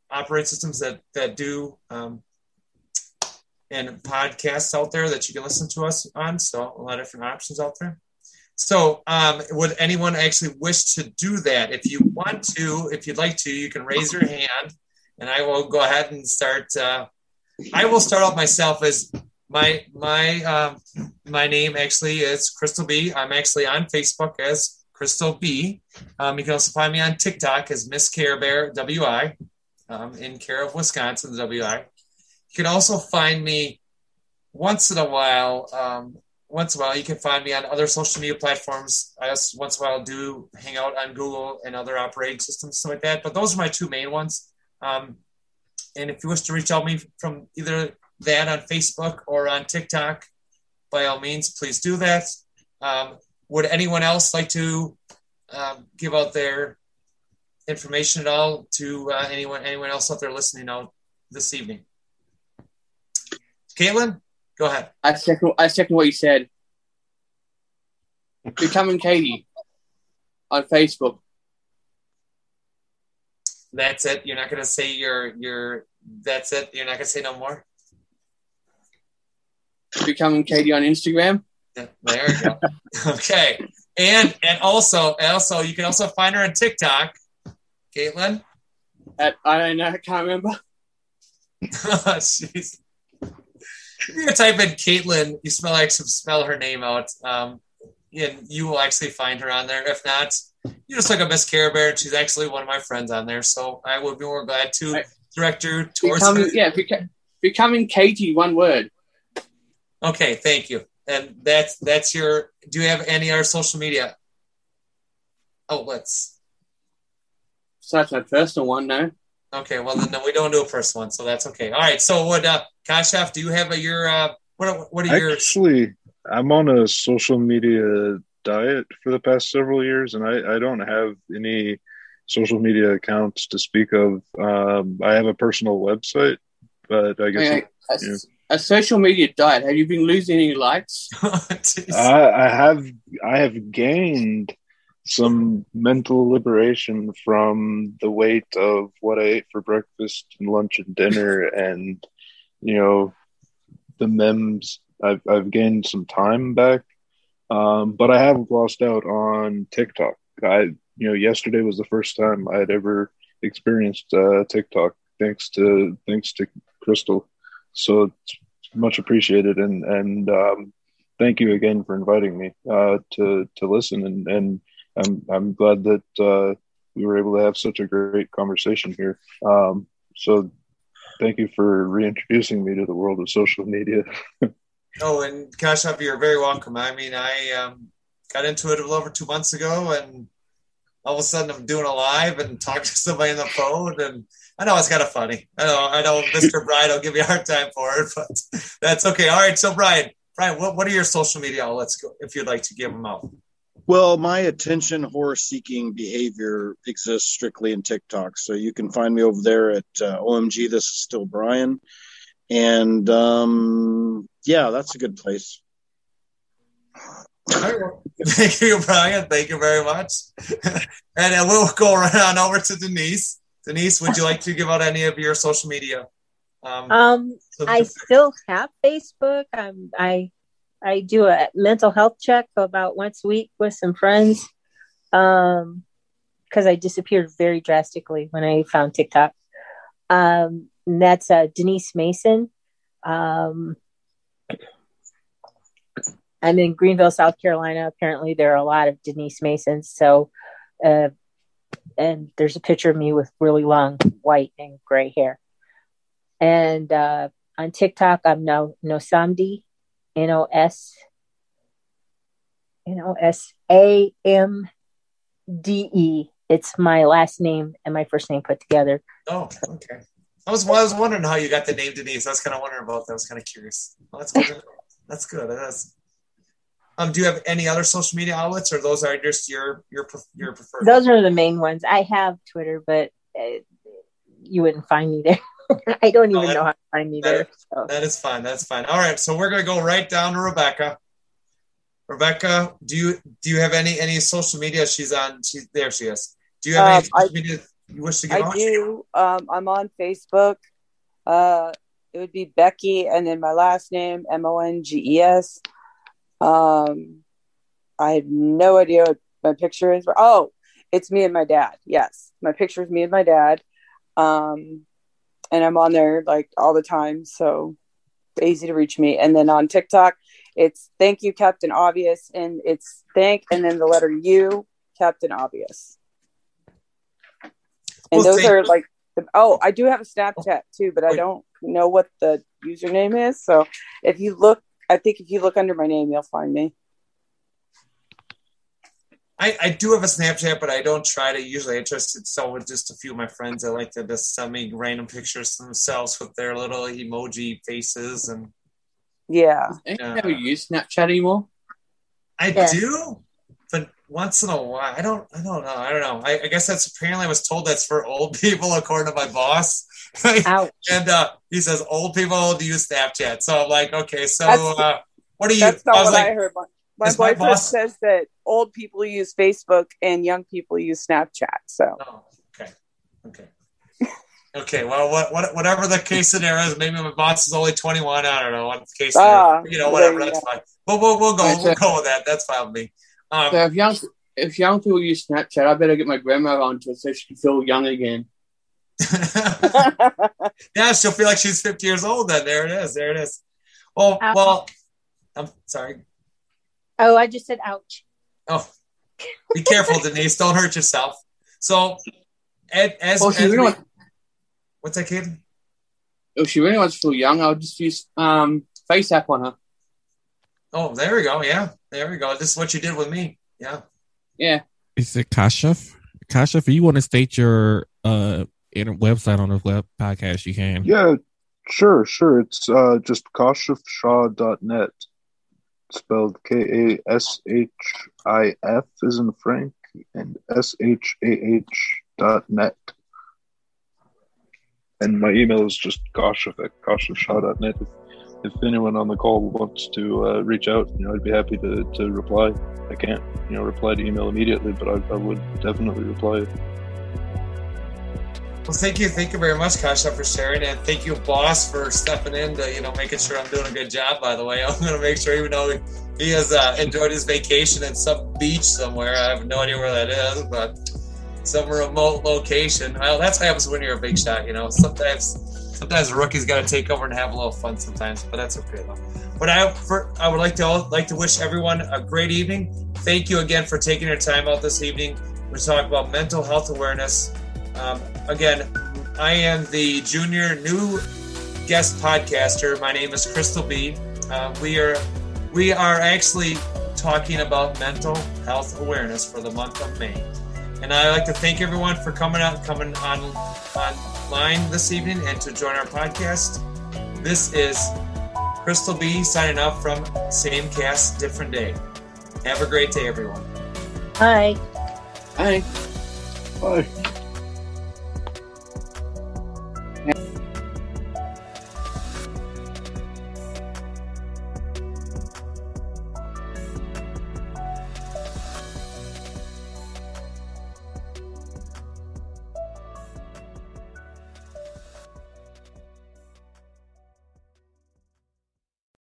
operating systems that do and podcasts out there that you can listen to us on. So a lot of different options out there. So would anyone actually wish to do that? If you want to, if you'd like to, you can raise your hand and I will go ahead and start. I will start off myself as my name actually is Crystal B. I'm actually on Facebook as Crystal B. You can also find me on TikTok as Miss Care Bear WI in Care of Wisconsin, the WI. You can also find me once in a while. You can find me on other social media platforms. I also once in a while do hang out on Google and other operating systems, stuff like that. But those are my two main ones. And if you wish to reach out to me from either that on Facebook or on TikTok, by all means, please do that. Would anyone else like to give out their information at all to anyone else out there listening out this evening? Caitlin, go ahead. I second what you said. Becoming Katie on Facebook. That's it. You're not going to say your. That's it. You're not going to say no more. Becoming Katie on Instagram. Yeah, there you go. Okay, and also you can also find her on TikTok, Caitlin. I can't remember. Jeez. If you type in Caitlin, you spell her name out, and you will actually find her on there. If not, you just look up Miss Care Bear. She's actually one of my friends on there, so I would be more glad to direct you towards her. Yeah, becoming Katie, one word. Okay, thank you. And that's your. Do you have any other social media outlets? So that's my personal one, no. Okay, well then no, we don't do a personal one, so that's okay. All right, so what, Kashaf, do you have what are your? Actually, I'm on a social media diet for the past several years, and I don't have any social media accounts to speak of. I have a personal website, but I guess a social media diet. Have you been losing any likes? I have gained some mental liberation from the weight of what I ate for breakfast and lunch and dinner, and the memes. I've gained some time back, but I have lost out on TikTok. Yesterday was the first time I had ever experienced TikTok, thanks to Crystal. So it's much appreciated, and thank you again for inviting me to listen. And I'm glad that we were able to have such a great conversation here. So thank you for reintroducing me to the world of social media. Oh, and Kashaf, you're very welcome. I mean, I got into it a little over 2 months ago, and all of a sudden I'm doing a live and talking to somebody on the phone, and I know it's kind of funny. I know Mr. Brian will give me a hard time for it, but that's okay. All right, so Brian, what are your social media outlets if you'd like to give them out? Well, my attention horror-seeking behavior exists strictly in TikTok, so you can find me over there at OMG, This Is Still Brian. And, that's a good place. Thank you, Brian. Thank you very much. And we'll go right on over to Denise. Denise, would you like to give out any of your social media? I still have Facebook. I do a mental health check about once a week with some friends because I disappeared very drastically when I found TikTok. And that's Denise Mason. I'm in Greenville, South Carolina. Apparently, there are a lot of Denise Masons. So, and there's a picture of me with really long white and gray hair. And on TikTok, I'm Nosamdi. NOSAMDE. It's my last name and my first name put together. Oh, okay. I was wondering how you got the name Denise. I was kind of wondering about that. I was kind of curious. Well, that's good. That's good. Do you have any other social media outlets, or those are just your preferred? Those are the main ones. I have Twitter, but you wouldn't find me there. I don't even know how to find me there. So. That is fine. That's fine. All right, so we're gonna go right down to Rebecca. Rebecca, do you have any social media? There she is. Do you have any social media you wish to get on? I do. I'm on Facebook. It would be Becky, and then my last name, Monges. I have no idea what my picture is. Oh, it's me and my dad. Yes, my picture is me and my dad. And I'm on there like all the time, so easy to reach me. And then on TikTok, it's Thank You, Captain Obvious, and it's thank and then the letter U, Captain Obvious. And those are like, I do have a Snapchat too, but I don't know what the username is. So if you look under my name, you'll find me. I do have a Snapchat, but I don't try to. Usually I trust it. So with just a few of my friends, I like to just send me random pictures themselves with their little emoji faces. And yeah. You never use Snapchat anymore? I do, but once in a while. I don't know. I guess that's apparently I was told that's for old people, according to my boss. Ouch. And he says old people don't use Snapchat. So I'm like, okay, so what are you? That's not what I heard. My boyfriend says that old people use Facebook and young people use Snapchat. So. Oh, okay. Okay. Well, whatever the case scenario is, maybe my boss is only 21. I don't know what the case scenario. Whatever. That's fine. But we'll go. We'll go with that. That's fine with me. So if young people use Snapchat, I better get my grandma onto it so she can feel young again. Yeah, she'll feel like she's 50 years old. Then there it is. Well, I'm sorry. Oh, I just said ouch. Oh, be careful, Denise. Don't hurt yourself. So, what's that, kid? If she really wants to feel young, I'll just use Face App on her. Oh, there we go. Yeah, there we go. This is what you did with me. Yeah. Yeah. Is it Kashif? Kashif, if you want to state your website on the web podcast, you can. Yeah, sure. It's just kashifshah.net. Spelled Kashif as in Frank and SHAH.net. And my email is just kashif@kashifshah.net. If anyone on the call wants to reach out, I'd be happy to reply. I can't, reply to email immediately, but I would definitely reply. Well, thank you very much, Kasha, for sharing, and thank you, boss, for stepping in to making sure I'm doing a good job. By the way, I'm going to make sure, even though he has enjoyed his vacation in some beach somewhere, I have no idea where that is, but some remote location. Well, that's what happens when you're a big shot. Sometimes a rookie's got to take over and have a little fun sometimes, but that's okay though. But I would like to wish everyone a great evening. Thank you again for taking your time out this evening. We're talking about mental health awareness. Again, I am the junior new guest podcaster. My name is Crystal B. We are actually talking about mental health awareness for the month of May. And I'd like to thank everyone for coming online this evening and to join our podcast. This is Crystal B signing off from Same Cast, Different Day. Have a great day, everyone. Bye. Bye. Bye.